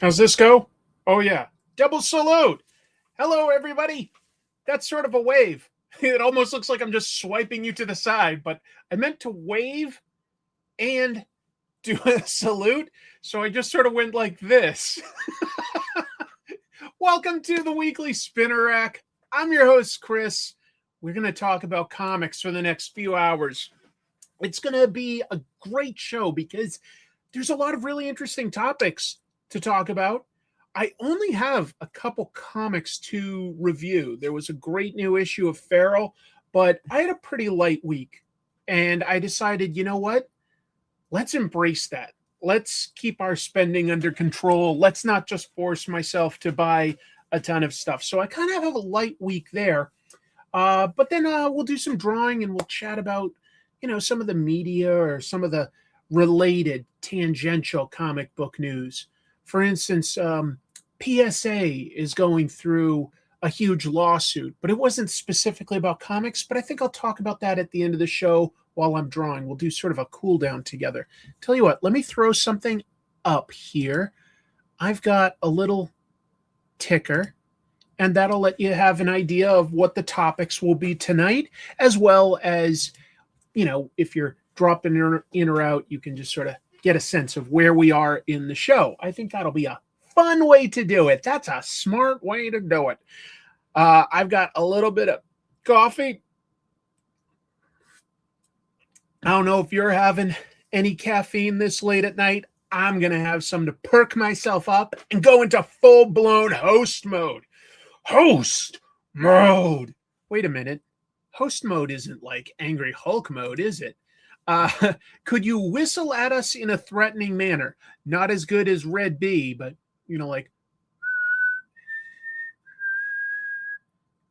How's this go? Oh, yeah. Double salute. Hello, everybody. That's sort of a wave. It almost looks like I'm just swiping you to the side, but I meant to wave and do a salute. So I just sort of went like this. Welcome to the weekly Spinner Rack. I'm your host, Chris. We're going to talk about comics for the next few hours. It's going to be a great show because there's a lot of really interesting topics to talk about. I only have a couple comics to review. There was a great new issue of Feral, but I had a pretty light week. And I decided, you know what? Let's embrace that. Let's keep our spending under control. Let's not just force myself to buy a ton of stuff. So I kind of have a light week there. But then we'll do some drawing and we'll chat about, some of the media or some of the related tangential comic book news. For instance, PSA is going through a huge lawsuit, but it wasn't specifically about comics, but I think I'll talk about that at the end of the show while I'm drawing. We'll do sort of a cool down together. Tell you what, let me throw something up here. I've got a little ticker, and that'll let you have an idea of what the topics will be tonight, as well as, if you're dropping in or out, you can just sort of get a sense of where we are in the show. I think that'll be a fun way to do it. That's a smart way to do it. I've got a little bit of coffee. I don't know if you're having any caffeine this late at night. I'm going to have some to perk myself up and go into full-blown host mode. Host mode. Wait a minute. Host mode isn't like Angry Hulk mode, is it? Could you whistle at us in a threatening manner? Not as good as Red B, but, like...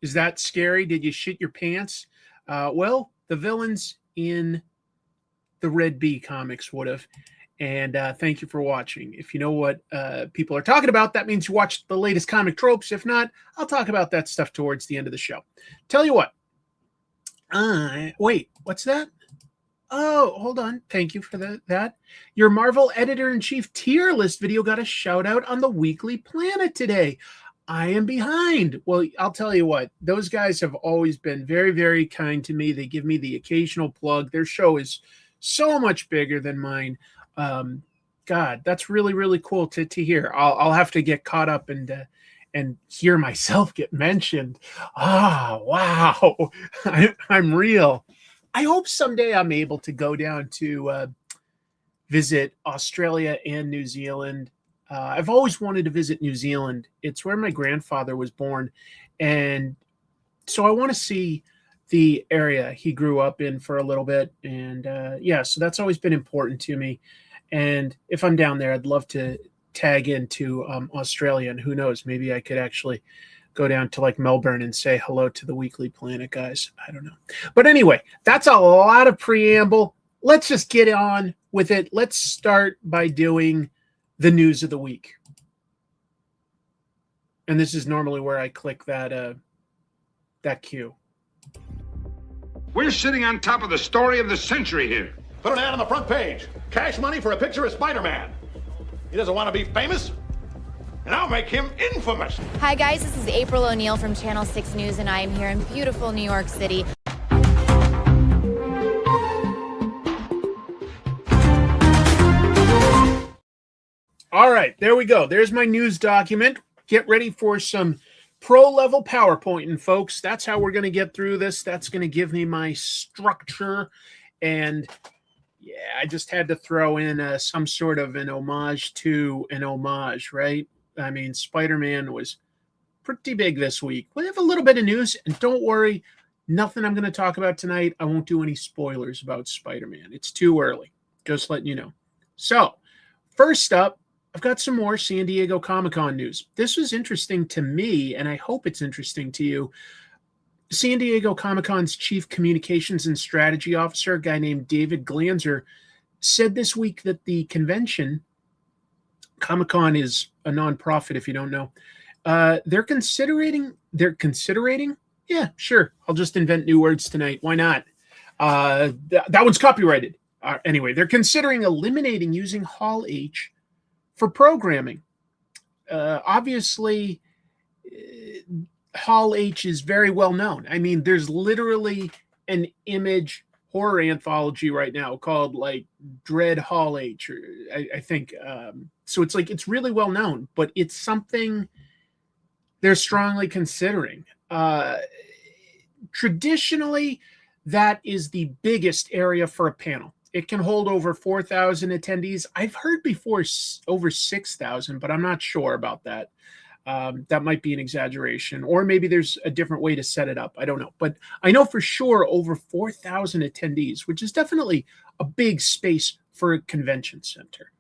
Is that scary? Did you shit your pants? Well, the villains in the Red B comics would have. And thank you for watching. If you know what people are talking about, that means you watched the latest comic Tropes. If not, I'll talk about that stuff towards the end of the show. Tell you what. Wait, what's that? Oh, hold on. Thank you for that. Your Marvel Editor-in-Chief tier list video got a shout out on the Weekly Planet today. I am behind. Well, I'll tell you what, those guys have always been very, very kind to me. They give me the occasional plug. Their show is so much bigger than mine. God, that's really, really cool to hear. I'll have to get caught up and hear myself get mentioned. Wow. I'm real. I hope someday I'm able to go down to visit Australia and New Zealand. I've always wanted to visit New Zealand. It's where my grandfather was born. And so I want to see the area he grew up in for a little bit. And so that's always been important to me. And if I'm down there, I'd love to tag into Australia. And who knows, maybe I could actually go down to like Melbourne and say hello to the Weekly Planet guys. I don't know. But anyway, that's a lot of preamble. Let's just get on with it. Let's start by doing the news of the week. And this is normally where I click that cue. We're sitting on top of the story of the century here. Put an ad on the front page. Cash money for a picture of Spider-Man. He doesn't want to be famous, and I'll make him infamous. Hi guys, this is April O'Neil from Channel 6 News, and I am here in beautiful New York City. All right, there we go. There's my news document. Get ready for some pro-level PowerPointing, folks. That's how we're going to get through this. That's going to give me my structure. And yeah, I just had to throw in some sort of an homage to an homage, right? I mean, Spider-Man was pretty big this week. We have a little bit of news, and don't worry, nothing I'm going to talk about tonight. I won't do any spoilers about Spider-Man. It's too early, just letting you know. So, first up, I've got some more San Diego Comic-Con news. This was interesting to me, and I hope it's interesting to you. San Diego Comic-Con's Chief Communications and Strategy Officer, a guy named David Glanzer, said this week that the convention, Comic-Con is a nonprofit if you don't know, they're considering, yeah, sure, I'll just invent new words tonight. Why not? That one's copyrighted. Anyway, they're considering eliminating using Hall H for programming. Obviously, Hall H is very well known. I mean, there's literally an Image horror anthology right now called like Dread Hall H, or I think. So it's like it's really well known, but it's something they're strongly considering. Traditionally, that is the biggest area for a panel. It can hold over 4,000 attendees. I've heard before over 6,000, but I'm not sure about that. That might be an exaggeration, or maybe there's a different way to set it up. I don't know. But I know for sure over 4,000 attendees, which is definitely a big space for a convention center.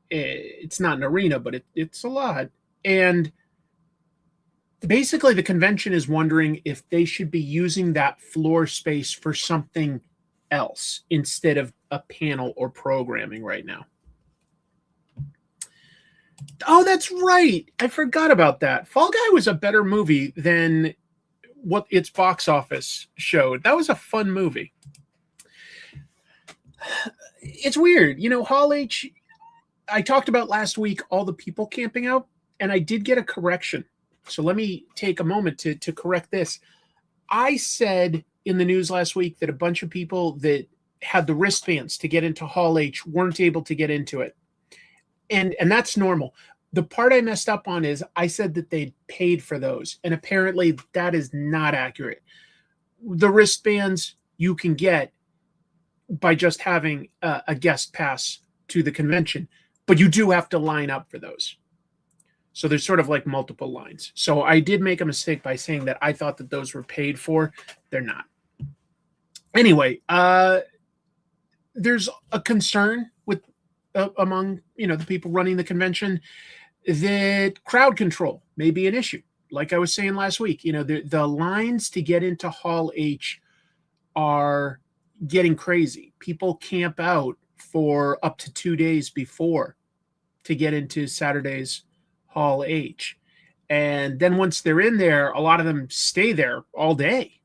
It's not an arena, but it's a lot. And basically, the convention is wondering if they should be using that floor space for something else instead of a panel or programming right now. Oh, that's right. I forgot about that. Fall Guy was a better movie than what its box office showed. That was a fun movie. It's weird. You know, Hall H, I talked about last week all the people camping out, and I did get a correction. So let me take a moment to correct this. I said in the news last week that a bunch of people that had the wristbands to get into Hall H weren't able to get into it. And that's normal. The part I messed up on is I said that they'd paid for those, and apparently that is not accurate. The wristbands you can get by just having a guest pass to the convention, but you do have to line up for those. So there's sort of like multiple lines. So I did make a mistake by saying that I thought that those were paid for. They're not. Anyway, there's a concern with among the people running the convention that crowd control may be an issue. Like I was saying last week, the lines to get into Hall H are getting crazy. People camp out for up to 2 days before to get into Saturday's Hall H. And then once they're in there, a lot of them stay there all day.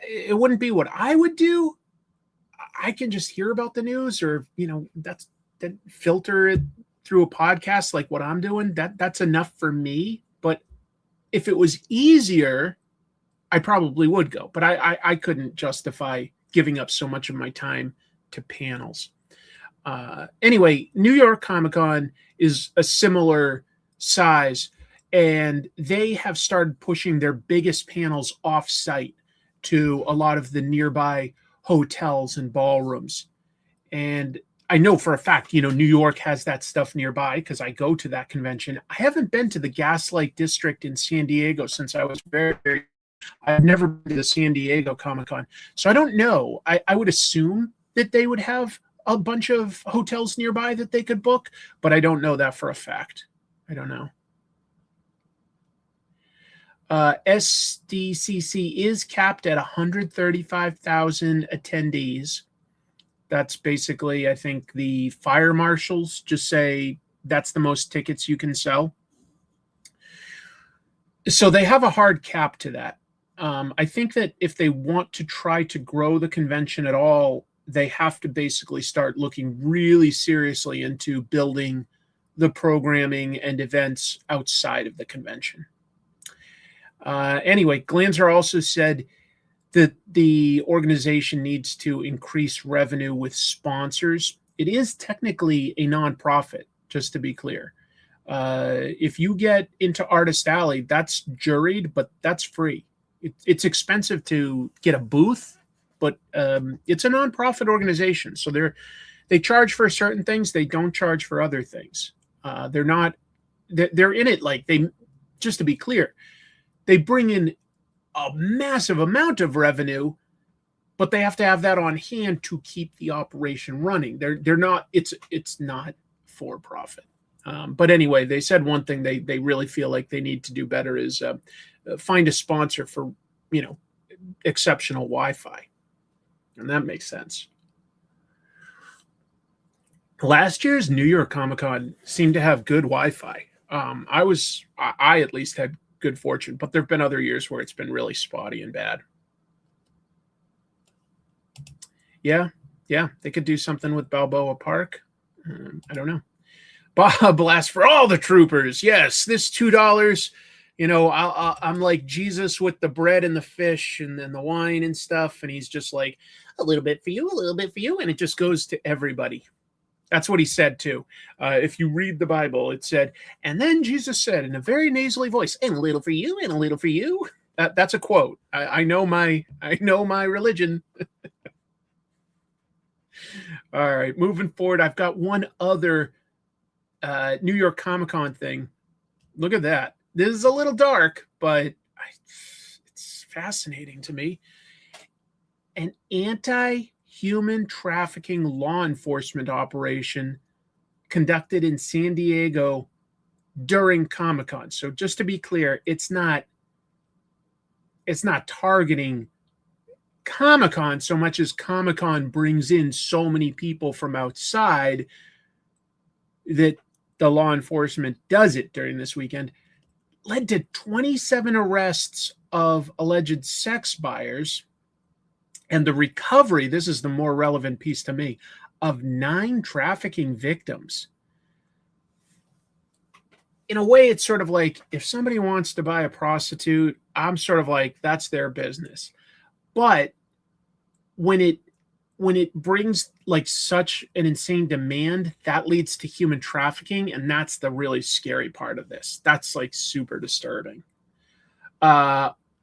It wouldn't be what I would do. I can just hear about the news, or that filter it through a podcast like what I'm doing. That's enough for me. But if it was easier, I probably would go. But I couldn't justify giving up so much of my time to panels. Anyway, New York Comic Con is a similar size, and they have started pushing their biggest panels off-site to a lot of the nearby hotels and ballrooms. And I know for a fact, New York has that stuff nearby because I go to that convention. I haven't been to the Gaslight District in San Diego since I was I've never been to the San Diego Comic-Con. So I don't know. I would assume that they would have a bunch of hotels nearby that they could book, but I don't know that for a fact. I don't know. SDCC is capped at 135,000 attendees. That's basically, I think, the fire marshals just say that's the most tickets you can sell. So they have a hard cap to that. I think that if they want to try to grow the convention at all, they have to basically start looking really seriously into building the programming and events outside of the convention. Anyway, Glanzer also said that the organization needs to increase revenue with sponsors. It is technically a nonprofit, just to be clear. If you get into Artist Alley, that's juried, but that's free. It's expensive to get a booth, but it's a nonprofit organization. So they charge for certain things. They don't charge for other things. They're in it like just to be clear, they bring in a massive amount of revenue, but they have to have that on hand to keep the operation running. They're not. It's not for profit. But anyway, they said one thing they really feel like they need to do better is find a sponsor for exceptional Wi-Fi, and that makes sense. Last year's New York Comic Con seemed to have good Wi-Fi. I at least had good fortune, but there have been other years where it's been really spotty and bad. Yeah, they could do something with Balboa Park. I don't know. Bob Blast for all the troopers. Yes, this $2. I'm like Jesus with the bread and the fish and then the wine and stuff. And he's just like, a little bit for you, a little bit for you. And it just goes to everybody. That's what he said too. If you read the Bible, it said, and then Jesus said in a very nasally voice, and a little for you, and a little for you. That's a quote. I know my religion. All right, moving forward, I've got one other New York Comic-Con thing. Look at that. This is a little dark, but it's fascinating to me. An anti-human trafficking law enforcement operation conducted in San Diego during Comic-Con. So just to be clear, it's not targeting Comic-Con so much as Comic-Con brings in so many people from outside that the law enforcement does it during this weekend. Led to 27 arrests of alleged sex buyers and the recovery, this is the more relevant piece to me, of 9 trafficking victims. In a way, it's sort of like if somebody wants to buy a prostitute, I'm sort of like, that's their business. But when it brings like such an insane demand, that leads to human trafficking, and that's the really scary part of this. That's like super disturbing.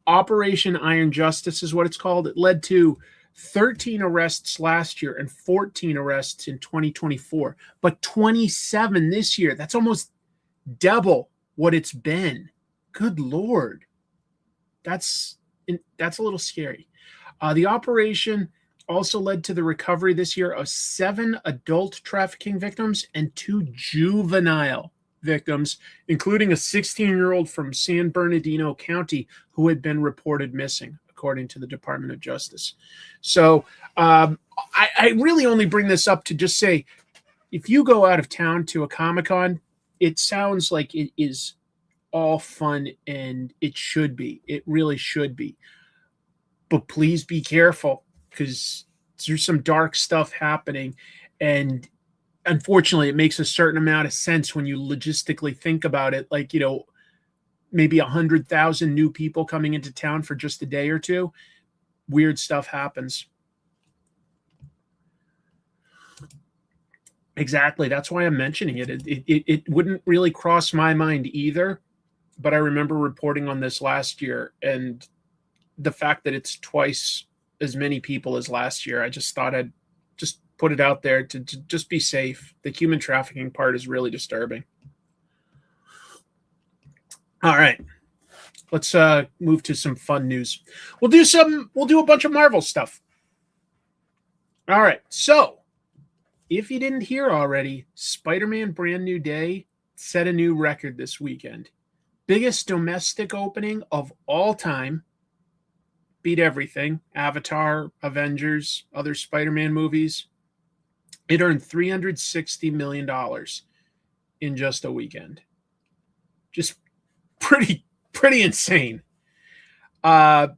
Operation Iron Justice is what it's called. It led to 13 arrests last year and 14 arrests in 2024, but 27 this year. That's almost double what it's been. Good Lord. That's a little scary. The operation also led to the recovery this year of 7 adult trafficking victims and 2 juvenile victims, including a 16-year-old from San Bernardino County who had been reported missing, according to the Department of Justice. So I really only bring this up to just say, if you go out of town to a Comic-Con, it sounds like it is all fun, and it should be. It really should be. But please be careful, because there's some dark stuff happening, and unfortunately it makes a certain amount of sense when you logistically think about it, like, maybe 100,000 new people coming into town for just a day or two. Weird stuff happens. Exactly. That's why I'm mentioning it. It wouldn't really cross my mind either, but I remember reporting on this last year, and the fact that it's twice as many people as last year, I just thought I'd just put it out there to just be safe. The human trafficking part is really disturbing. All right, let's move to some fun news. We'll do a bunch of Marvel stuff. All right, so if you didn't hear already, Spider-Man Brand New Day set a new record this weekend. Biggest domestic opening of all time. Beat everything. Avatar, Avengers, other Spider-Man movies. It earned $360 million in just a weekend. Just pretty insane. The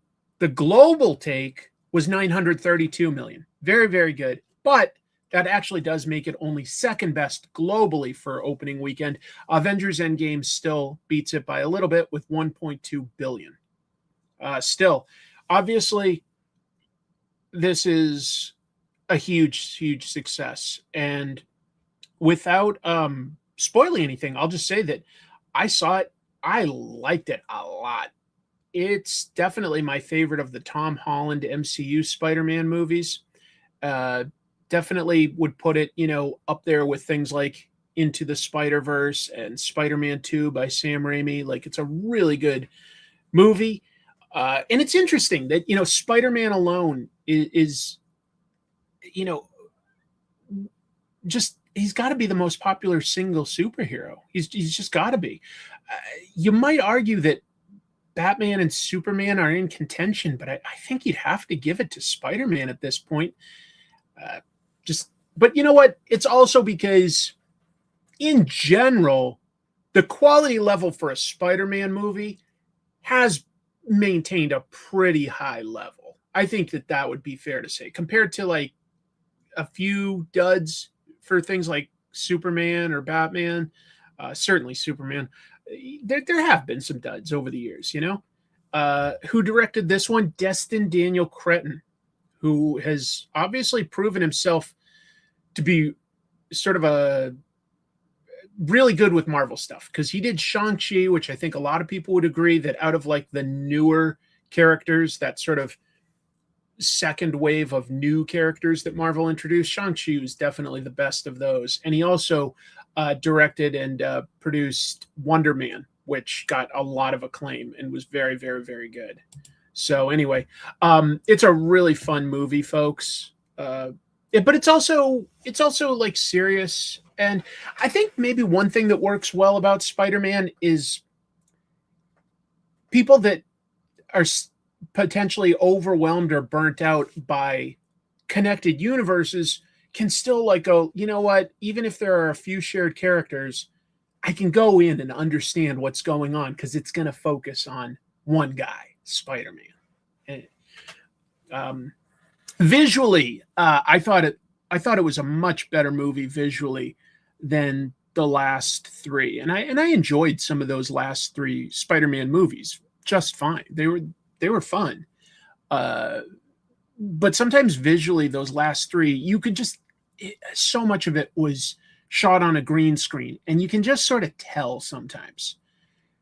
global take was $932 million. Very, very good. But that actually does make it only second best globally for opening weekend. Avengers Endgame still beats it by a little bit with $1.2 billion. Still, obviously, this is a huge success. And without spoiling anything, I'll just say that I saw it. I liked it a lot. It's definitely my favorite of the Tom Holland MCU Spider-Man movies. Definitely would put it, up there with things like Into the Spider-Verse and Spider-Man 2 by Sam Raimi. Like, it's a really good movie. And it's interesting that, Spider-Man alone is just, he's got to be the most popular single superhero. He's just got to be. You might argue that Batman and Superman are in contention, but I think you'd have to give it to Spider-Man at this point. But you know what? It's also because, in general, the quality level for a Spider-Man movie has maintained a pretty high level. I think that would be fair to say, compared to like a few duds for things like Superman or Batman, certainly Superman. There have been some duds over the years, you know. Who directed this one? Destin Daniel Cretton, who has obviously proven himself to be sort of a really good with Marvel stuff, because he did Shang-Chi, which I think a lot of people would agree that out of like the newer characters, that sort of second wave of new characters that Marvel introduced, Shang-Chi was definitely the best of those. And he also directed and produced Wonder Man, which got a lot of acclaim and was very, very, very good. So anyway, it's a really fun movie, folks. But it's also like serious. And I think maybe one thing that works well about Spider-Man is people that are potentially overwhelmed or burnt out by connected universes can still like go, you know what, even if there are a few shared characters, I can go in and understand what's going on because it's going to focus on one guy, Spider-Man. Visually, I thought it was a much better movie visually than the last three, and I enjoyed some of those last three Spider-Man movies just fine. They were fun, but sometimes visually those last three, you could just so much of it was shot on a green screen, and you can just sort of tell sometimes.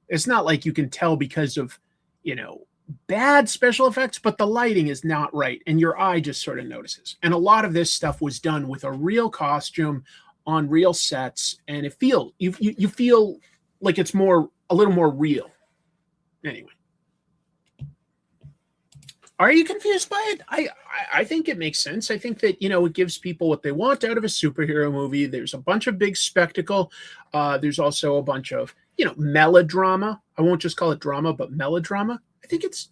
It's not like you can tell because of, you know, bad special effects, but the lighting is not right, and your eye just sort of notices. And a lot of this stuff was done with a real costume on real sets, and it feel you feel like it's a little more real. Anyway, are you confused by it? I think it makes sense. I think that, you know, it gives people what they want out of a superhero movie. There's a bunch of big spectacle. There's also a bunch of, you know, melodrama. I won't just call it drama, but melodrama. I think it's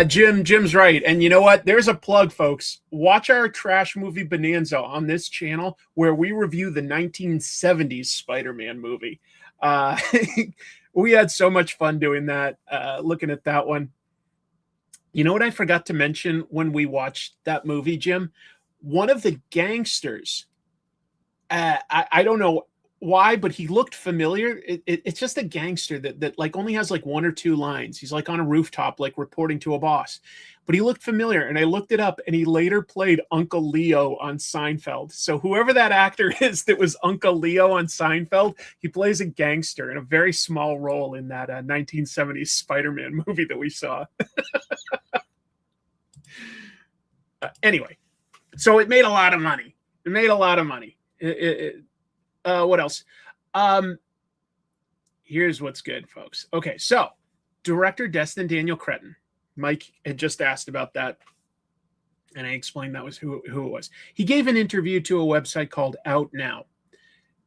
Jim's right. And you know what? There's a plug, folks. Watch our trash movie bonanza on this channel where we review the 1970s Spider-Man movie. We had so much fun doing that, looking at that one. You know what I forgot to mention when we watched that movie, Jim? One of the gangsters, I don't know why, but he looked familiar. It's just a gangster that like only has like one or two lines. He's like on a rooftop, like reporting to a boss, but he looked familiar. And I looked it up, and he later played Uncle Leo on Seinfeld. So whoever that actor is that was Uncle Leo on Seinfeld, he plays a gangster in a very small role in that 1970s Spider-Man movie that we saw. Anyway, so it made a lot of money. What else? Here's what's good, folks. Okay, so director Destin Daniel Cretton. Mike had just asked about that, and I explained that was who it was. He gave an interview to a website called Out Now,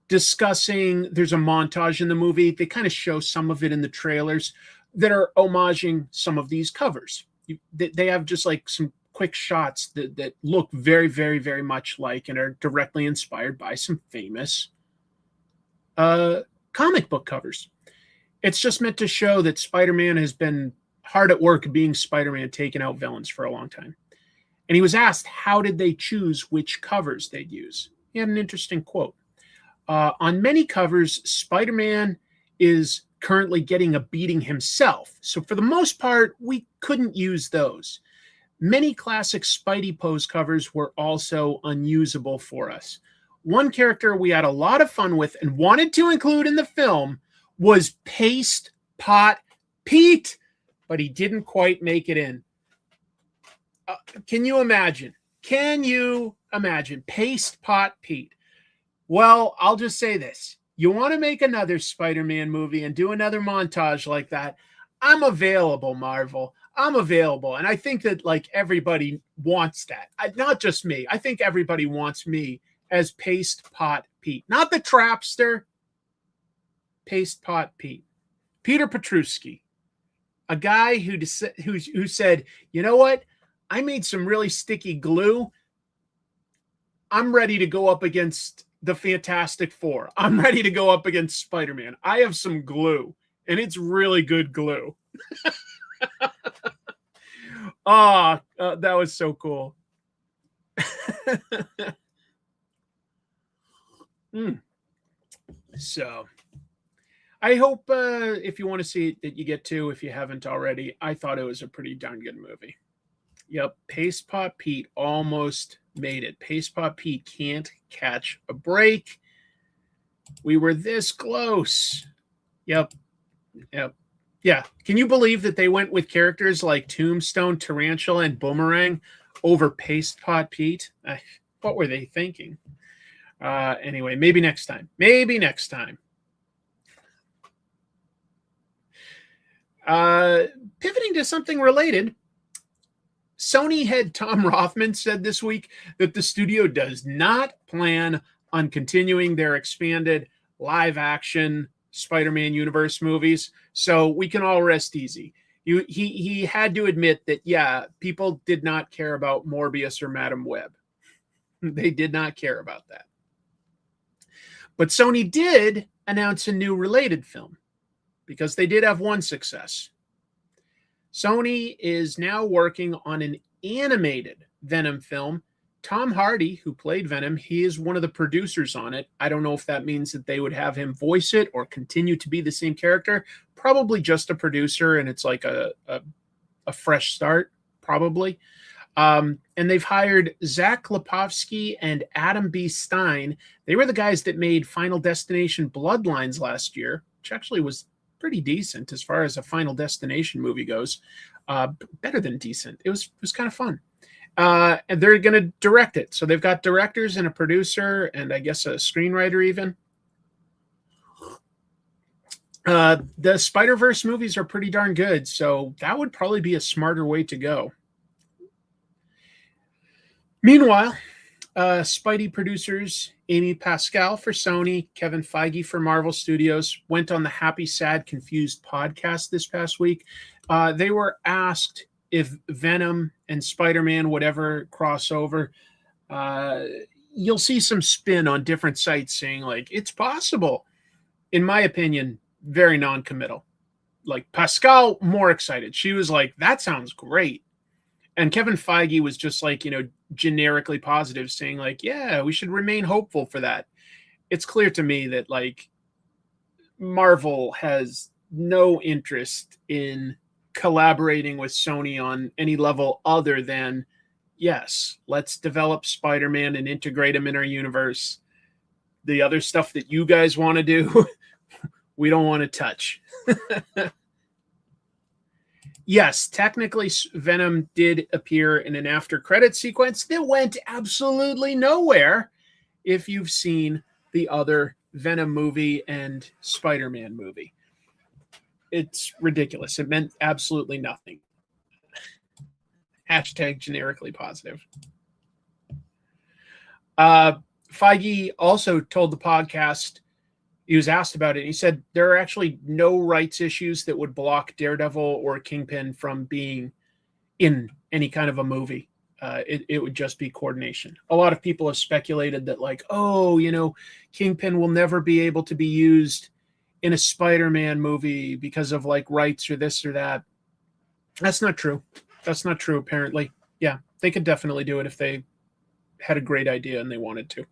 discussing, there's a montage in the movie. They kind of show some of it in the trailers that are homaging some of these covers. They have just like some quick shots that look very, very, very much like and are directly inspired by some famous comic book covers. It's just meant to show that Spider-Man has been hard at work being Spider-Man, taking out villains for a long time. And he was asked, how did they choose which covers they'd use? He had an interesting quote. On many covers, Spider-Man is currently getting a beating himself. So for the most part, we couldn't use those. Many classic Spidey pose covers were also unusable for us. One character we had a lot of fun with and wanted to include in the film was Paste Pot Pete, but he didn't quite make it in. Can you imagine? Paste Pot Pete? Well, I'll just say this. You want to make another Spider-Man movie and do another montage like that? I'm available, Marvel. I'm available. And I think that like everybody wants that. Not just me. I think everybody wants me as Paste Pot Pete. Not the Trapster. Paste Pot Pete. Peter Petruski. A guy who said, you know what? I made some really sticky glue. I'm ready to go up against the Fantastic Four. I'm ready to go up against Spider-Man. I have some glue, and it's really good glue. That was so cool. So I hope if you want to see it that you get to, if you haven't already. I thought it was a pretty darn good movie. Yep, Paste Pot Pete almost made it. Paste Pot Pete can't catch a break. We were this close. Yep. Yeah. Can you believe that they went with characters like Tombstone, Tarantula, and Boomerang over Paste Pot Pete? What were they thinking? Anyway, maybe next time. Pivoting to something related, Sony head Tom Rothman said this week that the studio does not plan on continuing their expanded live-action Spider-Man universe movies, so we can all rest easy. He had to admit that, yeah, people did not care about Morbius or Madam Web. They did not care about that. But Sony did announce a new related film because they did have one success. Sony is now working on an animated Venom film. Tom Hardy, who played Venom, he is one of the producers on it. I don't know if that means that they would have him voice it or continue to be the same character. Probably just a producer, and it's like a fresh start, probably. And they've hired Zach Lipovsky and Adam B. Stein. They were the guys that made Final Destination Bloodlines last year, which actually was pretty decent as far as a Final Destination movie goes. Better than decent. It was kind of fun. And they're going to direct it. So they've got directors and a producer and I guess a screenwriter even. The Spider-Verse movies are pretty darn good. So that would probably be a smarter way to go. Meanwhile, Spidey producers Amy Pascal for Sony, Kevin Feige for Marvel Studios went on the Happy, Sad, Confused podcast this past week. They were asked if Venom and Spider-Man would ever cross over. You'll see some spin on different sites saying, like, it's possible. In my opinion, very non-committal. Like, Pascal, more excited. She was like, that sounds great. And Kevin Feige was just like, generically positive, saying like, yeah, we should remain hopeful for that. It's clear to me that, like, Marvel has no interest in collaborating with Sony on any level other than, yes, let's develop Spider-Man and integrate him in our universe. The other stuff that you guys want to do, we don't want to touch. Yes, technically Venom did appear in an after-credit sequence that went absolutely nowhere if you've seen the other Venom movie and Spider-Man movie. It's ridiculous. It meant absolutely nothing. Hashtag generically positive. Feige also told the podcast, he was asked about it. He said there are actually no rights issues that would block Daredevil or Kingpin from being in any kind of a movie. It would just be coordination. A lot of people have speculated that, like, Kingpin will never be able to be used in a Spider-Man movie because of, like, rights or this or that. That's not true. Apparently. Yeah, they could definitely do it if they had a great idea and they wanted to.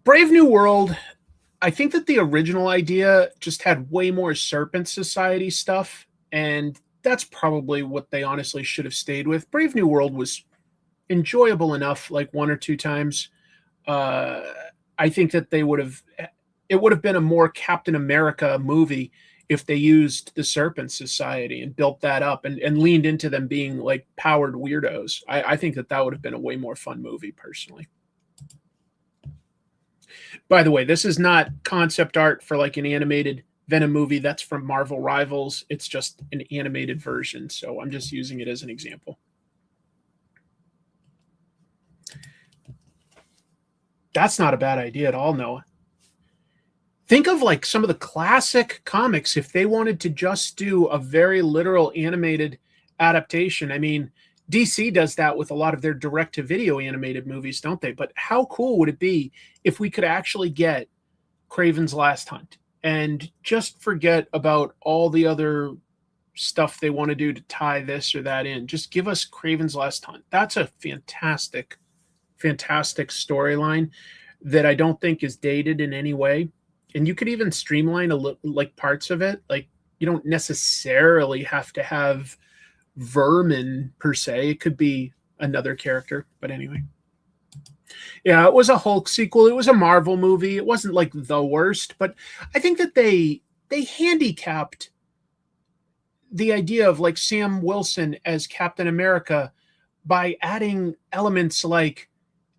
Brave New World, I think that the original idea just had way more Serpent Society stuff, and that's probably what they honestly should have stayed with. Brave New World was enjoyable enough, like one or two times. I think that it would have been a more Captain America movie if they used the Serpent Society and built that up and leaned into them being like powered weirdos. I think that would have been a way more fun movie, personally. By the way, this is not concept art for like an animated Venom movie. That's from Marvel Rivals. It's just an animated version, so I'm just using it as an example. That's not a bad idea at all, Noah. Think of like some of the classic comics if they wanted to just do a very literal animated adaptation. I mean, DC does that with a lot of their direct-to-video animated movies, don't they? But how cool would it be if we could actually get Kraven's Last Hunt and just forget about all the other stuff they want to do to tie this or that in? Just give us Kraven's Last Hunt. That's a fantastic fantastic storyline that I don't think is dated in any way. And you could even streamline like parts of it. Like, you don't necessarily have to have Vermin per se. It could be another character. But anyway. Yeah, it was a Hulk sequel. It was a Marvel movie. It wasn't like the worst, but I think that they handicapped the idea of like Sam Wilson as Captain America by adding elements like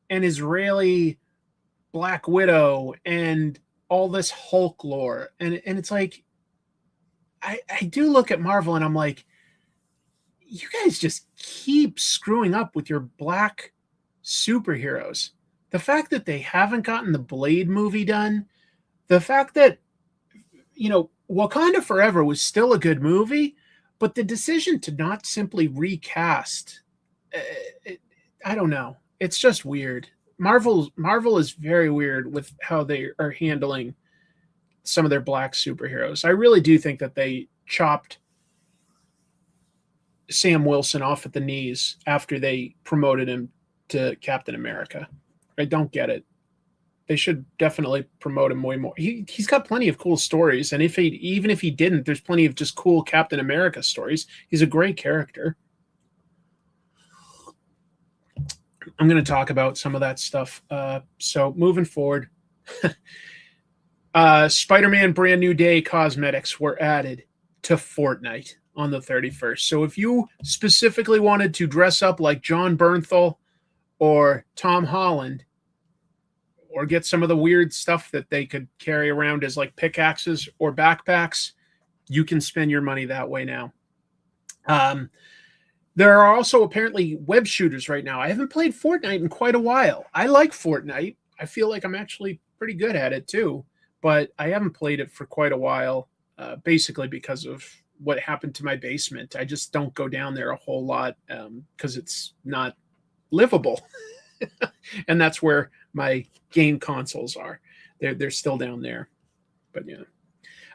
an Israeli Black Widow and all this Hulk lore. And it's like, I do look at Marvel and I'm like, you guys just keep screwing up with your black superheroes. The fact that they haven't gotten the Blade movie done, the fact that, you know, Wakanda Forever was still a good movie, but the decision to not simply recast, I don't know. It's just weird. Marvel is very weird with how they are handling some of their black superheroes. I really do think that they chopped Sam Wilson off at the knees after they promoted him to Captain America. I don't get it. They should definitely promote him way more. He's got plenty of cool stories, and even if he didn't, there's plenty of just cool Captain America stories. He's a great character. I'm going to talk about some of that stuff. So moving forward, Spider-Man Brand New Day cosmetics were added to Fortnite on the 31st. So if you specifically wanted to dress up like John Bernthal or Tom Holland, or get some of the weird stuff that they could carry around as like pickaxes or backpacks, you can spend your money that way now. There are also apparently web shooters right now. I haven't played Fortnite in quite a while. I like Fortnite. I feel like I'm actually pretty good at it too, but I haven't played it for quite a while, basically because of what happened to my basement. I just don't go down there a whole lot because it's not livable. And that's where my game consoles are. They're still down there. But yeah.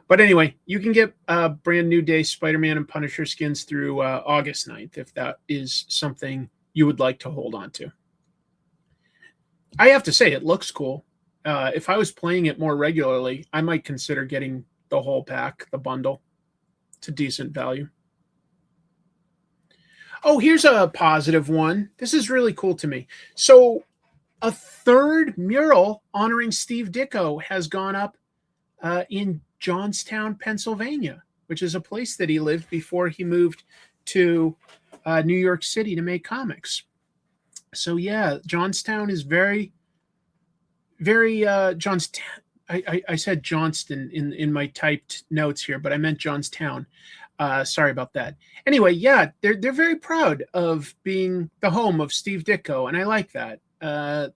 But anyway, you can get Brand New Day Spider-Man and Punisher skins through August 9th if that is something you would like to hold on to. I have to say, it looks cool. If I was playing it more regularly, I might consider getting the whole pack, the bundle. It's a decent value. Oh, here's a positive one. This is really cool to me. So a third mural honoring Steve Ditko has gone up in Johnstown, Pennsylvania, which is a place that he lived before he moved to New York City to make comics. So yeah, Johnstown is very, very Johnstown. I said Johnston in my typed notes here, but I meant Johnstown. Sorry about that. Anyway, yeah, they're very proud of being the home of Steve Ditko, and I like that.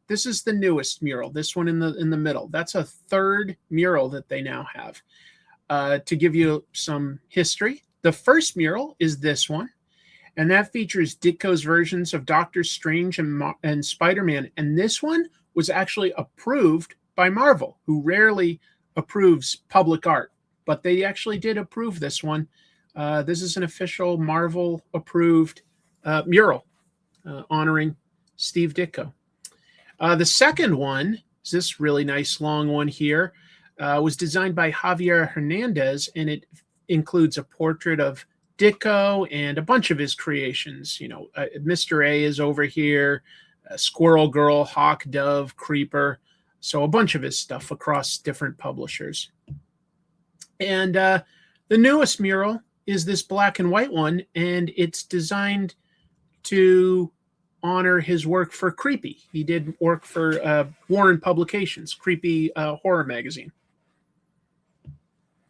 This is the newest mural. This one in the middle. That's a third mural that they now have. To give you some history, the first mural is this one, and that features Ditko's versions of Doctor Strange and Spider-Man. And this one was actually approved by Marvel, who rarely approves public art, but they actually did approve this one. This is an official Marvel-approved mural honoring Steve Ditko. The second one is this really nice long one here. Was designed by Javier Hernandez, and it includes a portrait of Ditko and a bunch of his creations. You know, Mr. A is over here, Squirrel Girl, Hawk, Dove, Creeper. So a bunch of his stuff across different publishers. And the newest mural is this black and white one, and it's designed to honor his work for Creepy. He did work for Warren Publications, Creepy horror magazine.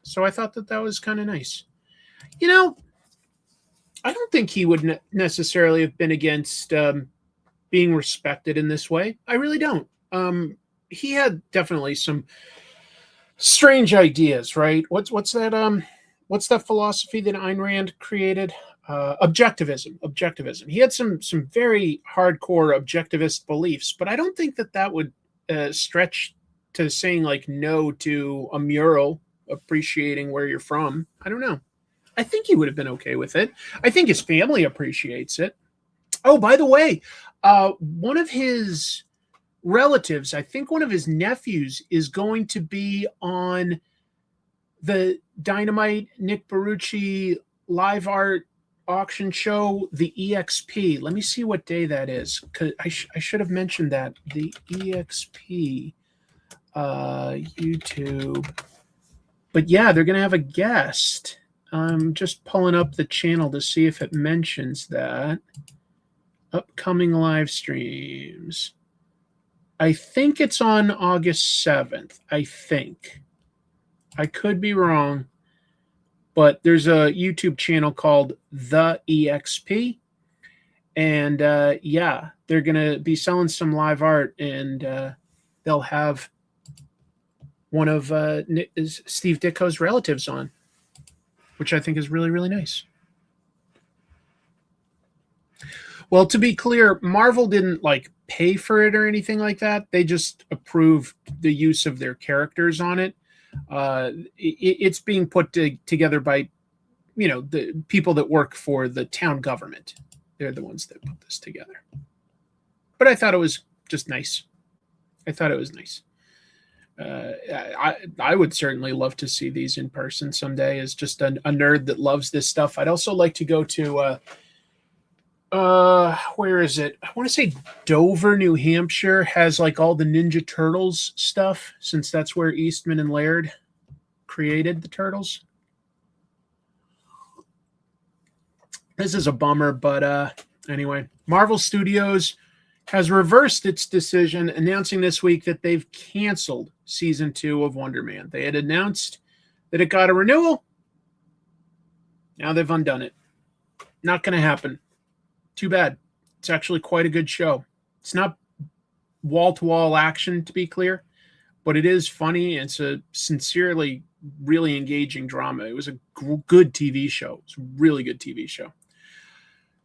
So I thought that was kind of nice. You know, I don't think he would necessarily have been against being respected in this way. I really don't. He had definitely some strange ideas, right? What's that philosophy that Ayn Rand created? Objectivism. He had some very hardcore objectivist beliefs, but I don't think that would stretch to saying like no to a mural appreciating where you're from. I don't know. I think he would have been okay with it. I think his family appreciates it. Oh, by the way, one of his relatives. I think one of his nephews is going to be on the Dynamite Nick Barucci live art auction show, the EXP. Let me see what day that is, because I should have mentioned that. The EXP YouTube. But yeah, they're going to have a guest. I'm just pulling up the channel to see if it mentions that. Upcoming live streams. I think it's on August 7th. I think. I could be wrong. But there's a YouTube channel called The EXP. And yeah, they're going to be selling some live art. And they'll have one of Steve Ditko's relatives on, which I think is really, really nice. Well, to be clear, Marvel didn't like pay for it or anything like that. They just approved the use of their characters on it. It's being put together by, the people that work for the town government. They're the ones that put this together. But I thought it was just nice. I thought it was nice. I would certainly love to see these in person someday as just a nerd that loves this stuff. I'd also like to go to where is it? I want to say Dover, New Hampshire has like all the Ninja Turtles stuff, since that's where Eastman and Laird created the Turtles. This is a bummer, but anyway, Marvel Studios has reversed its decision, announcing this week that they've canceled season 2 of Wonder Man. They had announced that it got a renewal. Now they've undone it. Not going to happen. Too bad. It's actually quite a good show. It's not wall-to-wall action, to be clear, but it is funny. It's a sincerely really engaging drama. It was a good TV show. It's a really good TV show.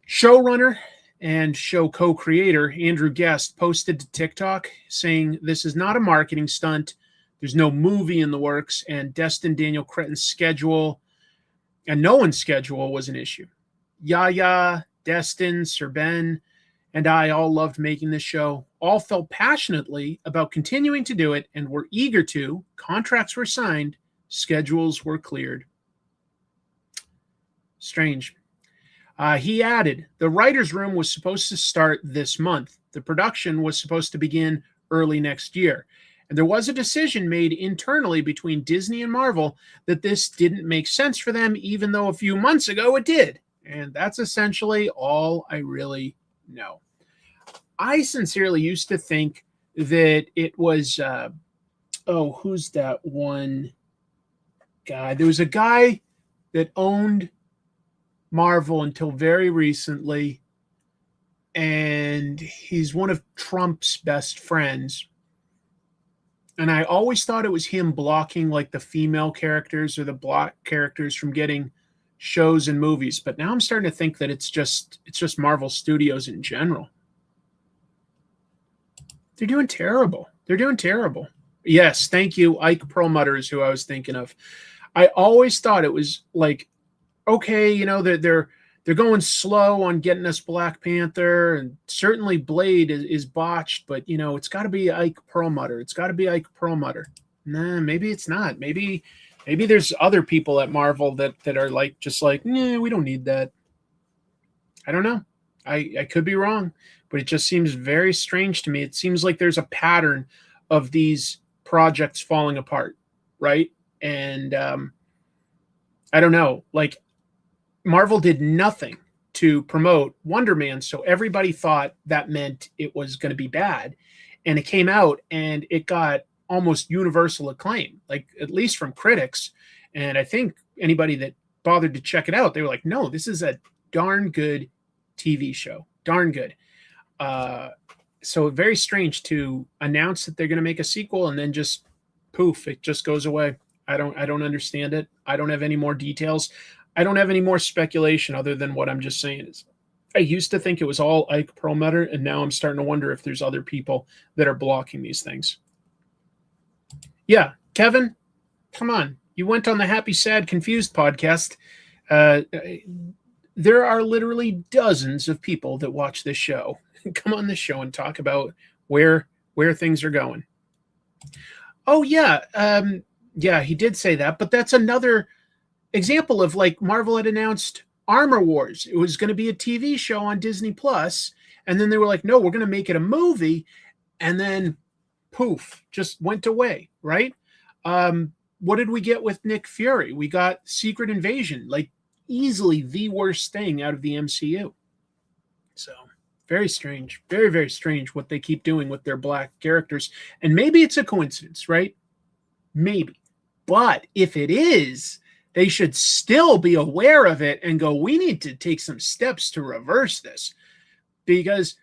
Showrunner and show co-creator Andrew Guest posted to TikTok saying this is not a marketing stunt. There's no movie in the works, and Destin Daniel Cretton's schedule and no one's schedule was an issue. Yaya, Destin, Sir Ben, and I all loved making this show, all felt passionately about continuing to do it, and were eager to. Contracts were signed, schedules were cleared. Strange. He added, the writer's room was supposed to start this month. The production was supposed to begin early next year. And there was a decision made internally between Disney and Marvel that this didn't make sense for them, even though a few months ago it did. And that's essentially all I really know. I sincerely used to think that it was, who's that one guy? There was a guy that owned Marvel until very recently, and he's one of Trump's best friends. And I always thought it was him blocking like the female characters or the black characters from getting shows and movies. But now I'm starting to think that it's just Marvel Studios in general. They're doing terrible. They're doing terrible. Yes, thank you. Ike Perlmutter is who I was thinking of. I always thought it was like, okay, they're going slow on getting us Black Panther, and certainly Blade is botched, but it's got to be Ike Perlmutter. It's got to be Ike Perlmutter. Nah, maybe it's not. Maybe there's other people at Marvel that are like just like, nah, we don't need that. I don't know. I could be wrong, but it just seems very strange to me. It seems like there's a pattern of these projects falling apart, right? And I don't know, like Marvel did nothing to promote Wonder Man, so everybody thought that meant it was going to be bad. And it came out and it got almost universal acclaim, like at least from critics. And I think anybody that bothered to check it out, they were like, no, this is a darn good TV show. Darn good. So very strange to announce that they're going to make a sequel and then just poof, it just goes away. I don't understand it. I don't have any more details. I don't have any more speculation other than what I'm just saying is I used to think it was all Ike Perlmutter, and now I'm starting to wonder if there's other people that are blocking these things. Yeah, Kevin, come on. You went on the Happy, Sad, Confused podcast. There are literally dozens of people that watch this show. Come on this show and talk about where where things are going. Oh, yeah. Yeah, he did say that, but that's another example of like Marvel had announced Armor Wars. It was going to be a TV show on Disney Plus, and then they were like, no, we're going to make it a movie, and then poof, just went away, right? What did we get with Nick Fury? We got Secret Invasion, like easily the worst thing out of the MCU. So very strange, very, very strange what they keep doing with their black characters. And maybe it's a coincidence, right? Maybe. But if it is, they should still be aware of it and go, we need to take some steps to reverse this, because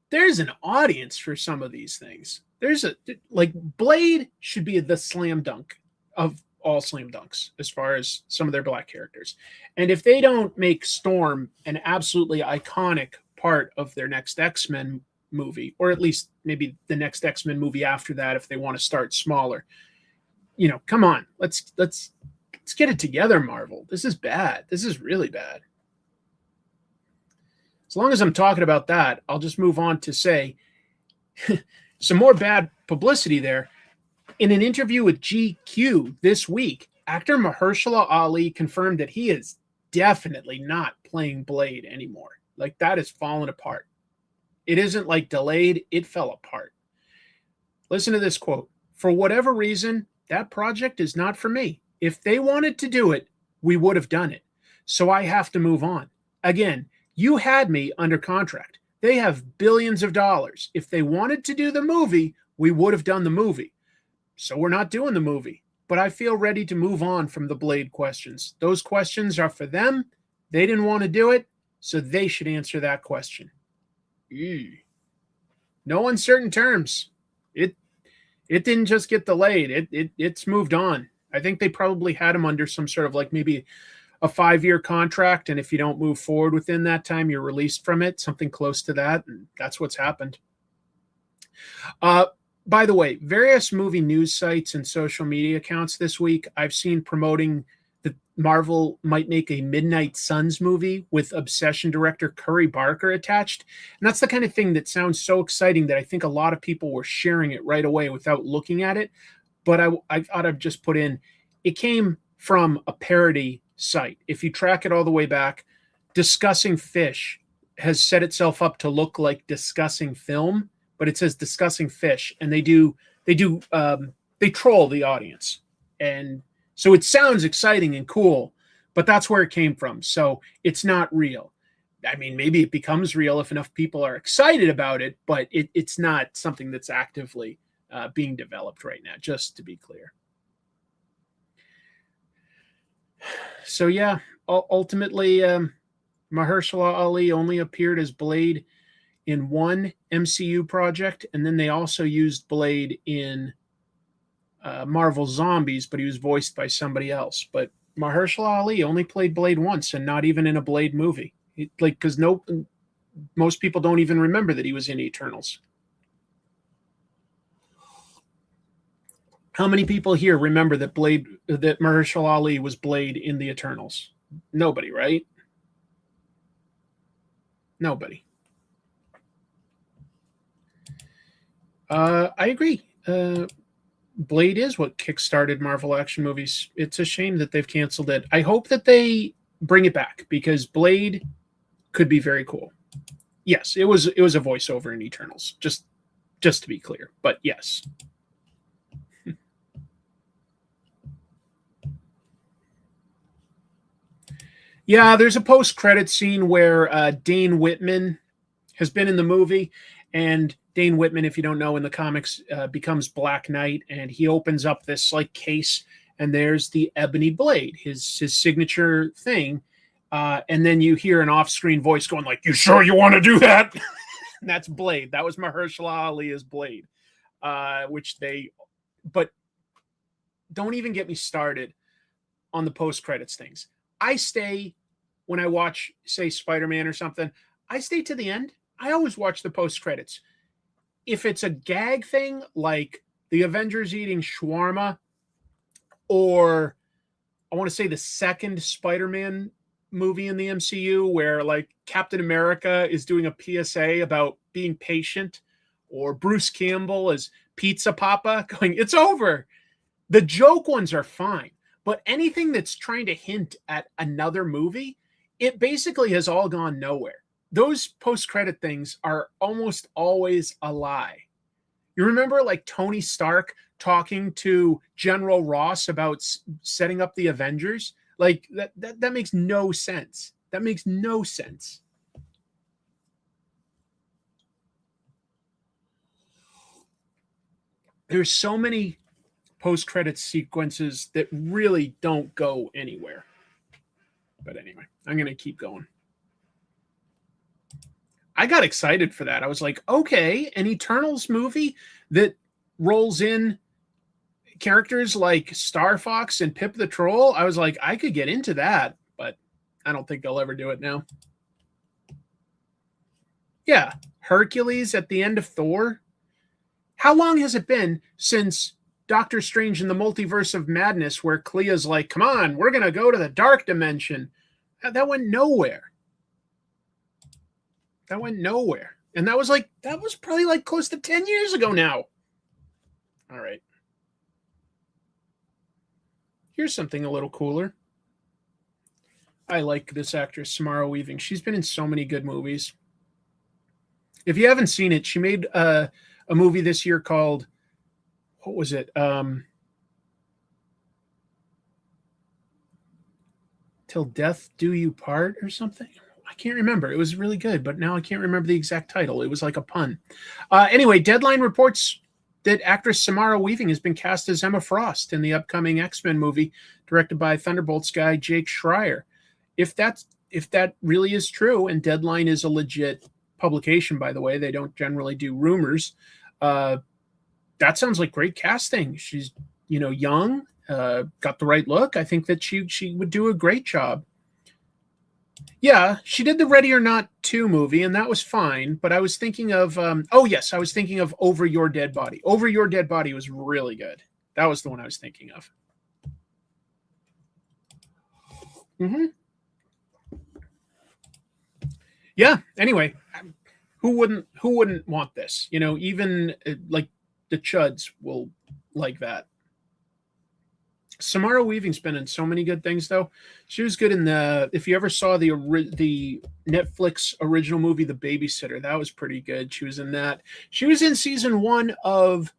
there's an audience for some of these things. There's like Blade should be the slam dunk of all slam dunks as far as some of their black characters. And if they don't make Storm an absolutely iconic part of their next X-Men movie, or at least maybe the next X-Men movie after that, if they want to start smaller, you know, come on, let's get it together, Marvel. This is bad. This is really bad. As long as I'm talking about that, I'll just move on to say some more bad publicity there. In an interview with GQ this week, actor Mahershala Ali confirmed that he is definitely not playing Blade anymore. Like, that has fallen apart. It isn't like delayed, it fell apart. Listen to this quote. For whatever reason, that project is not for me. If they wanted to do it, we would have done it. So I have to move on. Again, you had me under contract. They have billions of dollars. If they wanted to do the movie, we would have done the movie. So we're not doing the movie. But I feel ready to move on from the Blade questions. Those questions are for them. They didn't want to do it, so they should answer that question. No uncertain terms. It didn't just get delayed. It's moved on. I think they probably had him under some sort of like maybe a 5-year contract, and if you don't move forward within that time, you're released from it, something close to that, and that's what's happened. By the way, various movie news sites and social media accounts this week I've seen promoting that Marvel might make a Midnight Suns movie with Obsession director Curry Barker attached. And that's the kind of thing that sounds so exciting that I think a lot of people were sharing it right away without looking at it. But I thought I'd just put in, it came from a parody site. If you track it all the way back, Discussing Fish has set itself up to look like Discussing Film, but it says Discussing Fish, and they troll the audience. And so it sounds exciting and cool, but that's where it came from. So it's not real. I mean, maybe it becomes real if enough people are excited about it, but it's not something that's actively being developed right now, just to be clear. So yeah, ultimately, Mahershala Ali only appeared as Blade in one MCU project, and then they also used Blade in Marvel Zombies, but he was voiced by somebody else. But Mahershala Ali only played Blade once, and not even in a Blade movie. Because most people don't even remember that he was in Eternals. How many people here remember that Mahershala Ali was Blade in the Eternals? Nobody, right? Nobody. I agree. Blade is what kickstarted Marvel action movies. It's a shame that they've canceled it. I hope that they bring it back, because Blade could be very cool. Yes, it was a voiceover in Eternals, just to be clear. But yes. Yeah, there's a post-credit scene where Dane Whitman has been in the movie, and Dane Whitman, if you don't know, in the comics, becomes Black Knight, and he opens up this like case, and there's the Ebony Blade, his signature thing, and then you hear an off-screen voice going like, "You sure you want to do that?" And that's Blade. That was Mahershala Ali as Blade, but don't even get me started on the post-credits things. I stay, when I watch, say, Spider-Man or something, I stay to the end. I always watch the post-credits. If it's a gag thing, like the Avengers eating shawarma, or I want to say the second Spider-Man movie in the MCU where like Captain America is doing a PSA about being patient or Bruce Campbell as Pizza Papa going, it's over. The joke ones are fine, but anything that's trying to hint at another movie, it basically has all gone nowhere. Those post-credit things are almost always a lie. You remember like Tony Stark talking to General Ross about setting up the Avengers? Like that makes no sense. That makes no sense. There's so many post-credit sequences that really don't go anywhere. But anyway, I'm going to keep going. I got excited for that. I was like, okay, an Eternals movie that rolls in characters like Star Fox and Pip the Troll. I was like, I could get into that, but I don't think they'll ever do it now. Yeah, Hercules at the end of Thor. How long has it been since Doctor Strange in the Multiverse of Madness, where Clea's like, come on, we're going to go to the dark dimension? That went nowhere. That went nowhere. And that was probably like close to 10 years ago now. All right. Here's something a little cooler. I like this actress, Samara Weaving. She's been in so many good movies. If you haven't seen it, she made a movie this year called, what was it? Till Death Do You Part or something? I can't remember. It was really good, but now I can't remember the exact title. It was like a pun. Anyway, Deadline reports that actress Samara Weaving has been cast as Emma Frost in the upcoming X-Men movie directed by Thunderbolts guy Jake Schreier. If that really is true, and Deadline is a legit publication, by the way, they don't generally do rumors, that sounds like great casting. She's, young, got the right look. I think that she would do a great job. Yeah, she did the Ready or Not 2 movie, and that was fine. But I was thinking of, I was thinking of Over Your Dead Body. Over Your Dead Body was really good. That was the one I was thinking of. Mm-hmm. Yeah. Anyway, who wouldn't want this? Even like the chuds will like that. Samara Weaving's been in so many good things, though. She was good in if you ever saw the Netflix original movie, The Babysitter, that was pretty good. She was in that. She was in season 1 of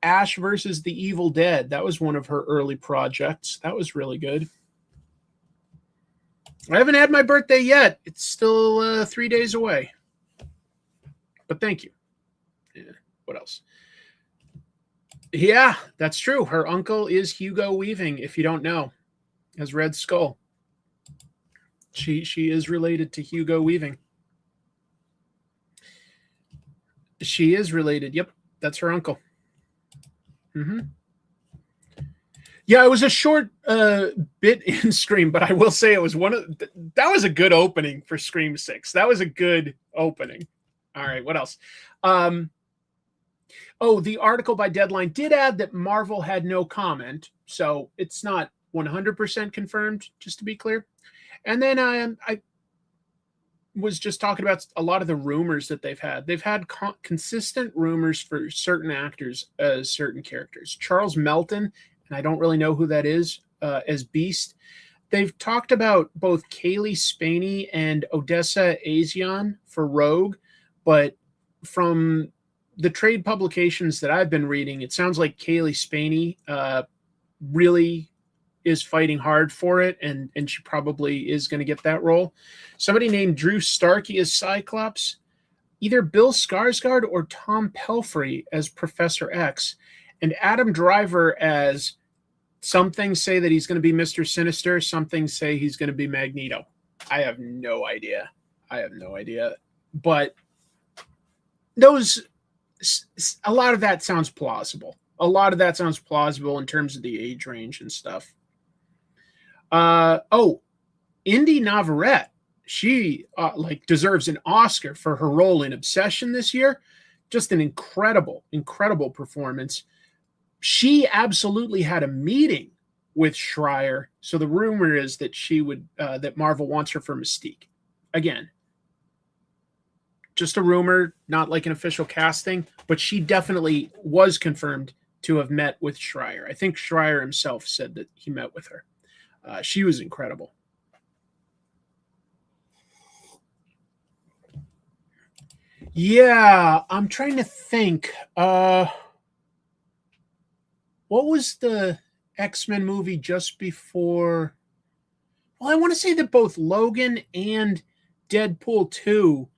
Ash versus the Evil Dead. That was one of her early projects. That was really good. I haven't had my birthday yet. It's still 3 days away. But thank you. Yeah. What else? Yeah, that's true. Her uncle is Hugo Weaving, if you don't know, as Red Skull. She is related to Hugo Weaving. She is related. Yep, that's her uncle. Mm-hmm. Yeah, it was a short bit in Scream, but I will say it was that was a good opening for Scream 6. That was a good opening. All right, what else? The article by Deadline did add that Marvel had no comment, so it's not 100% confirmed, just to be clear. And then I was just talking about a lot of the rumors that they've had. They've had consistent rumors for certain actors as certain characters. Charles Melton, and I don't really know who that is, as Beast. They've talked about both Kaylee Spaney and Odessa Azion for Rogue, but from the trade publications that I've been reading, it sounds like Kaylee Spaney really is fighting hard for it, and she probably is going to get that role. Somebody named Drew Starkey as Cyclops, either Bill Skarsgård or Tom Pelphrey as Professor X, and Adam Driver as, some things say that he's going to be Mr. Sinister, some things say he's going to be Magneto. I have no idea. But a lot of that sounds plausible. In terms of the age range and stuff. Indy Navarrete, she deserves an Oscar for her role in Obsession this year. Just an incredible performance. She absolutely had a meeting with Schreier, so the rumor is that that Marvel wants her for Mystique. Again, just a rumor, not like an official casting, but she definitely was confirmed to have met with Schreier. I think Schreier himself said that he met with her. She was incredible. Yeah, I'm trying to think. What was the X-Men movie just before? Well, I want to say that both Logan and Deadpool 2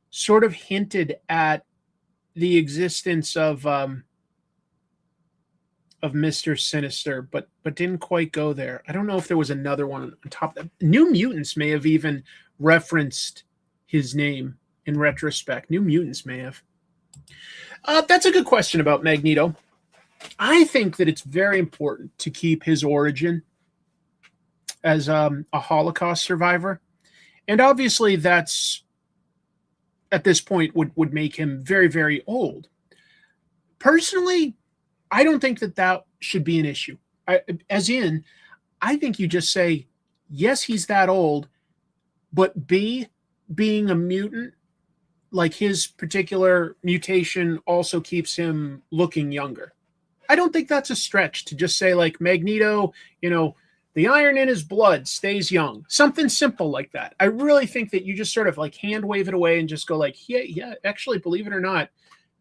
sort of hinted at the existence of Mr. Sinister, but didn't quite go there. I don't know if there was another one on top of that. New Mutants may have even referenced his name in retrospect. New Mutants may have. That's a good question about Magneto. I think that it's very important to keep his origin as a Holocaust survivor. And obviously that's, at this point, would make him very, very old. Personally, I don't think that should be an issue. I think you just say, yes, he's that old, but B, being a mutant, like his particular mutation also keeps him looking younger. I don't think that's a stretch to just say, like, Magneto, the iron in his blood stays young. Something simple like that. I really think that you just sort of like hand wave it away and just go like, yeah, actually, believe it or not,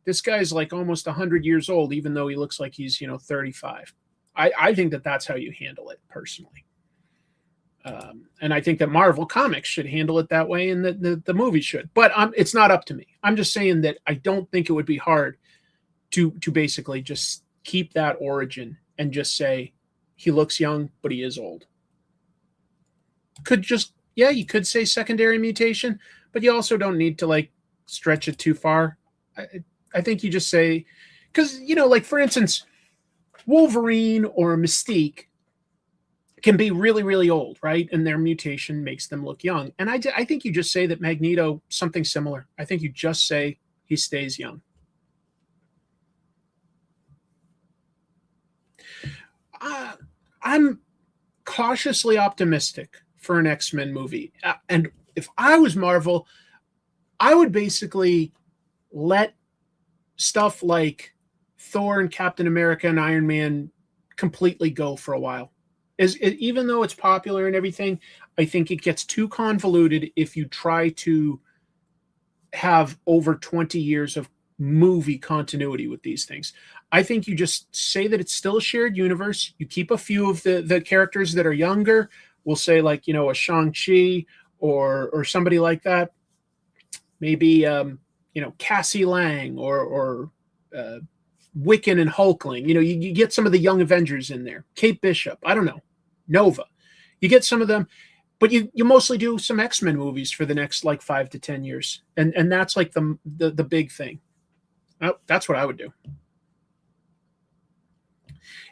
this guy's like almost 100 years old, even though he looks like he's, 35. I think that that's how you handle it personally. And I think that Marvel Comics should handle it that way, and the movie should. But it's not up to me. I'm just saying that I don't think it would be hard to basically just keep that origin and just say he looks young, but he is old. You could say secondary mutation, but you also don't need to like stretch it too far. I think you just say, because, like for instance, Wolverine or Mystique can be really, really old, right? And their mutation makes them look young. And I think you just say that Magneto, something similar. I think you just say he stays young. I'm cautiously optimistic for an X-Men movie. And if I was Marvel, I would basically let stuff like Thor and Captain America and Iron Man completely go for a while. Even though it's popular and everything, I think it gets too convoluted if you try to have over 20 years of movie continuity with these things. I think you just say that it's still a shared universe. You keep a few of the characters that are younger. We'll say like, a Shang-Chi or somebody like that. Maybe, Cassie Lang or Wiccan and Hulkling. You get some of the young Avengers in there. Kate Bishop. I don't know. Nova. You get some of them, but you mostly do some X-Men movies for the next like 5 to 10 years. And that's like the big thing. That's what I would do.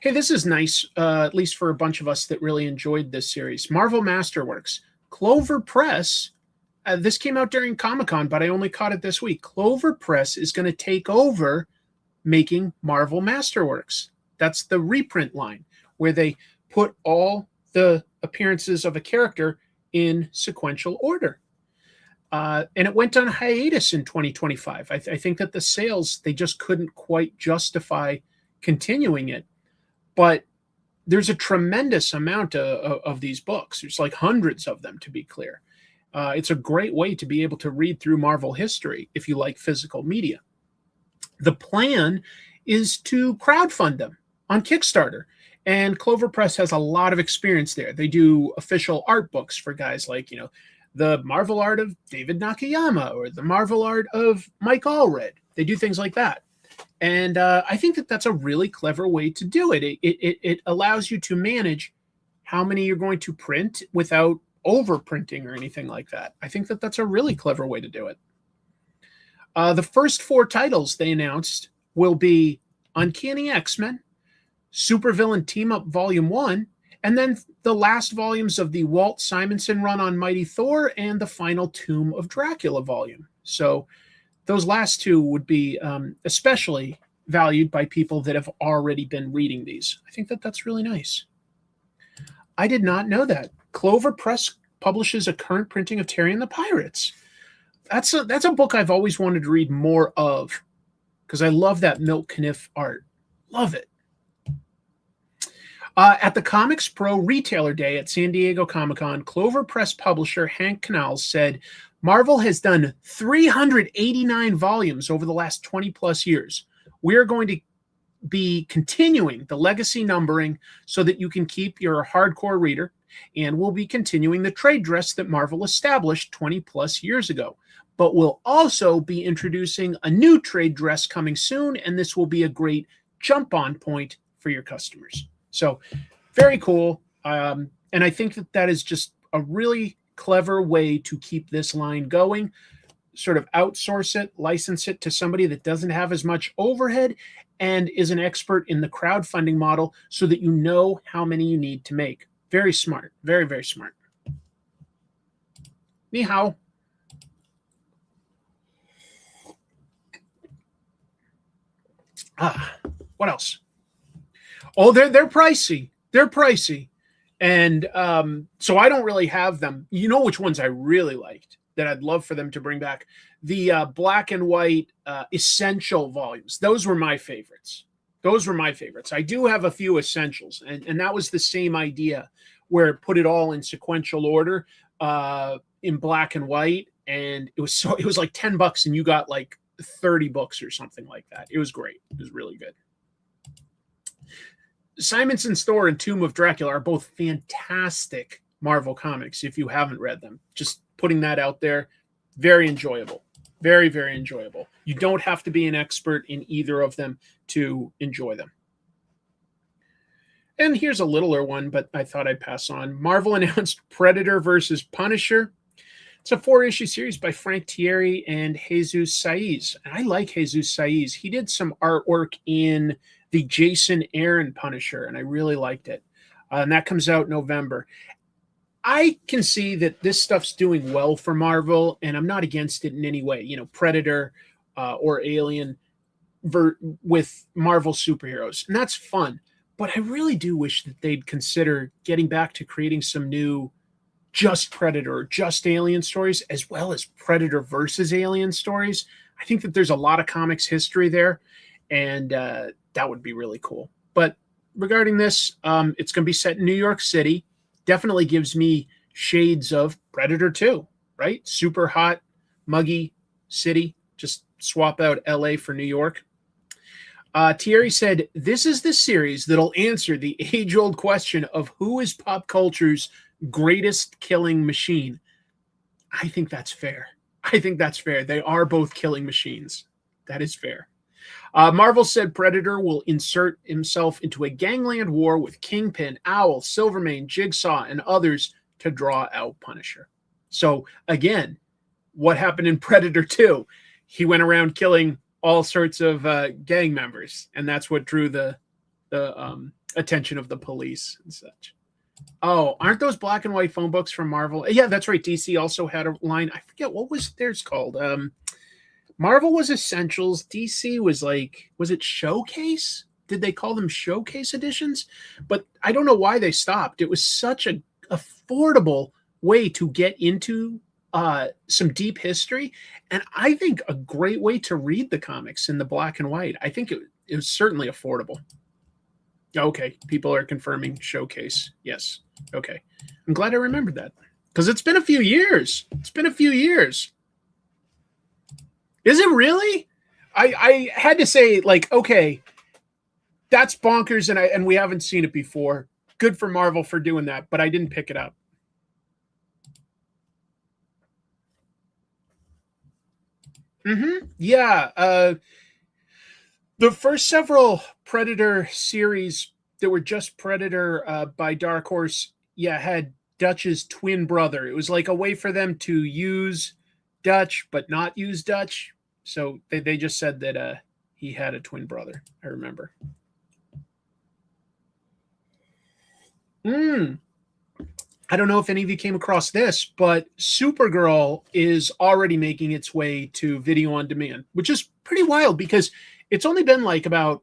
Hey, this is nice, at least for a bunch of us that really enjoyed this series. Marvel Masterworks. Clover Press, this came out during Comic-Con, but I only caught it this week. Clover Press is going to take over making Marvel Masterworks. That's the reprint line, where they put all the appearances of a character in sequential order. And it went on hiatus in 2025. I think that the sales, they just couldn't quite justify continuing it. But there's a tremendous amount of these books. There's like hundreds of them, to be clear. It's a great way to be able to read through Marvel history if you like physical media. The plan is to crowdfund them on Kickstarter. And Clover Press has a lot of experience there. They do official art books for guys like, the Marvel art of David Nakayama or the Marvel art of Mike Allred. They do things like that. And I think that that's a really clever way to do it. It allows you to manage how many you're going to print without overprinting or anything like that. I think that that's a really clever way to do it. The first 4 titles they announced will be Uncanny X-Men, Supervillain Team Up Volume 1, and then the last volumes of the Walt Simonson run on Mighty Thor and the final Tomb of Dracula volume. So those last 2 would be especially valued by people that have already been reading these. I think that that's really nice. I did not know that. Clover Press publishes a current printing of Terry and the Pirates. that's a book I've always wanted to read more of because I love that Milt Kniff art. Love it. At the Comics Pro Retailer Day at San Diego Comic-Con, Clover Press publisher Hank Canals said Marvel has done 389 volumes over the last 20 plus years. We are going to be continuing the legacy numbering so that you can keep your hardcore reader, and we'll be continuing the trade dress that Marvel established 20 plus years ago. But we'll also be introducing a new trade dress coming soon, and this will be a great jump-on point for your customers. So very cool. And I think that is just a really clever way to keep this line going, sort of outsource it, license it to somebody that doesn't have as much overhead and is an expert in the crowdfunding model so that you know how many you need to make. Very smart. Very, very smart. Ni hao. What else? Oh, they're pricey. They're pricey. And so I don't really have them. You know which ones I really liked that I'd love for them to bring back? The black and white essential volumes. Those were my favorites. I do have a few essentials, and that was the same idea where it put it all in sequential order in black and white. And it was like $10 and you got like 30 books or something like that. It was great. It was really good. Simonson's Store and Tomb of Dracula are both fantastic Marvel comics if you haven't read them. Just putting that out there. Very enjoyable. Very, very enjoyable. You don't have to be an expert in either of them to enjoy them. And here's a littler one, but I thought I'd pass on. Marvel announced Predator versus Punisher. It's a 4-issue series by Frank Thierry and Jesus Saiz. And I like Jesus Saiz. He did some artwork in the Jason Aaron Punisher, and I really liked it. And that comes out November. I can see that this stuff's doing well for Marvel, and I'm not against it in any way. You know, Predator or Alien with Marvel superheroes, and that's fun. But I really do wish that they'd consider getting back to creating some new just Predator or just Alien stories, as well as Predator versus Alien stories. I think that there's a lot of comics history there, and that would be really cool. But regarding this, it's going to be set in New York City. Definitely gives me shades of Predator 2, right? Super hot, muggy city. Just swap out LA for New York. Thierry said, this is the series that'll answer the age-old question of who is pop culture's greatest killing machine. I think that's fair. They are both killing machines. That is fair. Marvel said Predator will insert himself into a gangland war with Kingpin, Owl, Silvermane, Jigsaw, and others to draw out Punisher. So again, what happened in Predator 2? He went around killing all sorts of gang members, and that's what drew the attention of the police and such. Oh, aren't those black and white phone books from Marvel? Yeah, that's right. DC also had a line. I forget what was theirs called. Marvel was Essentials. DC was was it Showcase? Did they call them Showcase editions? But I don't know why they stopped. It was such an affordable way to get into some deep history, and I think a great way to read the comics in the black and white. I think it was certainly affordable. Okay, people are confirming Showcase. Yes. Okay. I'm glad I remembered that because it's been a few years. Is it really? I had to say, okay, that's bonkers, and we haven't seen it before. Good for Marvel for doing that, but I didn't pick it up. Yeah. The first several Predator series that were just Predator by Dark Horse, had Dutch's twin brother. It was like a way for them to use Dutch but not use Dutch. So they just said that he had a twin brother. I remember. I don't know if any of you came across this, but Supergirl is already making its way to video on demand, which is pretty wild because it's only been about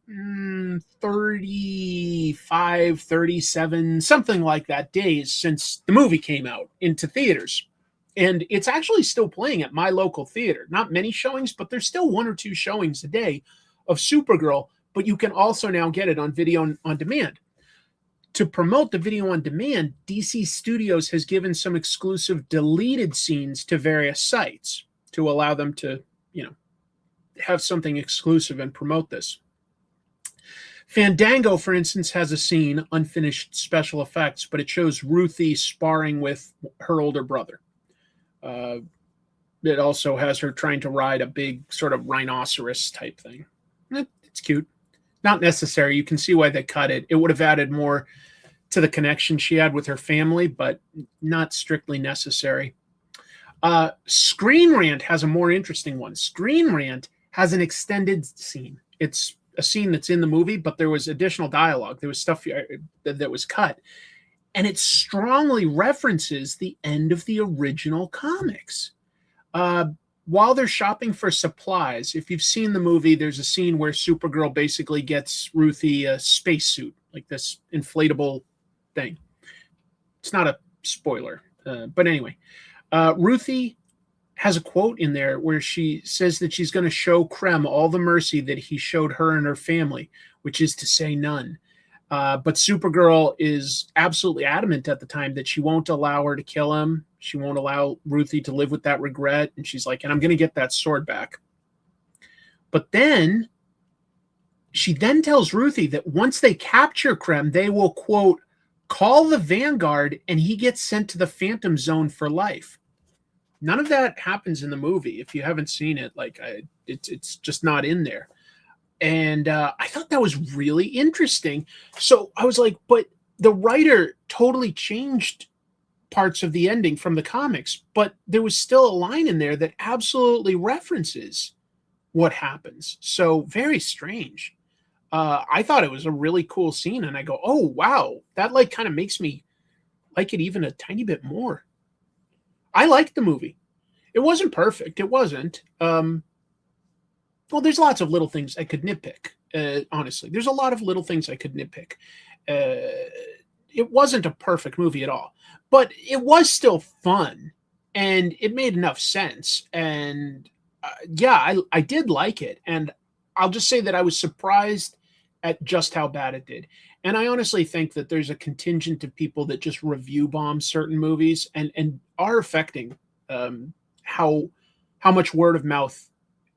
35, 37, something like that days since the movie came out into theaters. And it's actually still playing at my local theater. Not many showings, but there's still 1 or 2 showings a day of Supergirl, but you can also now get it on video on demand. To promote the video on demand, DC Studios has given some exclusive deleted scenes to various sites to allow them to, have something exclusive and promote this. Fandango, for instance, has a scene, unfinished special effects, but it shows Ruthie sparring with her older brother. It also has her trying to ride a big sort of rhinoceros type thing. It's cute. Not necessary. You can see why they cut it. It would have added more to the connection she had with her family, but not strictly necessary. Screen Rant has a more interesting one. Screen Rant has an extended scene. It's a scene that's in the movie, but there was additional dialogue. There was stuff that was cut. And it strongly references the end of the original comics. While they're shopping for supplies, if you've seen the movie, there's a scene where Supergirl basically gets Ruthie a spacesuit, like this inflatable thing. It's not a spoiler, but anyway. Ruthie has a quote in there where she says that she's going to show Krem all the mercy that he showed her and her family, which is to say none. But Supergirl is absolutely adamant at the time that she won't allow her to kill him. She won't allow Ruthie to live with that regret. And she's like, and I'm going to get that sword back. But then she then tells Ruthie that once they capture Krem, they will, quote, call the Vanguard and he gets sent to the Phantom Zone for life. None of that happens in the movie. If you haven't seen it, it's just not in there. And I thought that was really interesting. So I was like, but the writer totally changed parts of the ending from the comics, but there was still a line in there that absolutely references what happens. So very strange. I thought it was a really cool scene. And I go, oh, wow, that kind of makes me like it even a tiny bit more. I liked the movie. It wasn't perfect. It wasn't. Well, there's lots of little things I could nitpick. Honestly, there's a lot of little things I could nitpick. It wasn't a perfect movie at all, but it was still fun and it made enough sense. And I did like it. And I'll just say that I was surprised at just how bad it did. And I honestly think that there's a contingent of people that just review bomb certain movies and are affecting how much word of mouth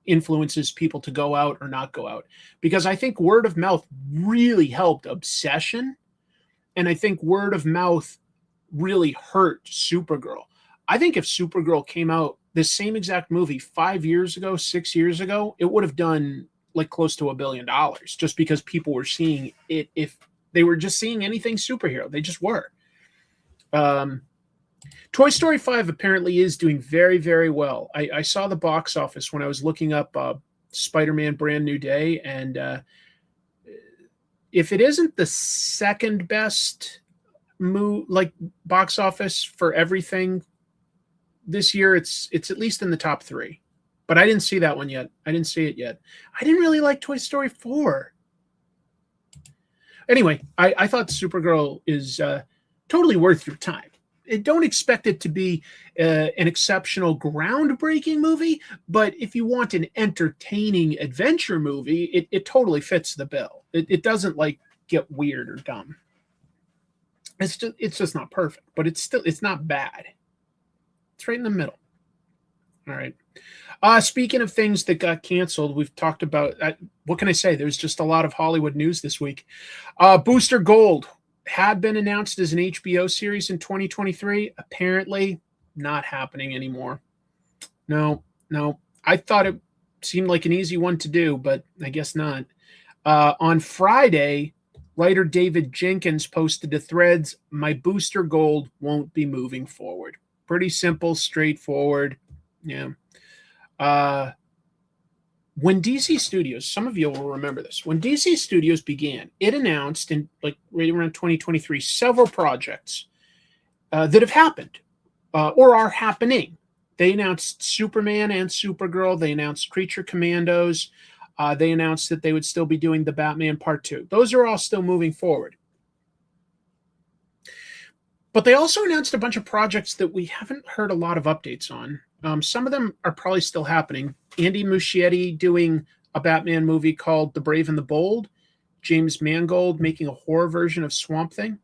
influences people to go out or not go out. Because I think word of mouth really helped Obsession. And I think word of mouth really hurt Supergirl. I think if Supergirl came out the same exact movie 5 years ago, 6 years ago, it would have done close to $1 billion just because people were seeing it. If they were just seeing anything superhero, they just were. Toy Story 5 apparently is doing very, very well. I saw the box office when I was looking up Spider-Man Brand New Day, and if it isn't the second best box office for everything this year, it's at least in the top 3. But I didn't see that one yet. I didn't see it yet. I didn't really like Toy Story 4. Anyway, I thought Supergirl is totally worth your time. Don't expect it to be an exceptional, groundbreaking movie, but if you want an entertaining adventure movie, it totally fits the bill. It doesn't get weird or dumb. It's just not perfect, but it's not bad. It's right in the middle. All right. Speaking of things that got canceled, we've talked about, what can I say? There's just a lot of Hollywood news this week. Booster Gold had been announced as an HBO series in 2023. Apparently not happening anymore. No. I thought it seemed like an easy one to do, but I guess not. On Friday, writer David Jenkins posted to Threads, my Booster Gold won't be moving forward. Pretty simple, straightforward. Yeah. When DC Studios, some of you will remember this, when DC Studios began, it announced in right around 2023 several projects that have happened or are happening. They announced Superman and Supergirl. They announced Creature Commandos. They announced that they would still be doing the Batman Part 2. Those are all still moving forward. But they also announced a bunch of projects that we haven't heard a lot of updates on. Some of them are probably still happening. Andy Muschietti doing a Batman movie called The Brave and the Bold. James Mangold making a horror version of Swamp Thing.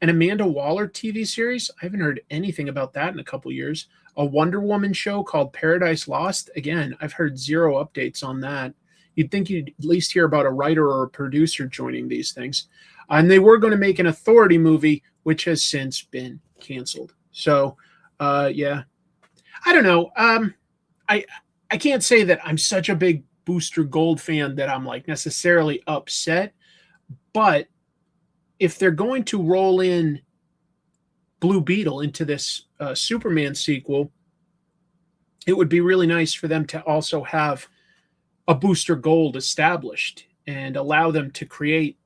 An Amanda Waller TV series. I haven't heard anything about that in a couple years. A Wonder Woman show called Paradise Lost. Again, I've heard zero updates on that. You'd think you'd at least hear about a writer or a producer joining these things. And they were going to make an Authority movie, which has since been canceled. So, yeah. I don't know. I can't say that I'm such a big Booster Gold fan that I'm like necessarily upset. But if they're going to roll in Blue Beetle into this Superman sequel, it would be really nice for them to also have a Booster Gold established and allow them to create,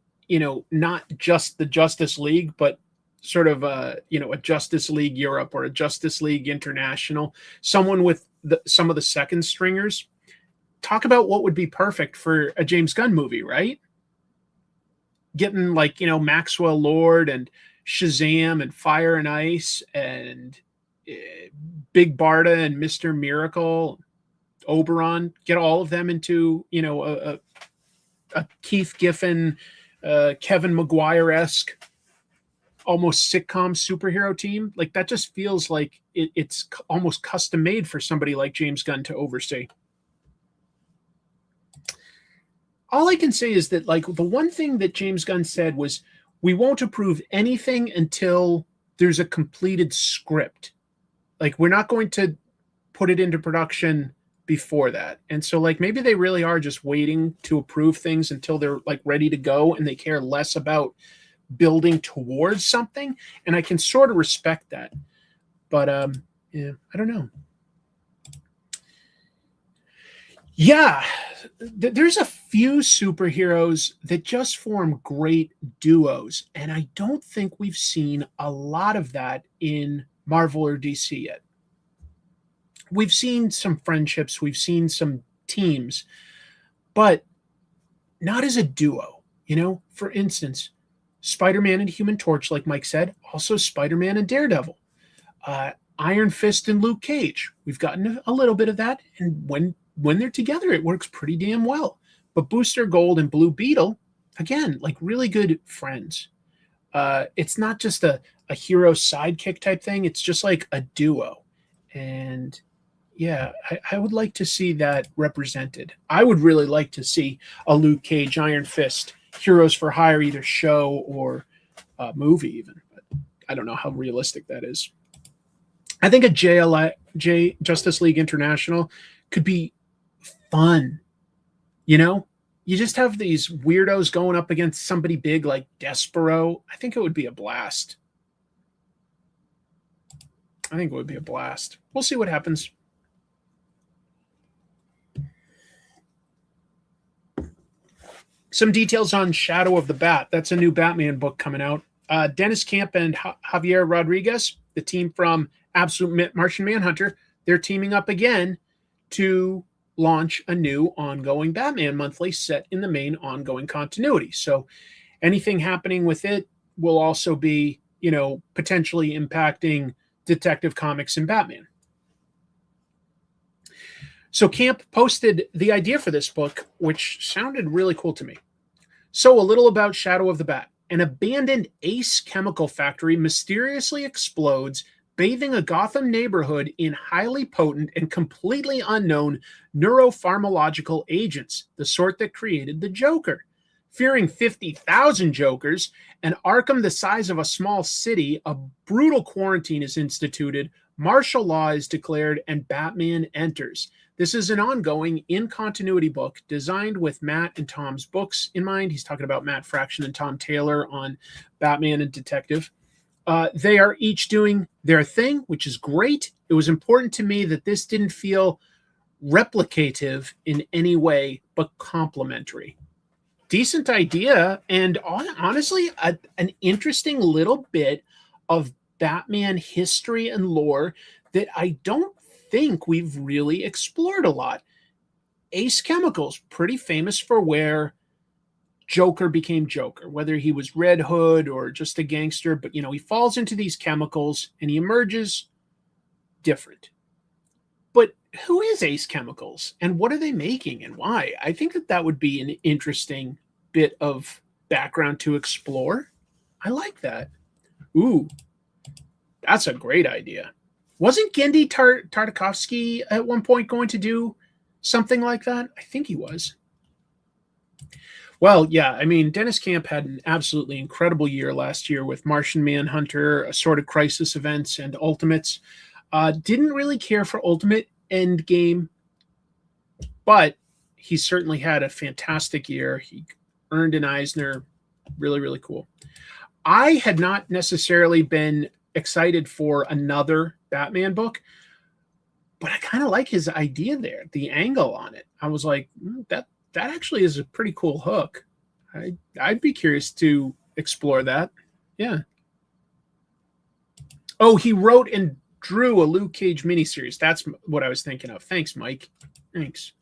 not just the Justice League, but sort of a Justice League Europe or a Justice League International, someone with some of the second stringers. Talk about what would be perfect for a James Gunn movie, right? Getting Maxwell Lord and Shazam and Fire and Ice and Big Barda and Mr. Miracle, Oberon, get all of them into, a Keith Giffen, Kevin Maguire-esque, almost sitcom superhero team. Like that just feels like it's almost custom made for somebody like James Gunn to oversee. All I can say is that the one thing that James Gunn said was, we won't approve anything until there's a completed script. We're not going to put it into production before that. And so maybe they really are just waiting to approve things until they're ready to go, and they care less about building towards something. And I can sort of respect that. But yeah, I don't know. Yeah, there's a few superheroes that just form great duos, and I don't think we've seen a lot of that in Marvel or DC yet. We've seen some friendships, we've seen some teams, but not as a duo. For instance, Spider-Man and Human Torch, like Mike said, also Spider-Man and Daredevil. Iron Fist and Luke Cage. We've gotten a little bit of that, and when they're together, it works pretty damn well. But Booster Gold and Blue Beetle, again, really good friends. It's not just a hero sidekick type thing. It's just a duo. And yeah, I would like to see that represented. I would really like to see a Luke Cage, Iron Fist, Heroes for Hire, either show or movie even. But I don't know how realistic that is. I think a Justice League International could be fun. You just have these weirdos going up against somebody big like Despero. I think it would be a blast. We'll see what happens. Some details on Shadow of the Bat. That's a new Batman book coming out. Dennis Camp and Javier Rodriguez, the team from Absolute Martian Manhunter, they're teaming up again to launch a new ongoing Batman monthly set in the main ongoing continuity. So anything happening with it will also be, potentially impacting Detective Comics and Batman. So Camp posted the idea for this book, which sounded really cool to me. So a little about Shadow of the Bat. An abandoned Ace chemical factory mysteriously explodes, bathing a Gotham neighborhood in highly potent and completely unknown neuropharmacological agents, the sort that created the Joker. Fearing 50,000 Jokers, an Arkham the size of a small city, a brutal quarantine is instituted, martial law is declared, and Batman enters. This is an ongoing, in-continuity book designed with Matt and Tom's books in mind. He's talking about Matt Fraction and Tom Taylor on Batman and Detective. They are each doing their thing, which is great. It was important to me that this didn't feel replicative in any way, but complementary. Decent idea, and honestly, an interesting little bit of Batman history and lore that I don't think we've really explored a lot. Ace Chemicals, pretty famous for where Joker became Joker, whether he was Red Hood or just a gangster. But, he falls into these chemicals and he emerges different. But who is Ace Chemicals and what are they making and why? I think that would be an interesting bit of background to explore. I like that. Ooh, that's a great idea. Wasn't Gendy Tartakovsky at one point going to do something like that? I think he was. Well, yeah, I mean, Dennis Camp had an absolutely incredible year last year with Martian Manhunter, Assorted Crisis Events, and Ultimates. Didn't really care for Ultimate Endgame, but he certainly had a fantastic year. He earned an Eisner. Really, really cool. I had not necessarily been excited for another Batman book, but I kind of like his idea there, the angle on it. I was like, that actually is a pretty cool hook. I'd be curious to explore that. Yeah. Oh, he wrote and drew a Luke Cage miniseries. That's what I was thinking of. Thanks, Mike. Thanks.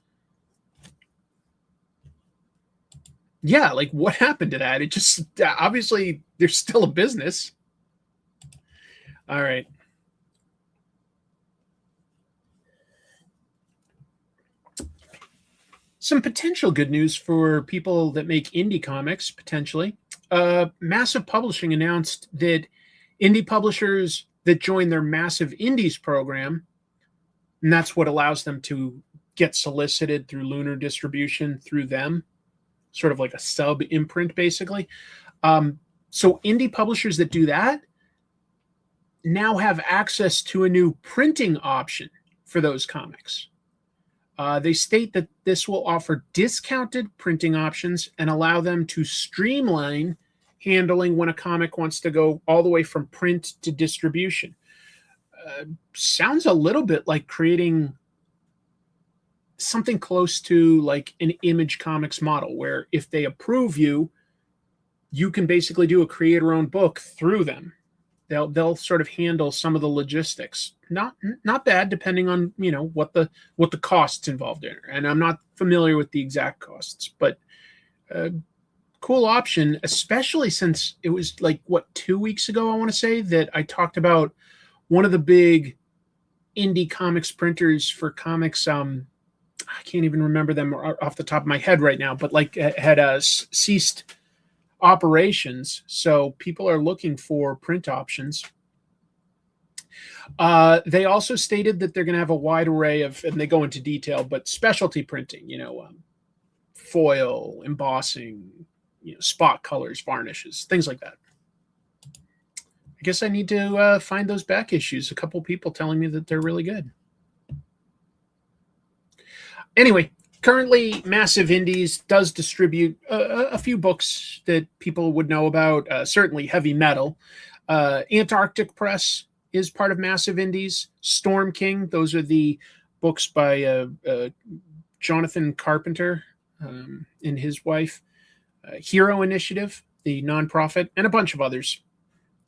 Yeah, like what happened to that? It just, obviously, there's still a business. All right. Some potential good news for people that make indie comics, potentially. Massive Publishing announced that indie publishers that join their Massive Indies program, and that's what allows them to get solicited through Lunar distribution through them, sort of like a sub imprint, basically. So indie publishers that do that now have access to a new printing option for those comics. They state that this will offer discounted printing options and allow them to streamline handling when a comic wants to go all the way from print to distribution. Sounds a little bit like creating something close to like an Image Comics model, where if they approve you, you can basically do a creator-owned book through them. They'll sort of handle some of the logistics. Not bad, depending on what the costs involved in it. And I'm not familiar with the exact costs, but cool option, especially since it was like 2 weeks ago, I want to say, that I talked about one of the big indie comics printers for comics. I can't even remember them off the top of my head right now, but had ceased operations, so people are looking for print options. They also stated that they're going to have a wide array of, and they go into detail, but specialty printing, foil, embossing, spot colors, varnishes, things like that. I guess I need to find those back issues. A couple people telling me that they're really good. Anyway, currently, Massive Indies does distribute a few books that people would know about, certainly Heavy Metal. Antarctic Press is part of Massive Indies. Storm King, those are the books by Jonathan Carpenter and his wife. Hero Initiative, the nonprofit, and a bunch of others.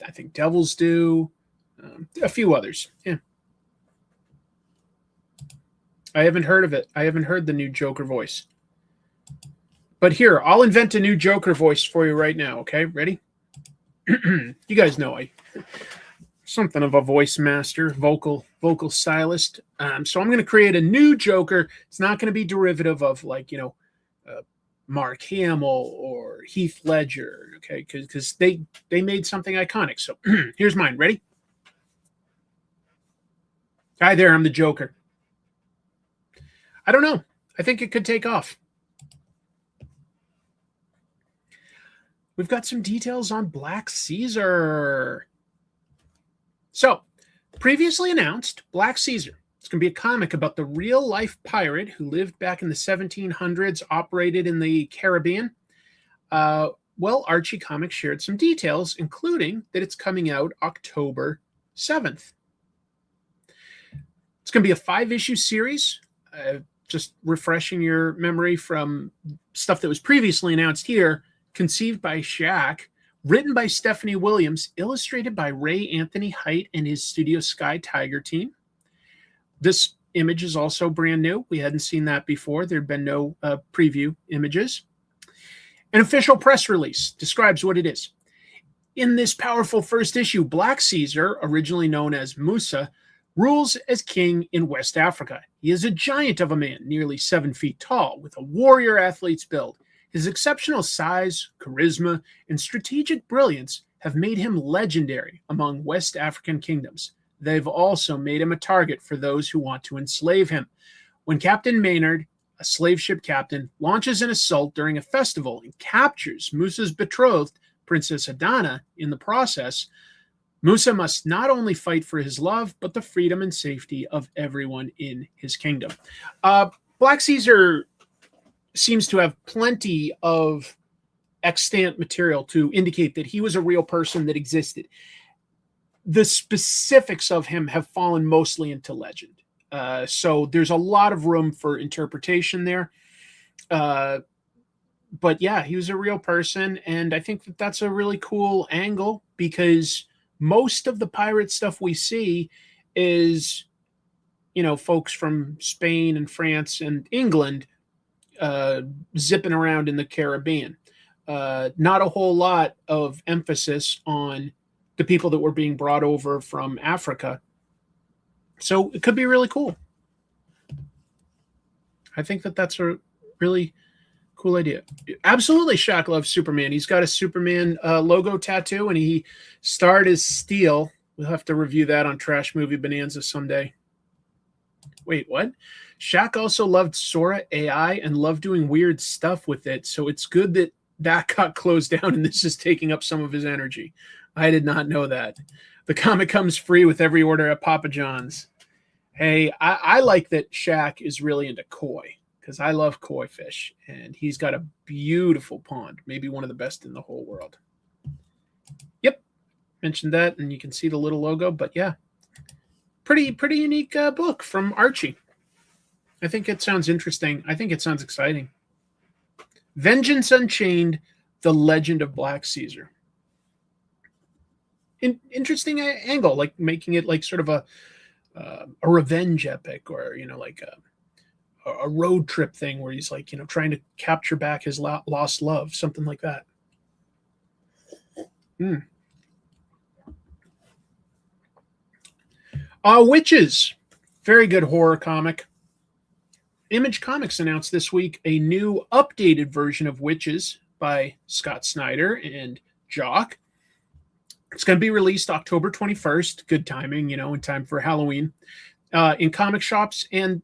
I think Devil's Due, a few others. Yeah. I haven't heard of it. I haven't heard the new Joker voice. But here, I'll invent a new Joker voice for you right now, okay? Ready? You guys know I'm something of a voice master, vocal stylist. So I'm going to create a new Joker. It's not going to be derivative of Mark Hamill or Heath Ledger, okay? Because they made something iconic. So here's mine. Ready? Hi there, I'm the Joker. I don't know. I think it could take off. We've got some details on Black Caesar. So, previously announced, Black Caesar. It's going to be a comic about the real-life pirate who lived back in the 1700s, operated in the Caribbean. Archie Comics shared some details, including that it's coming out October 7th. It's going to be a 5-issue series. Just refreshing your memory from stuff that was previously announced here. Conceived by Shaq, written by Stephanie Williams, illustrated by Ray Anthony Height and his Studio Sky Tiger team. This image is also brand new. We hadn't seen that before. There had been no preview images. An official press release describes what it is. In this powerful first issue, Black Caesar, originally known as Musa, rules as king in West Africa. He is a giant of a man, nearly 7 feet tall, with a warrior athlete's build. His exceptional size, charisma, and strategic brilliance have made him legendary among West African kingdoms. They've also made him a target for those who want to enslave him. When Captain Maynard, a slave ship captain, launches an assault during a festival and captures Musa's betrothed, Princess Adana, in the process, Musa must not only fight for his love, but the freedom and safety of everyone in his kingdom. Black Caesar seems to have plenty of extant material to indicate that he was a real person that existed. The specifics of him have fallen mostly into legend. So there's a lot of room for interpretation there. But yeah, he was a real person. And I think that that's a really cool angle, because most of the pirate stuff we see is, folks from Spain and France and England zipping around in the Caribbean. Not a whole lot of emphasis on the people that were being brought over from Africa. So it could be really cool. I think that that's a really cool idea. Absolutely, Shaq loves Superman. He's got a Superman logo tattoo, and he starred as Steel. We'll have to review that on Trash Movie Bonanza someday. Wait, what? Shaq also loved Sora AI and loved doing weird stuff with it, so it's good that that got closed down and this is taking up some of his energy. I did not know that. The comic comes free with every order at Papa John's. Hey, I like that Shaq is really into koi, because I love koi fish, and he's got a beautiful pond, maybe one of the best in the whole world. Yep, mentioned that, and you can see the little logo, but yeah, pretty unique book from Archie. I think it sounds interesting. I think it sounds exciting. Vengeance Unchained, The Legend of Black Caesar. Interesting angle, like making it like sort of a revenge epic, or like a road trip thing where he's like trying to capture back his lost love, something like that. Wytches, very good horror comic. Image Comics announced this week a new updated version of Wytches by Scott Snyder and Jock. It's going to be released October 21st. Good timing, in time for Halloween, in comic shops, and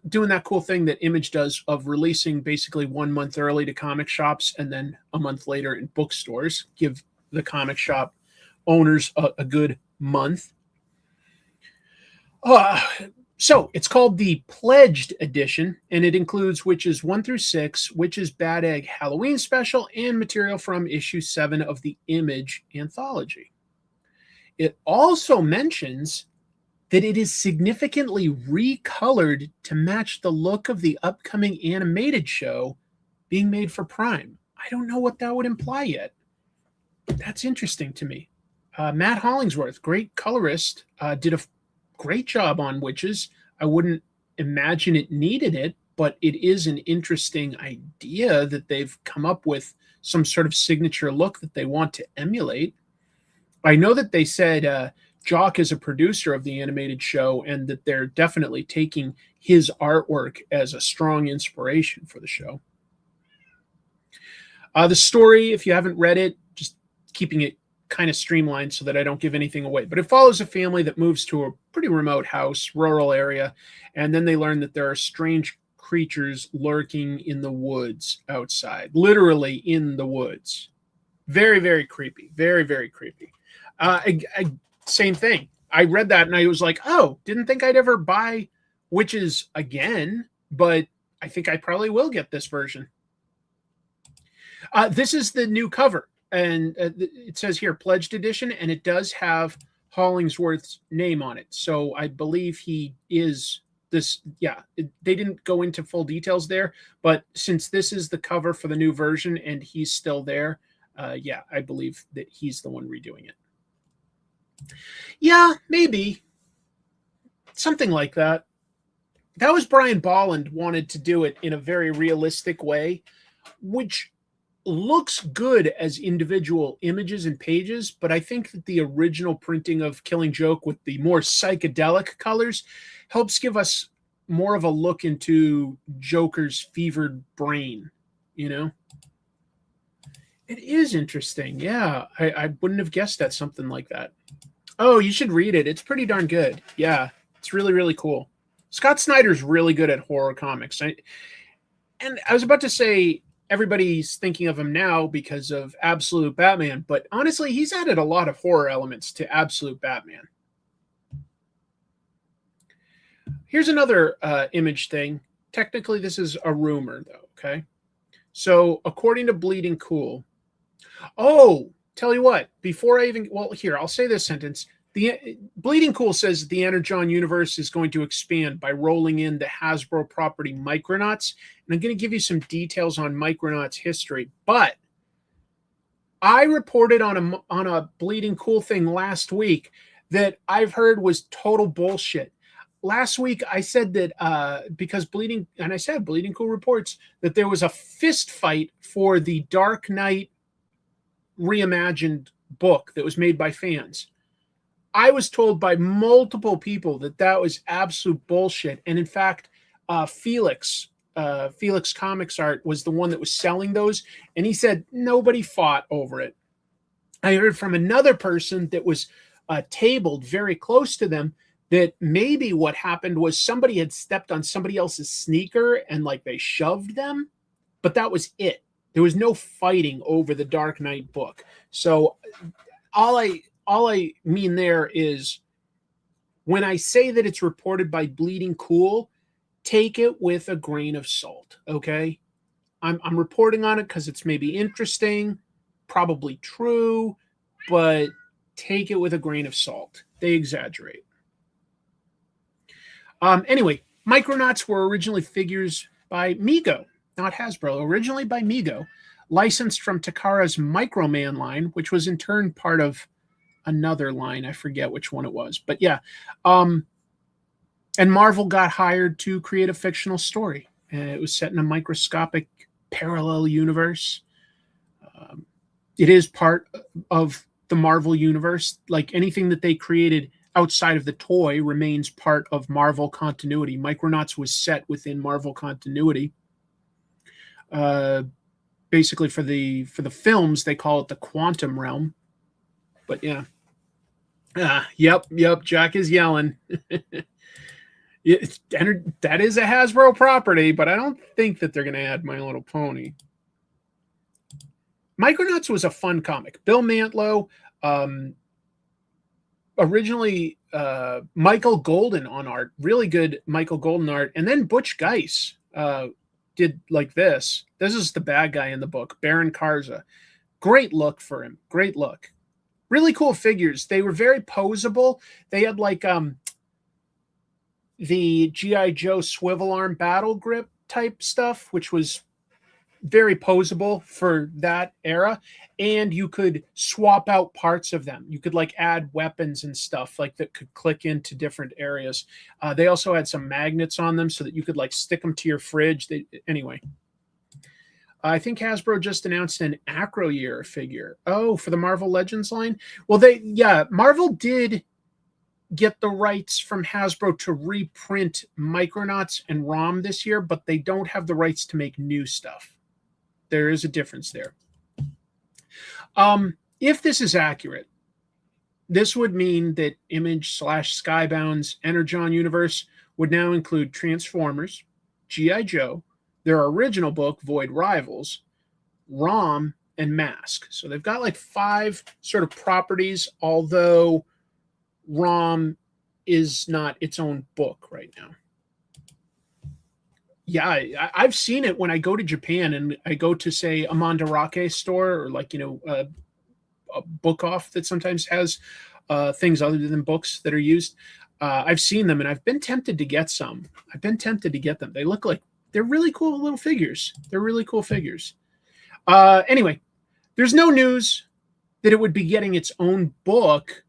doing that cool thing that Image does of releasing basically 1 month early to comic shops and then a month later in bookstores. Give the comic shop owners a good month. So it's called the Pledged Edition, and it includes Wytches 1 through 6, Wytches Bad Egg Halloween Special, and material from issue 7 of the Image anthology. It also mentions that it is significantly recolored to match the look of the upcoming animated show being made for Prime. I don't know what that would imply yet. That's interesting to me. Matt Hollingsworth, great colorist, did a great job on Wytches. I wouldn't imagine it needed it, but it is an interesting idea that they've come up with some sort of signature look that they want to emulate. I know that they said Jock is a producer of the animated show, and that they're definitely taking his artwork as a strong inspiration for the show. The story, if you haven't read it, just keeping it kind of streamlined so that I don't give anything away. But it follows a family that moves to a pretty remote house, rural area, and then they learn that there are strange creatures lurking in the woods outside, literally in the woods. Very, very creepy. Very, very creepy. Same thing. I read that and I was like, oh, didn't think I'd ever buy Wytches again, but I think I probably will get this version. This is the new cover. And it says here, Pledged Edition, and it does have Hollingsworth's name on it. So I believe he is this. Yeah, they didn't go into full details there, but since this is the cover for the new version and he's still there, yeah, I believe that he's the one redoing it. Yeah, maybe. Something like that. That was Brian Bolland wanted to do it in a very realistic way, which looks good as individual images and pages, but I think that the original printing of Killing Joke with the more psychedelic colors helps give us more of a look into Joker's fevered brain, you know? It is interesting. Yeah, I wouldn't have guessed at something like that. Oh, you should read it. It's pretty darn good. Yeah, it's really, really cool. Scott Snyder's really good at horror comics. And I was about to say everybody's thinking of him now because of Absolute Batman, but honestly, he's added a lot of horror elements to Absolute Batman. Here's another image thing. Technically, this is a rumor, though, okay? So, according to Bleeding Cool, oh, tell you what, before I even, well, here, I'll say this sentence. The Bleeding Cool says the Energon Universe is going to expand by rolling in the Hasbro property Micronauts. And I'm going to give you some details on Micronauts history. But I reported on a Bleeding Cool thing last week that I've heard was total bullshit. Last week, I said that because Bleeding Cool reports that there was a fist fight for the Dark Knight reimagined book that was made by fans. I was told by multiple people that that was absolute bullshit. And in fact, Felix Comics Art was the one that was selling those. And he said nobody fought over it. I heard from another person that was tabled very close to them that maybe what happened was somebody had stepped on somebody else's sneaker and like they shoved them, but that was it. There was no fighting over the Dark Knight book. So all I mean there is when I say that it's reported by Bleeding Cool, take it with a grain of salt, okay? I'm reporting on it because it's maybe interesting, probably true, but take it with a grain of salt. They exaggerate. Anyway, Micronauts were originally figures by Mego, not Hasbro, originally by Mego, licensed from Takara's Microman line, which was in turn part of another line. I forget which one it was, but yeah. And Marvel got hired to create a fictional story. It was set in a microscopic parallel universe. It is part of the Marvel universe. Like anything that they created outside of the toy remains part of Marvel continuity. Micronauts was set within Marvel continuity. Basically for the films, they call it the quantum realm. But yeah. Yep. Jack is yelling. That is a Hasbro property, but I don't think that they're going to add My Little Pony. Micronauts was a fun comic. Bill Mantlo, originally Michael Golden on art, really good Michael Golden art, and then Butch Geis did like this. This is the bad guy in the book, Baron Karza. Great look for him. Great look. Really cool figures. They were very posable. They had like the G.I. Joe swivel arm battle grip type stuff, which was very posable for that era. And you could swap out parts of them. You could like add weapons and stuff like that could click into different areas. They also had some magnets on them so that you could like stick them to your fridge. Anyway. I think Hasbro just announced an Acro Year figure. Oh, for the Marvel Legends line? Well, Marvel did get the rights from Hasbro to reprint Micronauts and ROM this year, but they don't have the rights to make new stuff. There is a difference there. If this is accurate, this would mean that Image/Skybound's Energon Universe would now include Transformers, G.I. Joe, their original book, Void Rivals, ROM, and Mask. So they've got like 5 sort of properties, although ROM is not its own book right now. Yeah, I've seen it when I go to Japan and I go to, say, a Mandarake store or like, a book off that sometimes has things other than books that are used. I've seen them and I've been tempted to get some. I've been tempted to get them. They look like they're really cool little figures. They're really cool figures. Anyway, there's no news that it would be getting its own book.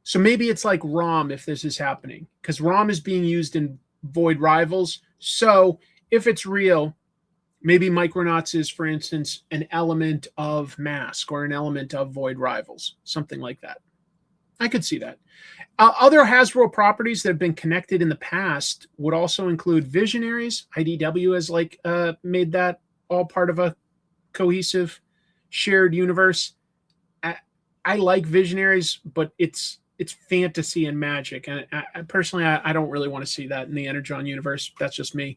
So maybe it's like ROM if this is happening, because ROM is being used in Void Rivals. So if it's real, Maybe Micronauts is, for instance, an element of Mask or an element of Void Rivals, something like that. I could see that. Other Hasbro properties that have been connected in the past would also include Visionaries. IDW has made that all part of a cohesive shared universe. I like Visionaries, but it's fantasy and magic, and I personally don't really want to see that in the Energon universe. That's just me.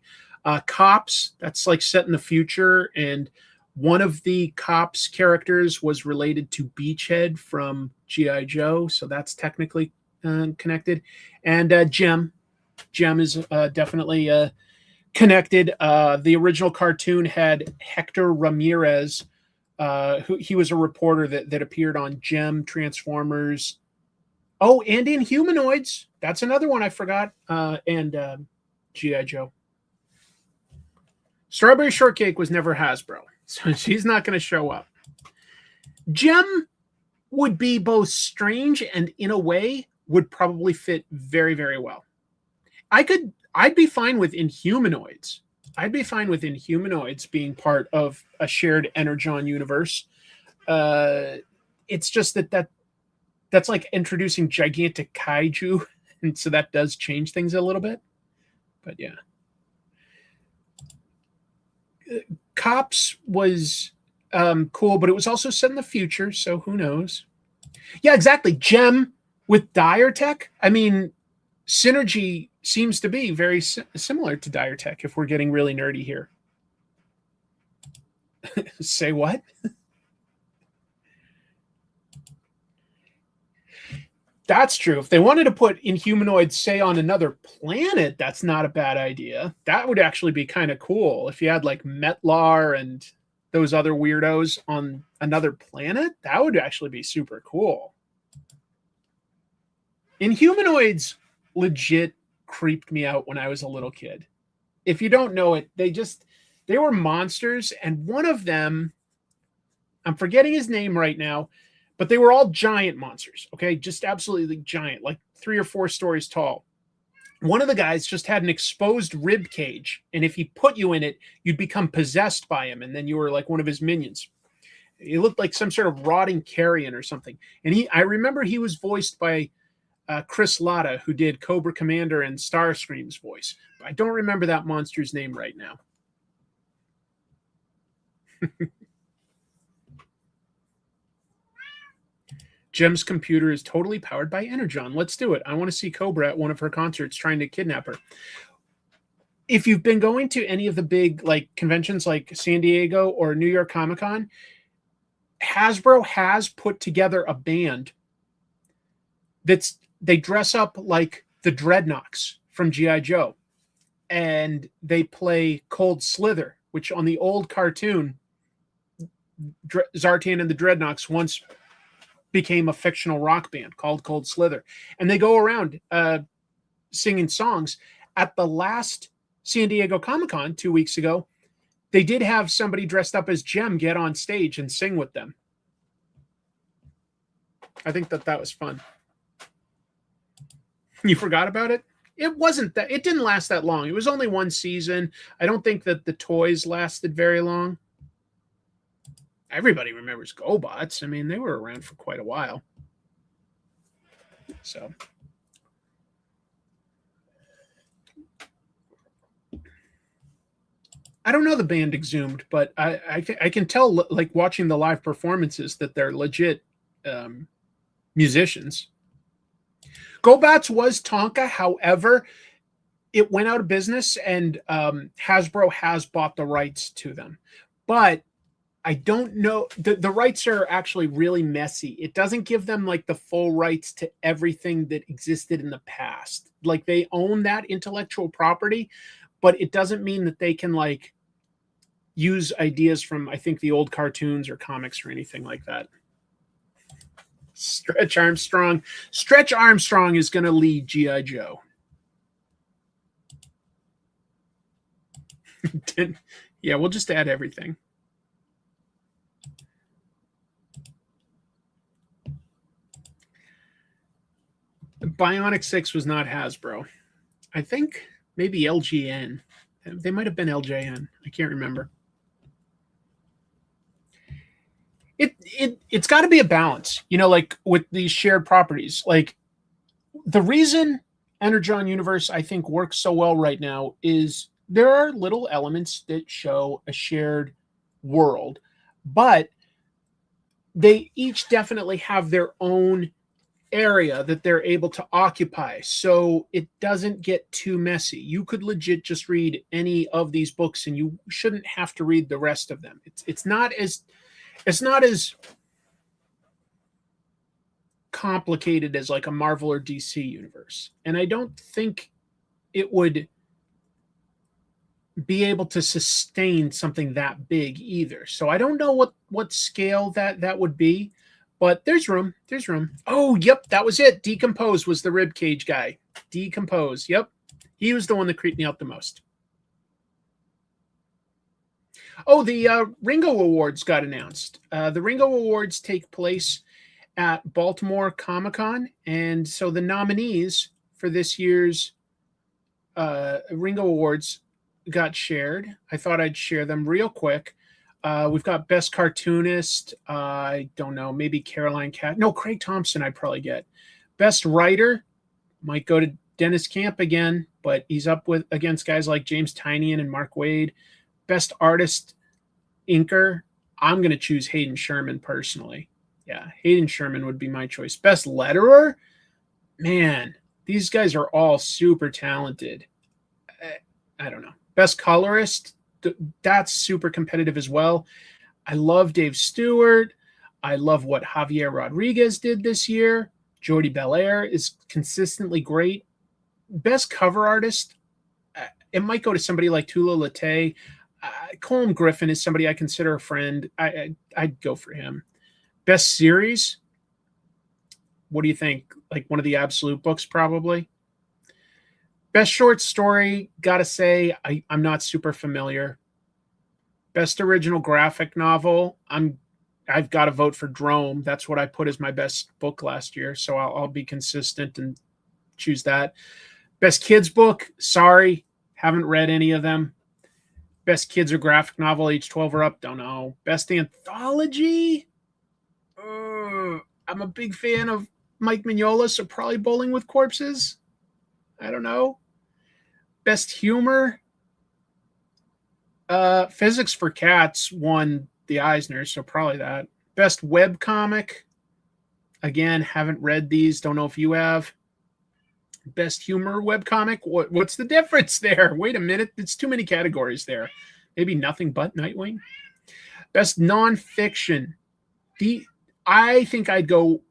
Cops, that's like set in the future, and one of the Cops characters was related to Beachhead from G.I. Joe, so that's technically connected. And Gem is definitely connected. The original cartoon had Hector Ramirez, he was a reporter that appeared on Gem, Transformers. Oh, and Inhumanoids. That's another one I forgot. And G.I. Joe. Strawberry Shortcake was never Hasbro, so she's not going to show up. Gem would be both strange and, in a way, would probably fit very, very well. I'd be fine with Inhumanoids. I'd be fine with Inhumanoids being part of a shared Energon universe. It's just that's like introducing gigantic kaiju, and so that does change things a little bit. But yeah. Cops was cool, but it was also set in the future, so who knows? Yeah, exactly. Gem with Dire Tech. I mean, synergy seems to be very similar to Dire Tech if we're getting really nerdy here. Say what? That's true. If they wanted to put Inhumanoids, say, on another planet, that's not a bad idea. That would actually be kind of cool. If you had like Metlar and those other weirdos on another planet, that would actually be super cool. Inhumanoids legit creeped me out when I was a little kid. If you don't know it, they were monsters, and one of them, I'm forgetting his name right now, but they were all giant monsters, okay? Just absolutely giant, like 3 or 4 stories tall. One of the guys just had an exposed rib cage, and if he put you in it, you'd become possessed by him, and then you were like one of his minions. He looked like some sort of rotting carrion or something. And I remember he was voiced by Chris Latta, who did Cobra Commander and Starscream's voice. I don't remember that monster's name right now. Gem's computer is totally powered by Energon. Let's do it. I want to see Cobra at one of her concerts trying to kidnap her. If you've been going to any of the big conventions like San Diego or New York Comic Con, Hasbro has put together a band they dress up like the Dreadnoks from G.I. Joe, and they play Cold Slither, which on the old cartoon, Zartan and the Dreadnoks once became a fictional rock band called Cold Slither. And they go around singing songs. At the last San Diego Comic-Con 2 weeks ago, they did have somebody dressed up as Gem get on stage and sing with them. I think that was fun. You forgot about it? It didn't last that long. It was only one season. I don't think that the toys lasted very long. Everybody remembers GoBots. I mean, they were around for quite a while. So, I don't know the band Exhumed, but I can tell, like, watching the live performances, that they're legit musicians. GoBots was Tonka. However, it went out of business, and Hasbro has bought the rights to them. But I don't know. The rights are actually really messy. It doesn't give them like the full rights to everything that existed in the past. Like, they own that intellectual property, but it doesn't mean that they can like use ideas from, I think, the old cartoons or comics or anything like that. Stretch Armstrong. Stretch Armstrong is going to lead G.I. Joe. Yeah, we'll just add everything. Bionic 6 was not Hasbro. I think maybe LGN. They might have been LJN. I can't remember. it's got to be a balance, like with these shared properties. Like the reason Energon Universe, I think, works so well right now is there are little elements that show a shared world, but they each definitely have their own area that they're able to occupy, so it doesn't get too messy. You could legit just read any of these books and you shouldn't have to read the rest of them. It's not as complicated as like a Marvel or DC universe, and I don't think it would be able to sustain something that big either. So I don't know what scale that would be, but there's room. Oh, yep, that was it. Decompose was the ribcage guy. Decompose, yep. He was the one that creeped me out the most. Oh, the Ringo Awards got announced. The Ringo Awards take place at Baltimore Comic-Con, and so the nominees for this year's Ringo Awards got shared. I thought I'd share them real quick. We've got Best Cartoonist. I don't know, maybe Caroline No, Craig Thompson I'd probably get. Best Writer might go to Dennis Camp again, but he's up against guys like James Tynion and Mark Waid. Best Artist Inker, I'm going to choose Hayden Sherman personally. Yeah, Hayden Sherman would be my choice. Best Letterer, man, these guys are all super talented. I don't know. Best Colorist, that's super competitive as well. I love Dave Stewart. I love what Javier Rodriguez did this year. Jordi Belair is consistently great. Best Cover Artist, it might go to somebody like Tula Late. Colm Griffin is somebody I consider a friend. I'd go for him. Best Series, what do you think? Like one of the Absolute books, probably. Best Short Story, gotta say, I'm not super familiar. Best Original Graphic Novel, I've got to vote for Drome. That's what I put as my best book last year, so I'll be consistent and choose that. Best Kids Book, sorry, haven't read any of them. Best Kids or Graphic Novel, age 12 or up, don't know. Best Anthology, I'm a big fan of Mike Mignola, so probably Bowling with Corpses. I don't know. Best Humor, Physics for Cats won the Eisner, so probably that. Best Web Comic, again, haven't read these, don't know if you have. Best Humor Webcomic, what's the difference there? Wait a minute, it's too many categories there. Maybe Nothing But Nightwing. Best Nonfiction, I think I'd go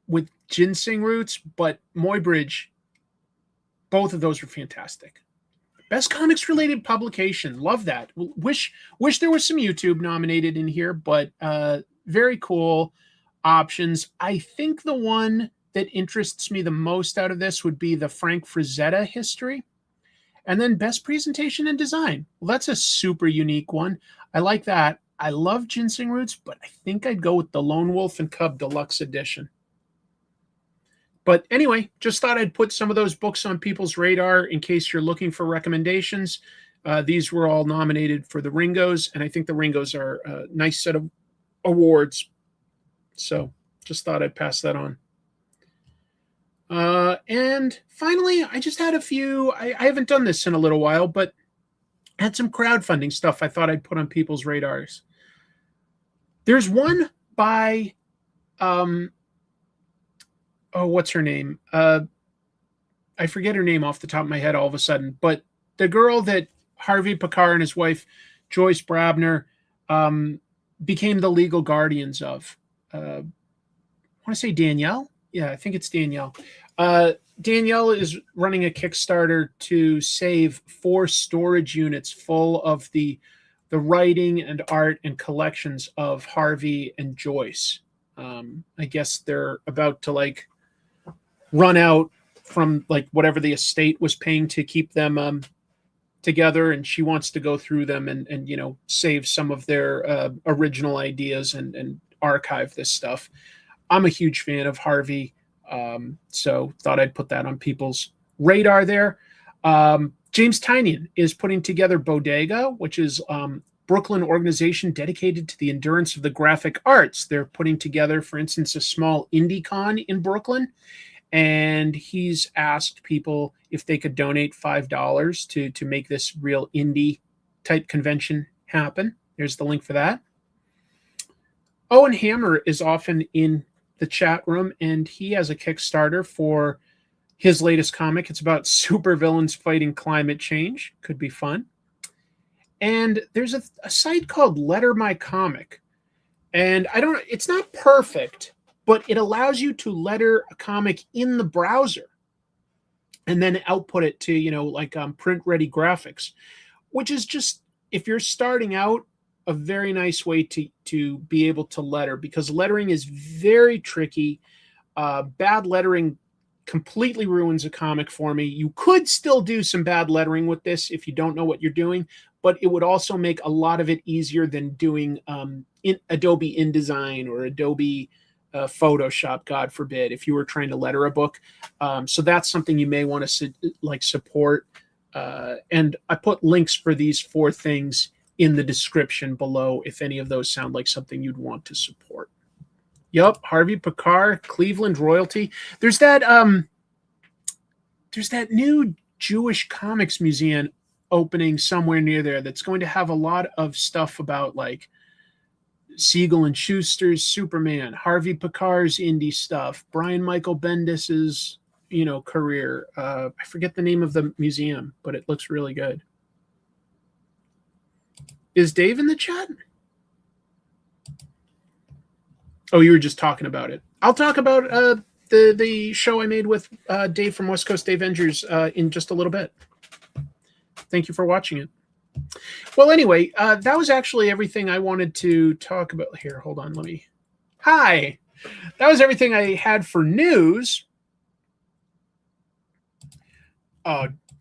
with Ginseng Roots, but Muybridge, both of those were fantastic. Best comics related publication, love that. Wish there was some YouTube nominated in here, but very cool options. I think the one that interests me the most out of this would be the Frank Frazetta history. And then Best Presentation and Design. Well, that's a super unique one. I like that. I love Ginseng Roots, but I think I'd go with the Lone Wolf and Cub Deluxe Edition. But anyway, just thought I'd put some of those books on people's radar in case you're looking for recommendations. These were all nominated for the Ringos, and I think the Ringos are a nice set of awards. So just thought I'd pass that on. And finally, I just had a few, I haven't done this in a little while, but had some crowdfunding stuff I thought I'd put on people's radars. There's one by, what's her name? I forget her name off the top of my head all of a sudden, but the girl that Harvey Pekar and his wife, Joyce Brabner, became the legal guardians of. I want to say Danielle. Yeah, I think it's Danielle. Danielle is running a Kickstarter to save 4 storage units full of the writing and art and collections of Harvey and Joyce. I guess they're about to run out from whatever the estate was paying to keep them together, and she wants to go through them and save some of their original ideas and archive this stuff. I'm a huge fan of Harvey, so thought I'd put that on people's radar there. James Tynion is putting together Bodega, which is Brooklyn organization dedicated to the endurance of the graphic arts. They're putting together, for instance, a small indie con in Brooklyn. And he's asked people if they could donate $5 to make this real indie type convention happen. There's the link for that. Owen Hammer is often in the chat room, and he has a Kickstarter for his latest comic. It's about supervillains fighting climate change. Could be fun. And there's a site called Letter My Comic. And it's not perfect, but it allows you to letter a comic in the browser and then output it to, print ready graphics, which is just, if you're starting out, a very nice way to be able to letter, because lettering is very tricky. Bad lettering completely ruins a comic for me. You could still do some bad lettering with this if you don't know what you're doing, but it would also make a lot of it easier than doing Adobe InDesign or Adobe Photoshop, God forbid, if you were trying to letter a book. So that's something you may want to support. And I put links for these 4 things in the description below if any of those sound like something you'd want to support. Yep, Harvey Pekar, Cleveland royalty. There's that new Jewish comics museum opening somewhere near there that's going to have a lot of stuff about like Siegel and Schuster's Superman, Harvey Pekar's indie stuff, Brian Michael Bendis's career. I forget the name of the museum, but it looks really good. Is Dave in the chat? Oh, you were just talking about it. I'll talk about the show I made with Dave from West Coast Avengers in just a little bit. Thank you for watching it. Well, anyway, that was actually everything I wanted to talk about. Here, hold on. Hi. That was everything I had for news.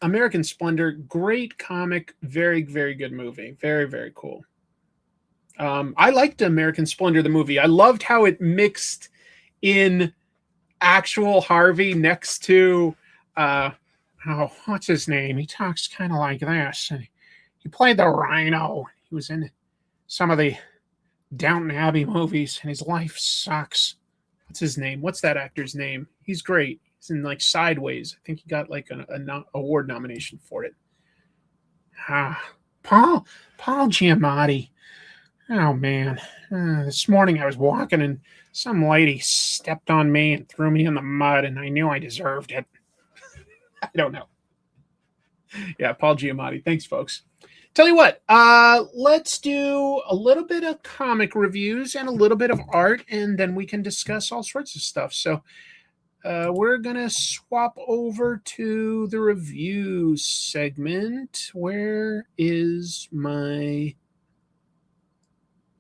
American Splendor, great comic, very, very good movie. Very, very cool. I liked American Splendor, the movie. I loved how it mixed in actual Harvey next to, what's his name? He talks kind of like this. He played the Rhino. He was in some of the Downton Abbey movies, and his life sucks. What's his name? What's that actor's name? He's great. He's in like Sideways. I think he got like an award nomination for it. Paul Giamatti. Oh, man. This morning I was walking and some lady stepped on me and threw me in the mud, and I knew I deserved it. I don't know. Yeah, Paul Giamatti. Thanks, folks. Tell you what, let's do a little bit of comic reviews and a little bit of art, and then we can discuss all sorts of stuff. So we're going to swap over to the review segment. Where is my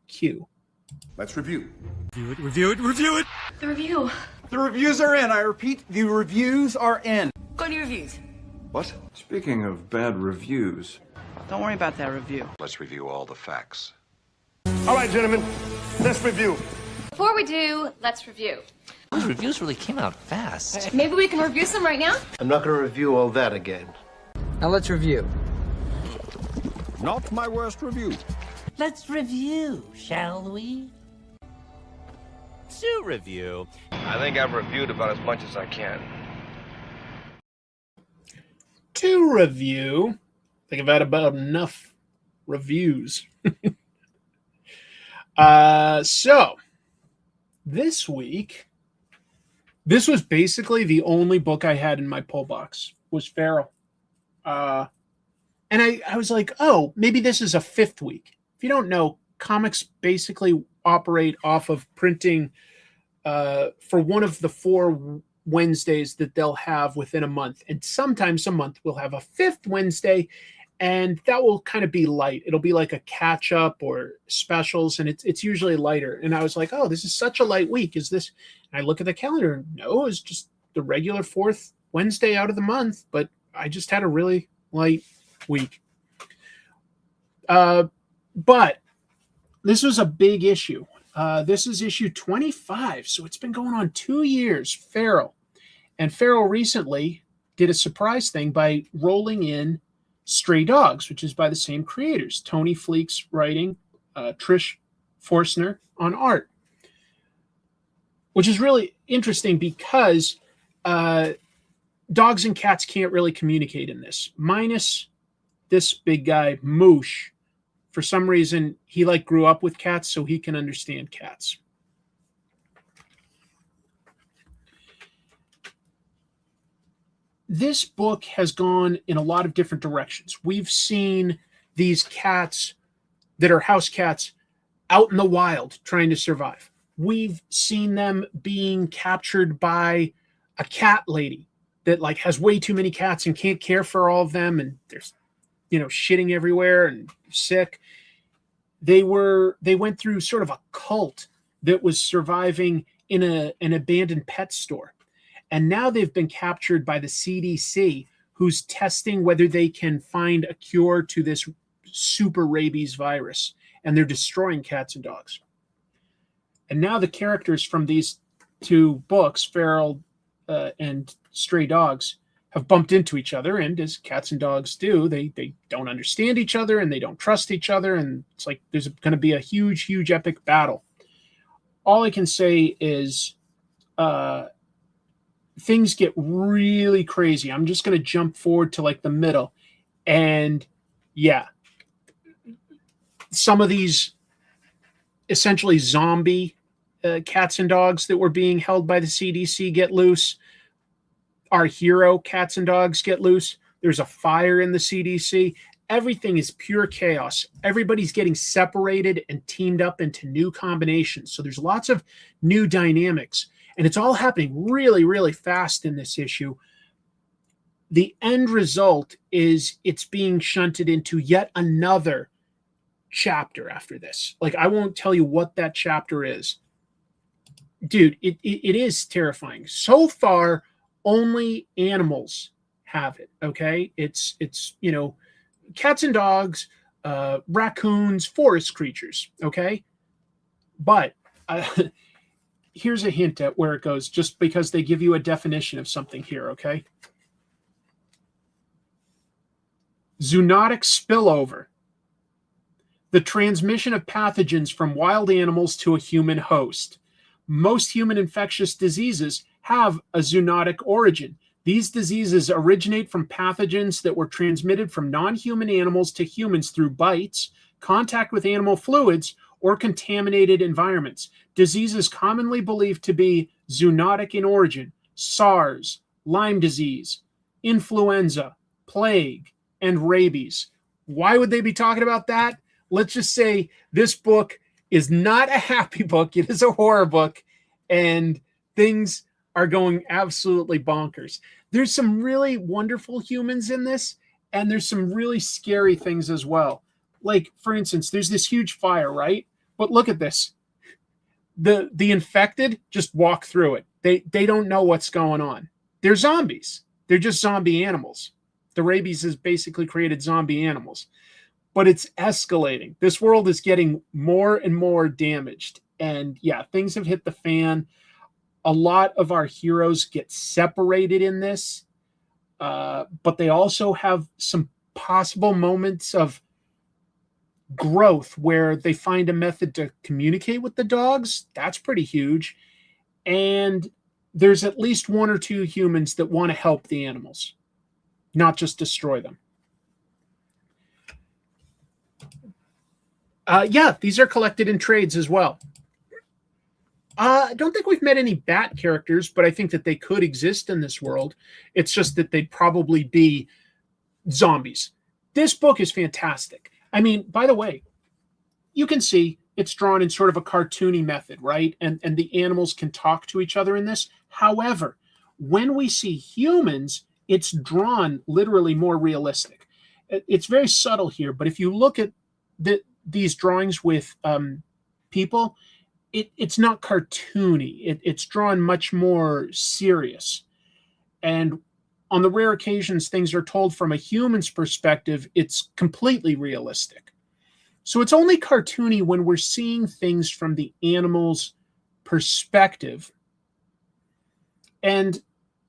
cue? Let's review. Review it. The review. The reviews are in. I repeat, the reviews are in. Go to your reviews. What? Speaking of bad reviews. Don't worry about that review. Let's review all the facts. All right, gentlemen, let's review. Before we do, let's review. Those reviews really came out fast. Maybe we can review some right now? I'm not going to review all that again. Now let's review. Not my worst review. Let's review, shall we? To review. I think I've reviewed about as much as I can. To review. I think I've had about enough reviews. So, this week, this was basically the only book I had in my pull box, was Feral. And I was like, oh, maybe this is a 5th week. If you don't know, comics basically operate off of printing for one of the 4 Wednesdays that they'll have within a month. And sometimes a month we'll have a 5th Wednesday, and that will kind of be light. It'll be like a catch up or specials, and it's usually lighter. And I was like, oh, this is such a light week. Is this? And I look at the calendar, and no, it's just the regular 4th Wednesday out of the month, but I just had a really light week. But this was a big issue. This is issue 25, so it's been going on 2 years, Feral. And Feral recently did a surprise thing by rolling in Stray Dogs, which is by the same creators. Tony Fleek's writing, Trish Forstner on art. Which is really interesting because dogs and cats can't really communicate in this. Minus this big guy, Moosh. For some reason, he grew up with cats, so he can understand cats. This book has gone in a lot of different directions. We've seen these cats that are house cats out in the wild trying to survive. We've seen them being captured by a cat lady that has way too many cats and can't care for all of them, and there's shitting everywhere and sick. They went through sort of a cult that was surviving in an abandoned pet store. And now they've been captured by the CDC, who's testing whether they can find a cure to this super rabies virus. And they're destroying cats and dogs. And now the characters from these two books, Feral and Stray Dogs, have bumped into each other. And as cats and dogs do, they don't understand each other and they don't trust each other. And it's there's going to be a huge, huge epic battle. All I can say is things get really crazy. I'm just going to jump forward to the middle. And yeah, some of these essentially zombie cats and dogs that were being held by the CDC get loose. Our hero cats and dogs get loose. There's a fire in the CDC. Everything is pure chaos. Everybody's getting separated and teamed up into new combinations. So there's lots of new dynamics. And it's all happening really, really fast in this issue. The end result is it's being shunted into yet another chapter after this. I won't tell you what that chapter is. Dude, it is terrifying. So far, only animals have it, okay? It's cats and dogs, raccoons, forest creatures, okay? But here's a hint at where it goes, just because they give you a definition of something here, okay? Zoonotic spillover. The transmission of pathogens from wild animals to a human host. Most human infectious diseases have a zoonotic origin. These diseases originate from pathogens that were transmitted from non-human animals to humans through bites, contact with animal fluids, or contaminated environments. Diseases commonly believed to be zoonotic in origin: SARS, Lyme disease, influenza, plague, and rabies. Why would they be talking about that? Let's just say this book is not a happy book. It is a horror book, and things are going absolutely bonkers. There's some really wonderful humans in this, and there's some really scary things as well. For instance, there's this huge fire, right? But look at this. The infected just walk through it. They don't know what's going on. They're zombies. They're just zombie animals. The rabies has basically created zombie animals. But it's escalating. This world is getting more and more damaged. And yeah, things have hit the fan. A lot of our heroes get separated in this. But they also have some possible moments of growth where they find a method to communicate with the dogs. That's pretty huge. And there's at least one or two humans that want to help the animals, not just destroy them. Yeah, these are collected in trades as well. I don't think we've met any bat characters, but I think that they could exist in this world. It's just that they'd probably be zombies. This book is fantastic. I mean, by the way, you can see it's drawn in sort of a cartoony method, right? And the animals can talk to each other in this. However, when we see humans, it's drawn literally more realistic. It's very subtle here, but if you look at these drawings with people, it's not cartoony. It's drawn much more serious. And on the rare occasions things are told from a human's perspective, it's completely realistic. So it's only cartoony when we're seeing things from the animal's perspective. And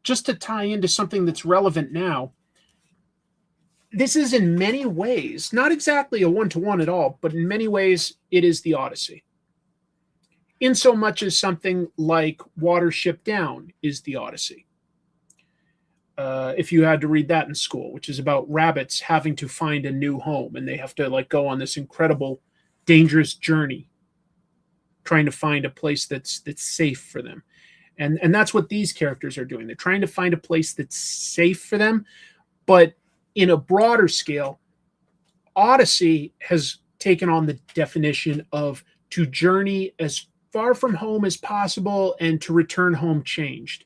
just to tie into something that's relevant now, this is in many ways, not exactly a one-to-one at all, but in many ways it is the Odyssey. In so much as something like Watership Down is the Odyssey. If you had to read that in school, which is about rabbits having to find a new home, and they have to like go on this incredible, dangerous journey, trying to find a place that's safe for them. And that's what these characters are doing. They're trying to find a place that's safe for them, but in a broader scale, Odyssey has taken on the definition of to journey as far from home as possible and to return home changed.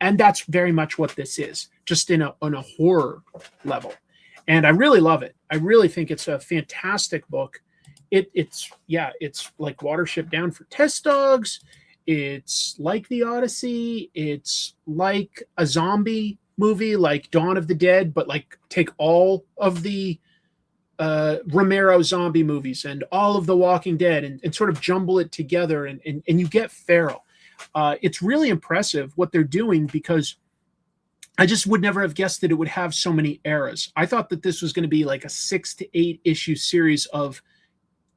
And that's very much what this is, just on a horror level. And I really love it. I really think it's a fantastic book. It's like Watership Down for test dogs. It's like the Odyssey. It's like a zombie movie like Dawn of the Dead, but like take all of the Romero zombie movies and all of the Walking Dead and sort of jumble it together and you get feral. It's really impressive what they're doing, because I just would never have guessed that it would have so many eras. I thought that this was going to be like a 6 to 8 issue series of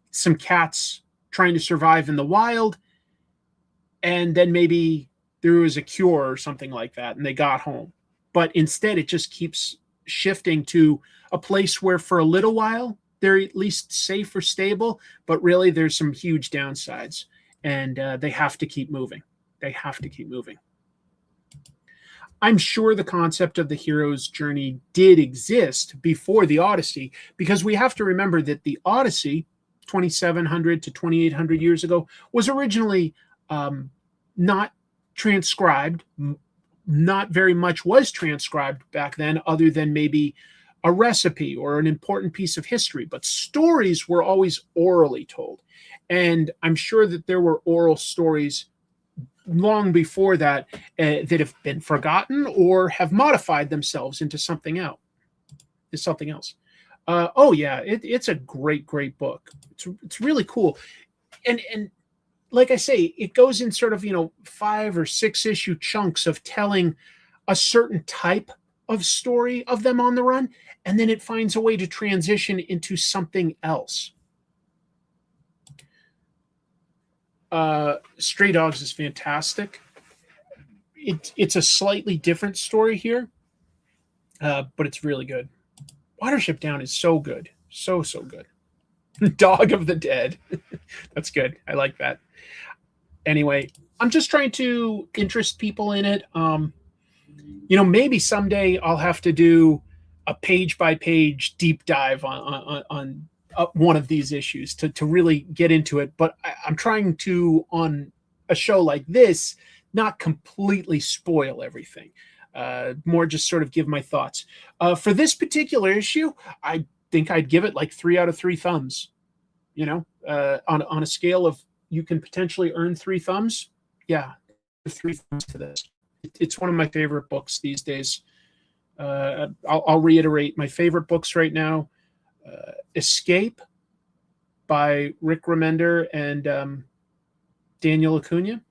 some cats trying to survive in the wild, and then maybe there was a cure or something like that and they got home. But instead it just keeps shifting to a place where for a little while they're at least safe or stable, but really there's some huge downsides, and they have to keep moving. They have to keep moving. I'm sure the concept of the hero's journey did exist before the Odyssey, because we have to remember that the Odyssey, 2,700 to 2,800 years ago, was originally not transcribed. Not very much was transcribed back then, other than maybe a recipe or an important piece of history. But stories were always orally told. And I'm sure that there were oral stories long before that that have been forgotten or have modified themselves into something else. It's a great book. It's really cool. And like I say, it goes in sort of, 5 or 6 issue chunks of telling a certain type of story of them on the run, and then it finds a way to transition into something else. Stray Dogs is fantastic. It's a slightly different story here, but it's really good. Watership Down is so good. So good. Dog of the Dead. That's good. I like that. Anyway, I'm just trying to interest people in it. Maybe someday I'll have to do a page-by-page deep dive on one of these issues to really get into it. But I'm trying to, on a show like this, not completely spoil everything. More just sort of give my thoughts. For this particular issue, I think I'd give it like 3 out of 3 thumbs. On a scale of you can potentially earn 3 thumbs. Yeah, 3 thumbs to this. It's one of my favorite books these days. I'll reiterate my favorite books right now: Escape by Rick Remender and Daniel Acuna,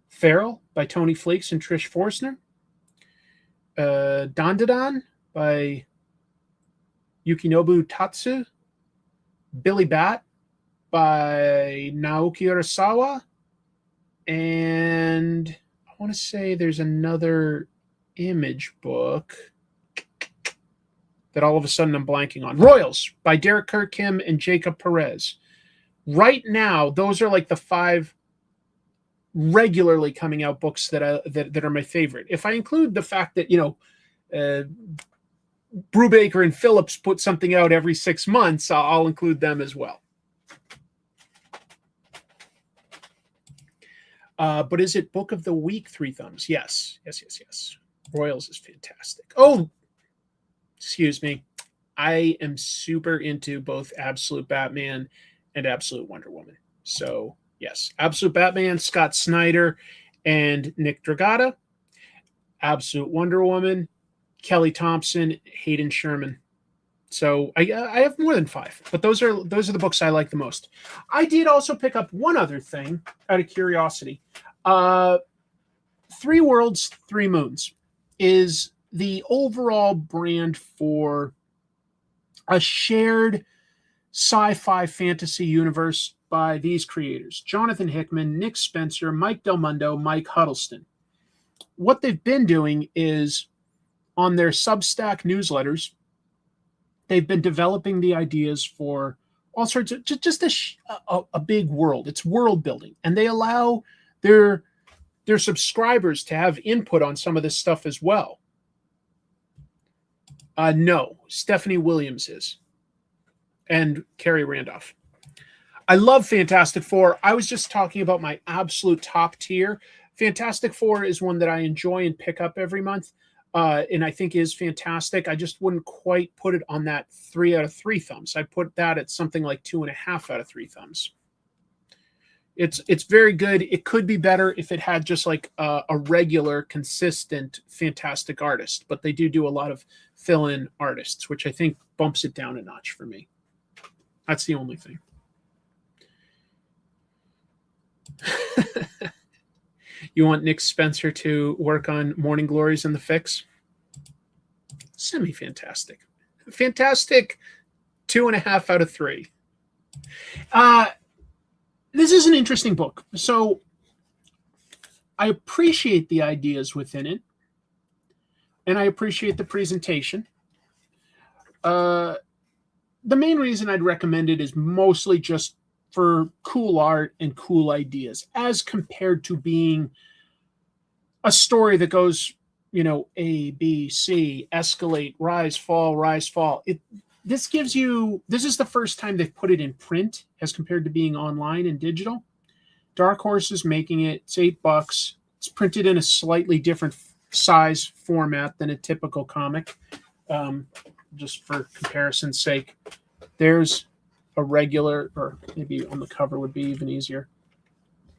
Feral by Tony Fleeks and Trish Forstner, Dandadan by Yukinobu Tatsu, Billy Bat by Naoki Urasawa, and I want to say there's another Image book that all of a sudden I'm blanking on. Royals by Derek Kirkham and Jacob Perez. Right now, those are like the 5 regularly coming out books that are my favorite. If I include the fact that Brubaker and Phillips put something out every 6 months, I'll include them as well. But is it Book of the Week 3 thumbs? Yes. Royals is fantastic. Oh, excuse me. I am super into both Absolute Batman and Absolute Wonder Woman. So, yes, Absolute Batman, Scott Snyder and Nick Dragata. Absolute Wonder Woman, Kelly Thompson, Hayden Sherman. So I have more than 5, but those are the books I like the most. I did also pick up one other thing out of curiosity. 3 Worlds, 3 Moons is the overall brand for a shared sci-fi fantasy universe by these creators: Jonathan Hickman, Nick Spencer, Mike Del Mundo, Mike Huddleston. What they've been doing is, on their Substack newsletters, they've been developing the ideas for all sorts of just a big world. It's world building, and they allow their subscribers to have input on some of this stuff as well. No, Stephanie Williams is, and Carrie Randolph. I love Fantastic Four. I was just talking about my absolute top tier. Fantastic Four is one that I enjoy and pick up every month, and I think is fantastic. I just wouldn't quite put it on that 3 out of 3 thumbs. I'd put that at something like 2.5 out of 3 thumbs. It's very good. It could be better if it had just like a regular, consistent, fantastic artist, but they do a lot of fill-in artists, which I think bumps it down a notch for me. That's the only thing. You want Nick Spencer to work on Morning Glories and The Fix? Semi-fantastic. Fantastic 2.5 out of 3. This is an interesting book. So I appreciate the ideas within it, and I appreciate the presentation. The main reason I'd recommend it is mostly just for cool art and cool ideas, as compared to being a story that goes, A, B, C, escalate, rise, fall, rise, fall. This is the first time they've put it in print as compared to being online and digital. Dark Horse is making it. It's $8. It's printed in a slightly different size format than a typical comic. Just for comparison's sake, there's a regular, or maybe on the cover would be even easier.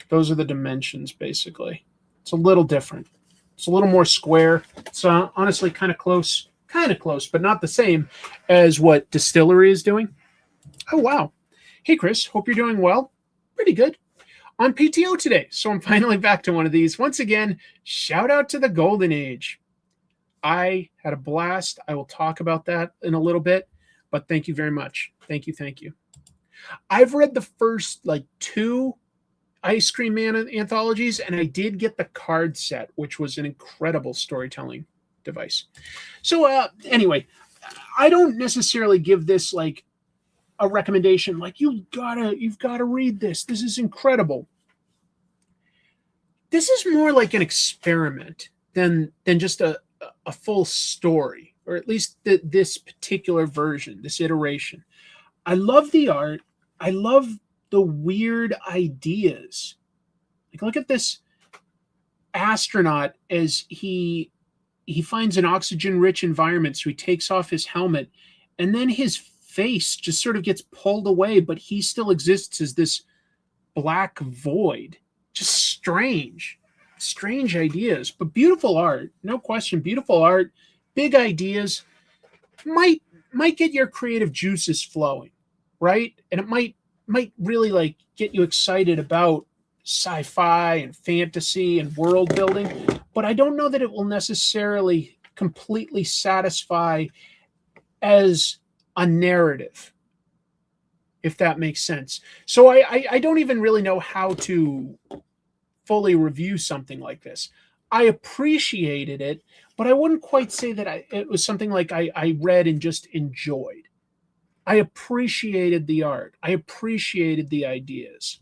Those are the dimensions, basically. It's a little different. It's a little more square. It's honestly kind of close, but not the same as what Distillery is doing. Oh, wow. Hey, Chris, hope you're doing well. Pretty good. On PTO today, so I'm finally back to one of these. Once again, shout out to the Golden Age. I had a blast. I will talk about that in a little bit, but thank you very much. Thank you. I've read the first 2 Ice Cream Man anthologies, and I did get the card set, which was an incredible storytelling device. So anyway, I don't necessarily give this a recommendation you've got to read this. This is incredible. This is more like an experiment than just a full story, or at least this particular version, this iteration. I love the art. I love the weird ideas. Look at this astronaut as he finds an oxygen-rich environment, so he takes off his helmet, and then his face just sort of gets pulled away, but he still exists as this black void. Just strange ideas, but beautiful art. No question, beautiful art, big ideas. Might get your creative juices flowing, right? And it might really get you excited about sci-fi and fantasy and world building, but I don't know that it will necessarily completely satisfy as a narrative, if that makes sense. So I don't even really know how to fully review something like this. I appreciated it, but I wouldn't quite say that it was something I read and just enjoyed. I appreciated the art. I appreciated the ideas.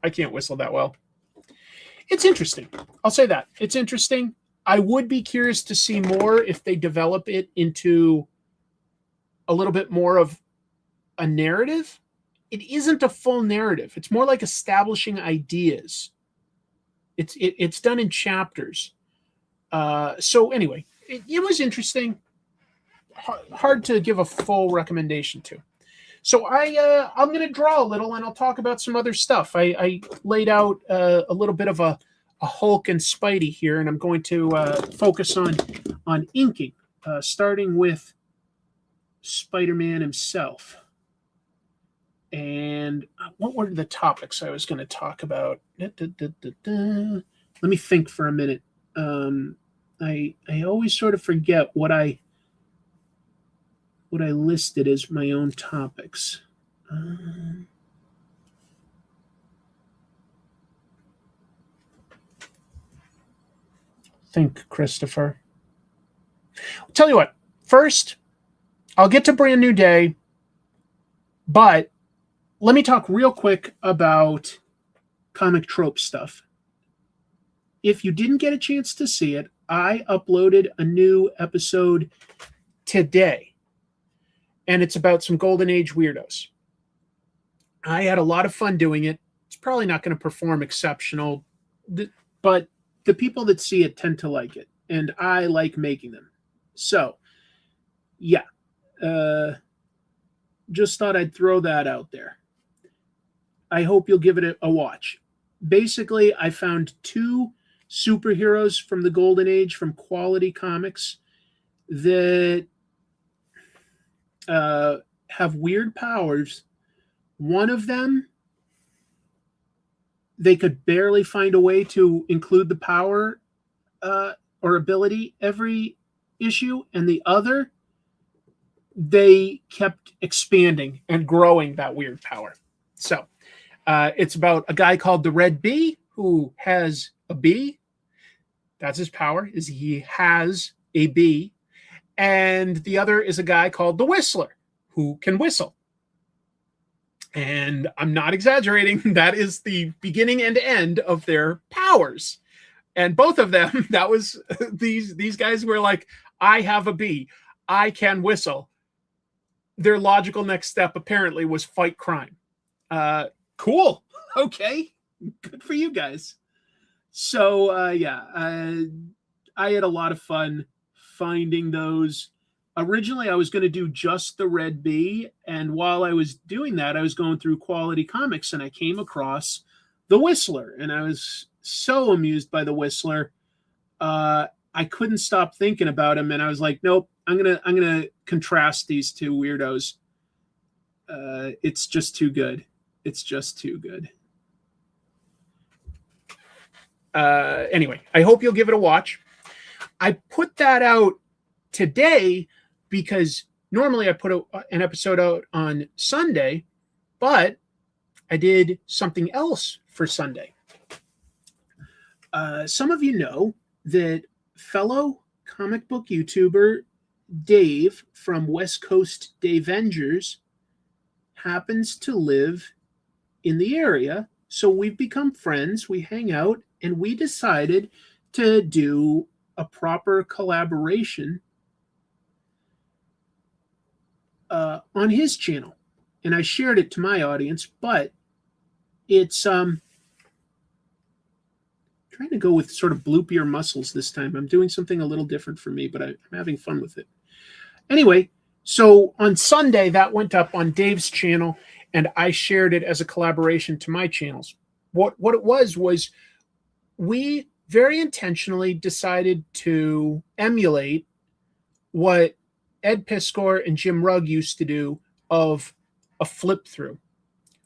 I can't whistle that well. It's interesting. I'll say that. It's interesting. I would be curious to see more if they develop it into a little bit more of a narrative. It isn't a full narrative. It's more like establishing ideas. It's done in chapters. So anyway, it was interesting. Hard to give a full recommendation to. So I'm going to draw a little, and I'll talk about some other stuff. I laid out a little bit of a Hulk and Spidey here, and I'm going to focus on inking, starting with Spider-Man himself. And what were the topics I was going to talk about? Let me think for a minute. I always sort of forget what I listed as my own topics. Think, Christopher. I'll tell you what. First, I'll get to Brand New Day, but let me talk real quick about comic trope stuff. If you didn't get a chance to see it, I uploaded a new episode today, and it's about some Golden Age weirdos. I had a lot of fun doing it. It's probably not going to perform exceptional, but the people that see it tend to like it, and I like making them. So, yeah. Just thought I'd throw that out there. I hope you'll give it a watch. Basically, I found 2 superheroes from the Golden Age from Quality Comics that have weird powers. One of them, they could barely find a way to include the power or ability every issue, and the other, they kept expanding and growing that weird power. So it's about a guy called the Red Bee who has a bee. That's his power, is he has a bee. And the other is a guy called the Whistler who can whistle. And I'm not exaggerating. That is the beginning and end of their powers. And both of them, that was these guys were like, I have a bee. I can whistle. Their logical next step apparently was fight crime. Cool. Okay. Good for you guys. So, I had a lot of fun finding those. Originally, I was going to do just the Red Bee. And while I was doing that, I was going through Quality Comics and I came across the Whistler. And I was so amused by the Whistler. I couldn't stop thinking about him. And I was like, nope, I'm gonna contrast these 2 weirdos. It's just too good. It's just too good. Anyway, I hope you'll give it a watch. I put that out today because normally I put an episode out on Sunday, but I did something else for Sunday. Some of you know that fellow comic book YouTuber Dave from West Coast Davengers happens to live in the area. So we've become friends. We hang out, and we decided to do a proper collaboration on his channel. And I shared it to my audience, but it's trying to go with sort of bloopier muscles this time. I'm doing something a little different for me, but I'm having fun with it. Anyway, so on Sunday, that went up on Dave's channel, and I shared it as a collaboration to my channels. What it was we very intentionally decided to emulate what Ed Piskor and Jim Rugg used to do of a flip through.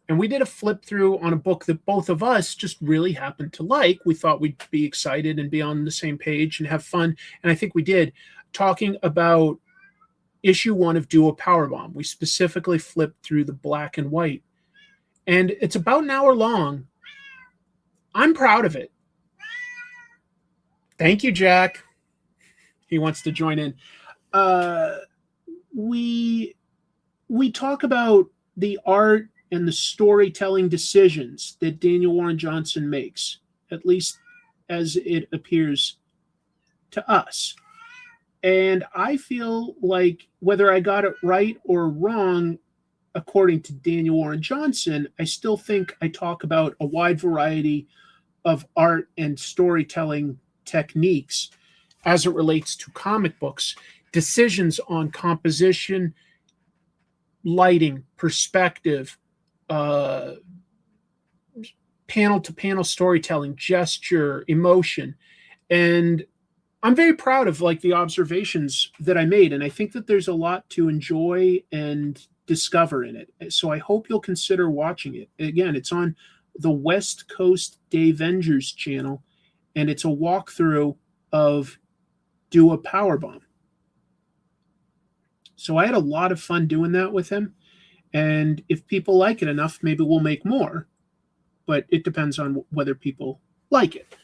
And we did a flip through on a book that both of us just really happened to like. We thought we'd be excited and be on the same page and have fun. And I think we did, talking about issue 1 of Duo Powerbomb. We specifically flipped through the black and white. And it's about an hour long. I'm proud of it. Thank you, Jack. He wants to join in. We talk about the art and the storytelling decisions that Daniel Warren Johnson makes, at least as it appears to us. And I feel like whether I got it right or wrong, according to Daniel Warren Johnson, I still think I talk about a wide variety of art and storytelling techniques as it relates to comic books, decisions on composition, lighting, perspective, panel-to-panel storytelling, gesture, emotion. And I'm very proud of like the observations that I made. And I think that there's a lot to enjoy and discover in it. So I hope you'll consider watching it. Again, it's on the West Coast Davengers channel, and it's a walkthrough of do a power bomb. So I had a lot of fun doing that with him. And if people like it enough, maybe we'll make more. But it depends on whether people like it.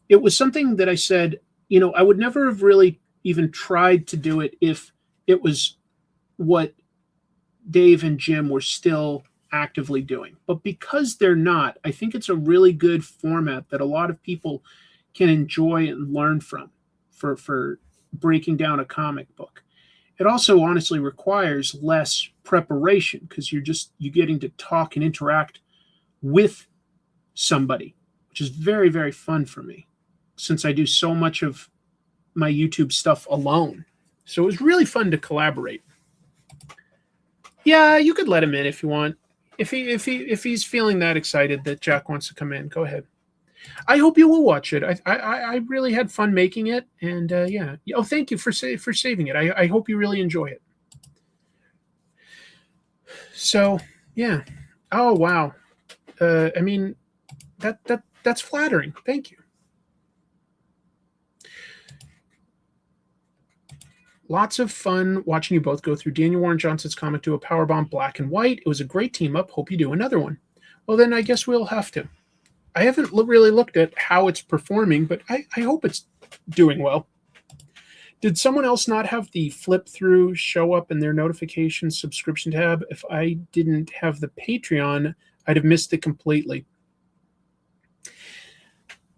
It was something that I said, I would never have really even tried to do it if it was what Dave and Jim were still actively doing. But because they're not, I think it's a really good format that a lot of people can enjoy and learn from for breaking down a comic book. It also honestly requires less preparation because you're getting to talk and interact with somebody, which is very, very fun for me since I do so much of my YouTube stuff alone. So it was really fun to collaborate. Yeah, you could let him in if you want. If he's feeling that excited that Jack wants to come in, go ahead. I hope you will watch it. I really had fun making it, and yeah. Oh, thank you for saving it. I hope you really enjoy it. So yeah. Oh wow. I mean, that's flattering. Thank you. Lots of fun watching you both go through Daniel Warren Johnson's comic to a powerbomb black and white. It was a great team up. Hope you do another one. Well, then I guess we'll have to. I haven't really looked at how it's performing, but I hope it's doing well. Did someone else not have the flip through show up in their notifications subscription tab? If I didn't have the Patreon, I'd have missed it completely.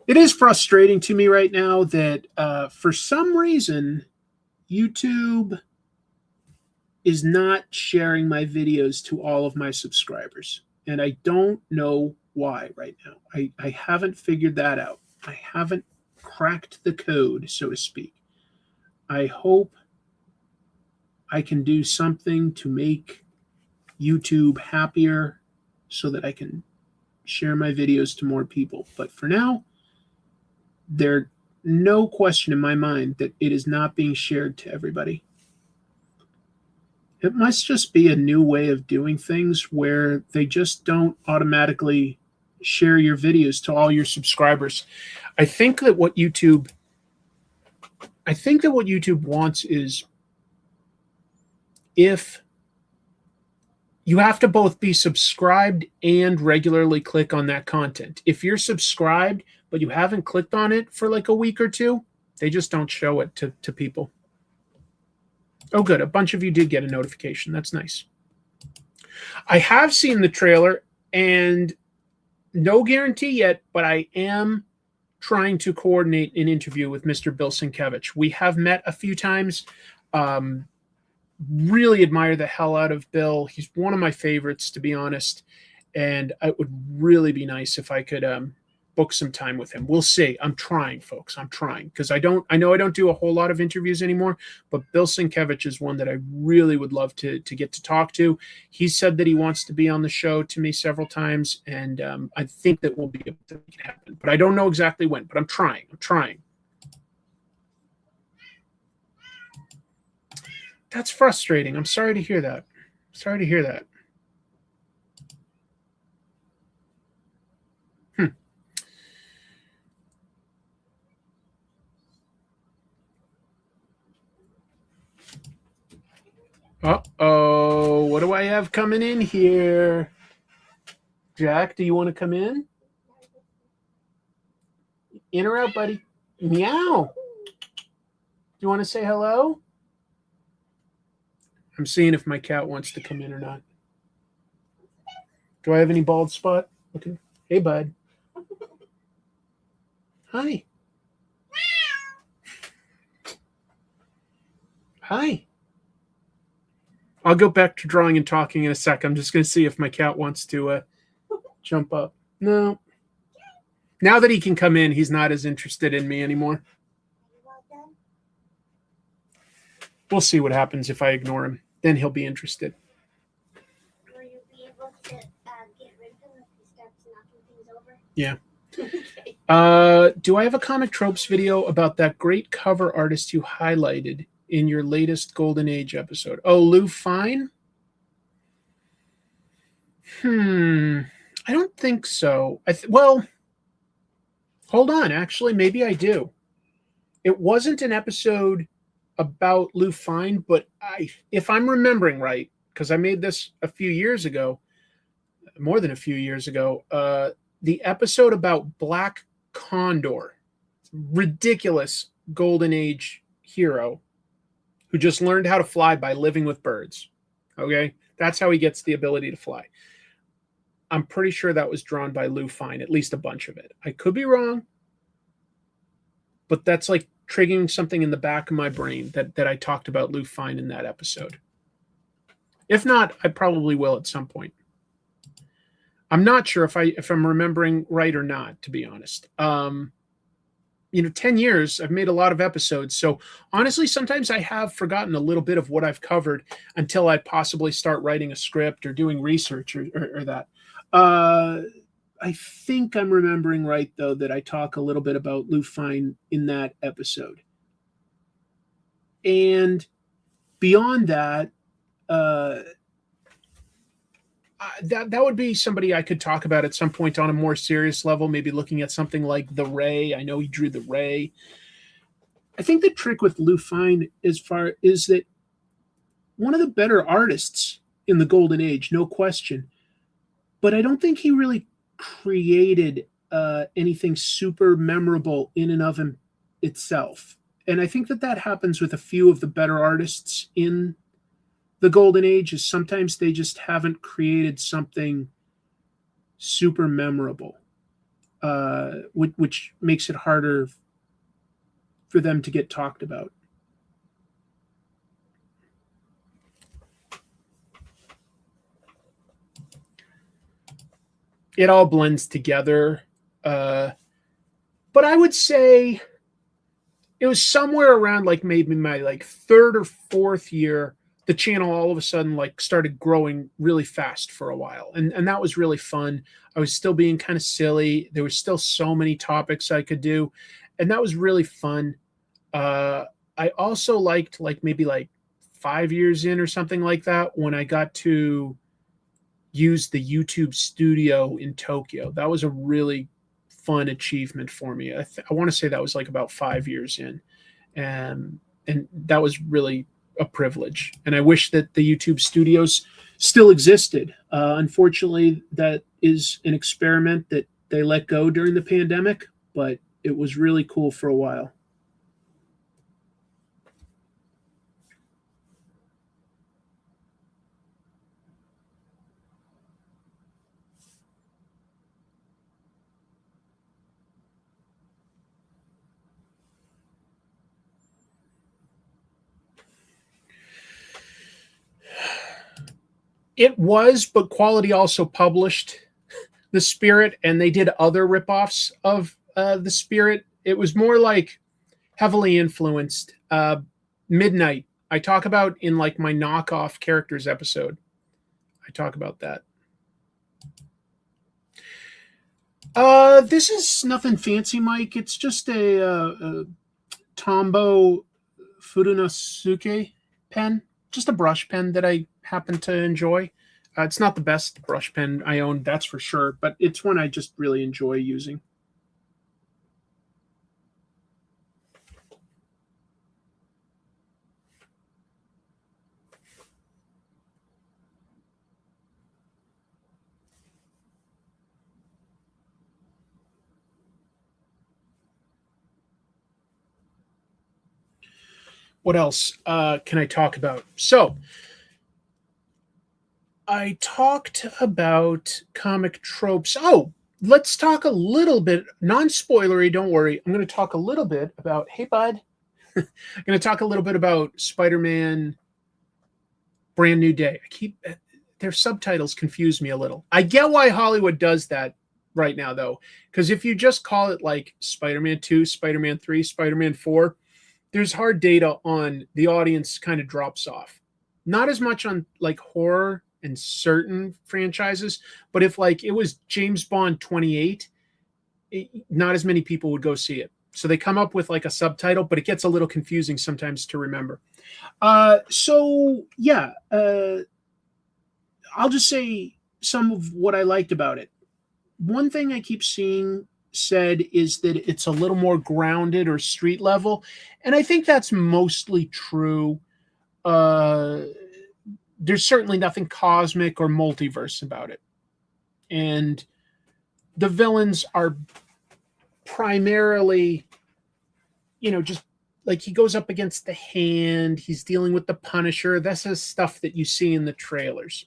It is frustrating to me right now that for some reason, YouTube is not sharing my videos to all of my subscribers. And I don't know why right now. I haven't figured that out. I haven't cracked the code, so to speak. I hope I can do something to make YouTube happier so that I can share my videos to more people. But for now, there's no question in my mind that it is not being shared to everybody. It must just be a new way of doing things where they just don't automatically share your videos to all your subscribers. I think that what YouTube wants is if you have to both be subscribed and regularly click on that content. If you're subscribed, but you haven't clicked on it for like a week or two, they just don't show it to people. Oh, good. A bunch of you did get a notification. That's nice. I have seen the trailer, and no guarantee yet, but I am trying to coordinate an interview with Mr. Bill Sienkiewicz. We have met a few times. Really admire the hell out of Bill. He's one of my favorites, to be honest. And it would really be nice if I could book some time with him. We'll see. I'm trying, folks. I'm trying because I know I don't do a whole lot of interviews anymore, but Bill Sienkiewicz is one that I really would love to get to talk to. He said that he wants to be on the show to me several times, and I think that we'll be able to make it happen. But I don't know exactly when, but I'm trying. That's frustrating. I'm sorry to hear that. Uh-oh, what do I have coming in here? Jack, do you want to come in? In or out, buddy? Meow. Do you want to say hello? I'm seeing if my cat wants to come in or not. Do I have any bald spot? Okay. Hey, bud. Hi. Hi. I'll go back to drawing and talking in a sec. I'm just going to see if my cat wants to jump up. No. Now that he can come in, he's not as interested in me anymore. We'll see what happens if I ignore him. Then he'll be interested. Will you be able to get rid of him if he starts knocking things over? Yeah. Okay. Do I have a comic tropes video about that great cover artist you highlighted in your latest Golden Age episode? Oh, Lou Fine? I don't think so. Well, hold on. Actually, maybe I do. It wasn't an episode about Lou Fine, but if I'm remembering right, because I made this a few years ago, more than a few years ago, the episode about Black Condor, ridiculous Golden Age hero who just learned how to fly by living with birds. Okay, that's how he gets the ability to fly. I'm pretty sure that was drawn by Lou Fine, at least a bunch of it. I could be wrong, but that's like triggering something in the back of my brain that I talked about Lou Fine in that episode. If not, I probably will at some point. I'm not sure if I'm remembering right or not, to be honest. 10 years, I've made a lot of episodes. So honestly, sometimes I have forgotten a little bit of what I've covered until I possibly start writing a script or doing research or that. I think I'm remembering right, though, that I talk a little bit about Lou Fine in that episode. And beyond that, that would be somebody I could talk about at some point on a more serious level, maybe looking at something like The Ray. I know he drew The Ray. I think the trick with Lou Fine is that one of the better artists in the Golden Age, no question, but I don't think he really created anything super memorable in and of itself. And I think that happens with a few of the better artists in the Golden Age, is sometimes they just haven't created something super memorable, which makes it harder for them to get talked about. It all blends together. But I would say it was somewhere around like maybe my like third or fourth year, the channel all of a sudden like started growing really fast for a while. And that was really fun. I was still being kind of silly. There was still so many topics I could do. And that was really fun. I also liked like maybe like 5 years in or something like that when I got to use the YouTube studio in Tokyo. That was a really fun achievement for me. I want to say that was like about 5 years in. And that was really a privilege. And I wish that the YouTube studios still existed. Unfortunately, that is an experiment that they let go during the pandemic, but it was really cool for a while. It was, but Quality also published The Spirit, and they did other ripoffs of The Spirit. It was more like heavily influenced. Midnight, I talk about in like my knockoff characters episode. I talk about that. This is nothing fancy, Mike. It's just a Tombow Furunosuke pen, just a brush pen that I happen to enjoy. It's not the best brush pen I own, that's for sure, but it's one I just really enjoy using. What else can I talk about? So I talked about comic tropes. Oh, let's talk a little bit, non-spoilery, don't worry. I'm going to talk a little bit about, hey, bud. I'm going to talk a little bit about Spider-Man Brand New Day. Their subtitles confuse me a little. I get why Hollywood does that right now, though, because if you just call it like Spider-Man 2, Spider-Man 3, Spider-Man 4, there's hard data on the audience kind of drops off. Not as much on like horror and certain franchises, but if like it was James Bond 28, not as many people would go see it. So they come up with like a subtitle, but it gets a little confusing sometimes to remember. So yeah, I'll just say some of what I liked about it. One thing I keep seeing said is that it's a little more grounded or street level. And I think that's mostly true. There's certainly nothing cosmic or multiverse about it. And the villains are primarily, just like he goes up against the Hand. He's dealing with the Punisher. That's the stuff that you see in the trailers.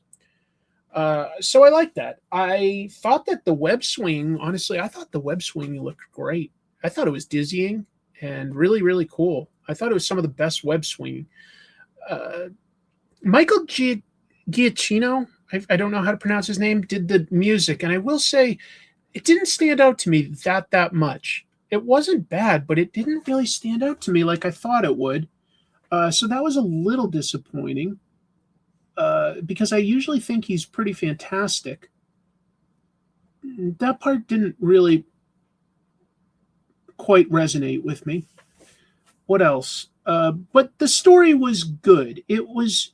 So I like that. I thought that the web swing, honestly, I thought the web swing looked great. I thought it was dizzying and really, really cool. I thought it was some of the best web swinging. Michael Giacchino, I don't know how to pronounce his name, did the music. And I will say it didn't stand out to me that much. It wasn't bad, but it didn't really stand out to me like I thought it would. So that was a little disappointing. Because I usually think he's pretty fantastic. That part didn't really quite resonate with me. What else? But the story was good. It was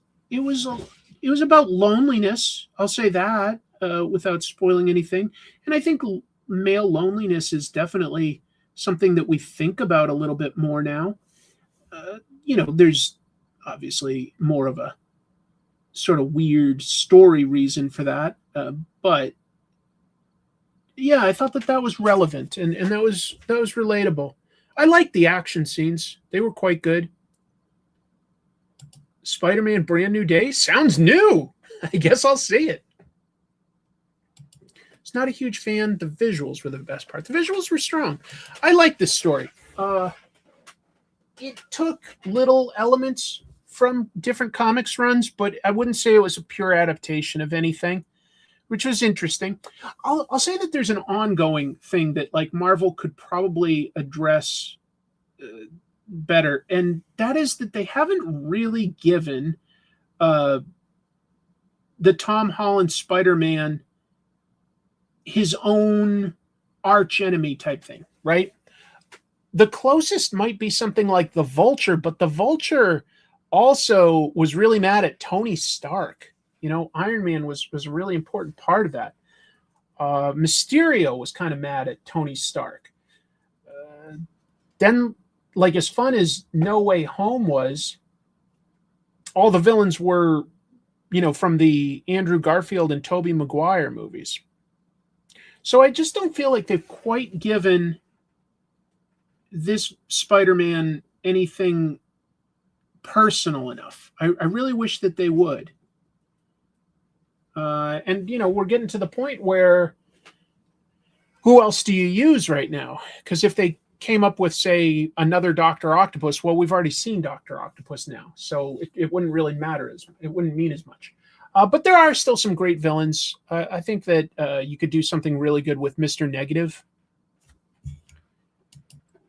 about loneliness. I'll say that without spoiling anything. And I think male loneliness is definitely something that we think about a little bit more now. There's obviously more of a sort of weird story reason for that. But yeah, I thought that was relevant and that was relatable. I liked the action scenes. They were quite good. Spider-Man Brand New Day sounds new. I guess I'll see it. It's not a huge fan. The visuals were the best part. The visuals were strong. I like this story. It took little elements from different comics runs, but I wouldn't say it was a pure adaptation of anything, which was interesting. I'll say that there's an ongoing thing that like Marvel could probably address better, and that is that they haven't really given the Tom Holland Spider-Man his own arch enemy type thing, right? The closest might be something like the Vulture, but the Vulture also was really mad at Tony Stark. Iron Man was a really important part of that. Mysterio was kind of mad at Tony Stark. Then, like, as fun as No Way Home was, all the villains were, from the Andrew Garfield and Tobey Maguire movies. So I just don't feel like they've quite given this Spider-Man anything personal enough. I really wish that they would. And we're getting to the point where who else do you use right now? Because if they came up with, say, another Dr. Octopus, well, we've already seen Dr. Octopus now, so it wouldn't really matter. It wouldn't mean as much. But there are still some great villains. I think that you could do something really good with Mr. Negative.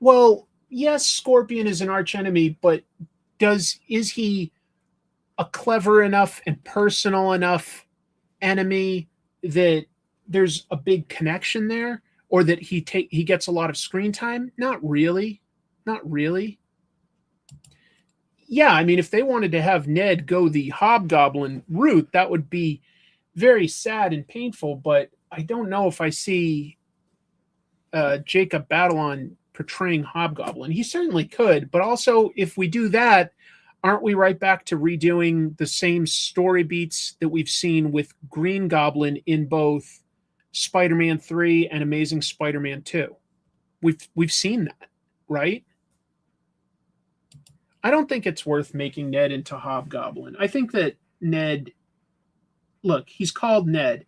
Well, yes, Scorpion is an archenemy, but is he a clever enough and personal enough enemy that there's a big connection there, or that he gets a lot of screen time? Not really. Yeah, I mean, if they wanted to have Ned go the Hobgoblin route, that would be very sad and painful, but I don't know if I see Jacob Batalon portraying Hobgoblin. He certainly could, but also if we do that, aren't we right back to redoing the same story beats that we've seen with Green Goblin in both Spider-Man 3 and Amazing Spider-Man 2? We've seen that, right? I don't think it's worth making Ned into Hobgoblin. I think that Ned, look, he's called Ned,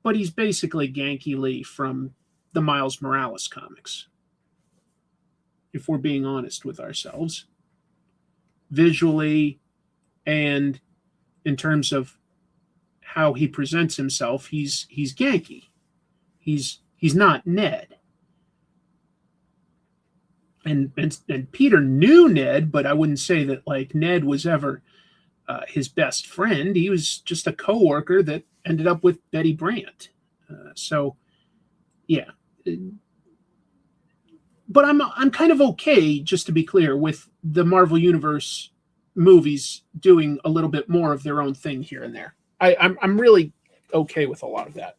but he's basically Genki Lee from the Miles Morales comics, if we're being honest with ourselves. Visually and in terms of how he presents himself, he's Genki. He's not Ned. And Peter knew Ned, but I wouldn't say that like Ned was ever his best friend. He was just a coworker that ended up with Betty Brant. So, yeah. But I'm kind of okay, just to be clear, with the Marvel Universe movies doing a little bit more of their own thing here and there. I'm really okay with a lot of that.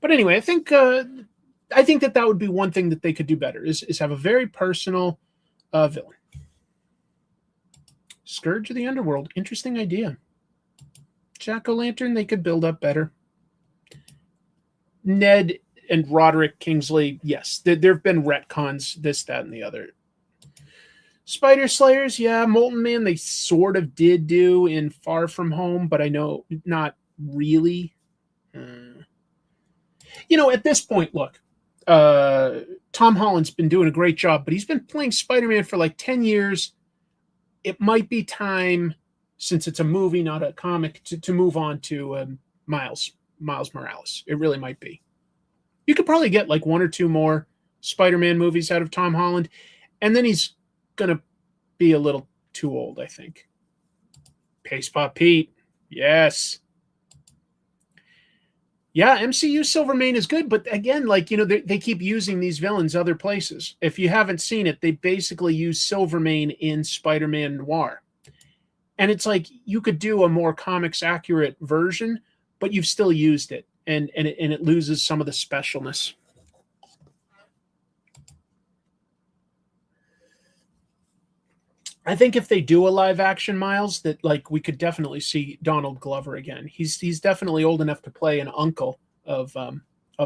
But anyway, I think that would be one thing that they could do better is have a very personal villain. Scourge of the Underworld, interesting idea. Jack-o'-lantern, they could build up better. Ned and Roderick Kingsley, yes, there have been retcons, this, that, and the other. Spider Slayers, yeah, Molten Man, they sort of did do in Far From Home, but I know not really. You know, at this point, look, Tom Holland's been doing a great job, but he's been playing Spider-Man for like 10 years. It might be time, since it's a movie, not a comic, to move on to Miles Morales. It really might be. You could probably get like one or two more Spider-Man movies out of Tom Holland, and then he's going to be a little too old, I think. Paste Pop Pete. Yes. Yeah, MCU Silvermane is good, but again, like, you know, they keep using these villains other places. If you haven't seen it, they basically use Silvermane in Spider-Man Noir. And it's like, you could do a more comics accurate version, but you've still used it, and it loses some of the specialness. I think if they do a live action Miles, that like we could definitely see Donald Glover again. He's definitely old enough to play an uncle of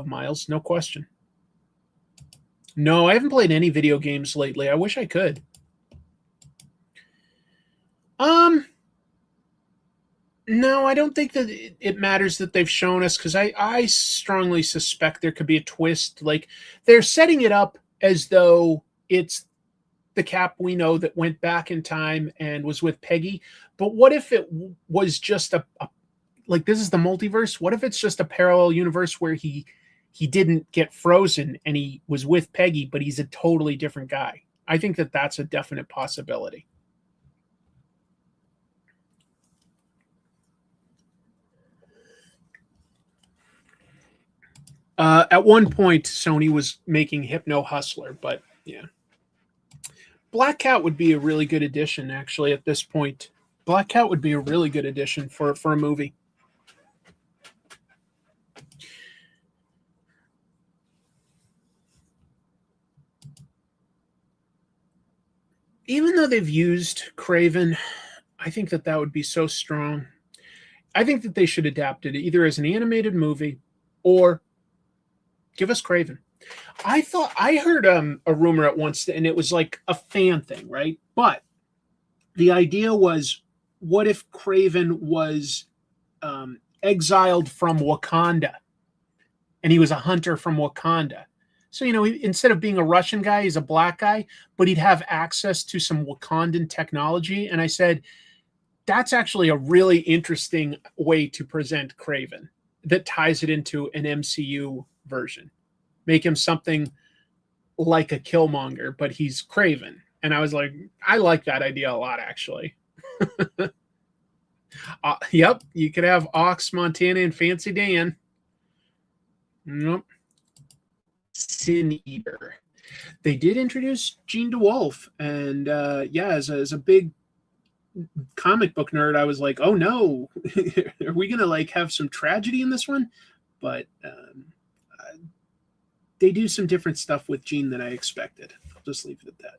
Miles, no question. No, I haven't played any video games lately. I wish I could. No, I don't think that it matters that they've shown us, because I strongly suspect there could be a twist. Like, they're setting it up as though it's the Cap we know that went back in time and was with Peggy. But what if it was just a like, this is the multiverse? What if it's just a parallel universe where he didn't get frozen and he was with Peggy, but he's a totally different guy? I think that that's a definite possibility. At one point, Sony was making Hypno Hustler, but yeah. Black Cat would be a really good addition, actually, at this point. Black Cat would be a really good addition for a movie. Even though they've used Kraven, I think that would be so strong. I think that they should adapt it either as an animated movie or give us Kraven. I heard a rumor at once, and it was like a fan thing, right? But the idea was, what if Kraven was exiled from Wakanda, and he was a hunter from Wakanda? So, you know, instead of being a Russian guy, he's a black guy, but he'd have access to some Wakandan technology. And I said, that's actually a really interesting way to present Kraven that ties it into an MCU version. Make him something like a Killmonger, but he's Kraven. And I was like, I like that idea a lot, actually. Yep, you could have Ox, Montana, and Fancy Dan. Nope. Sin Eater. They did introduce Jean DeWolf, and yeah, as a big comic book nerd, I was like, oh no, are we gonna like have some tragedy in this one? But they do some different stuff with Jean than I expected. I'll just leave it at that.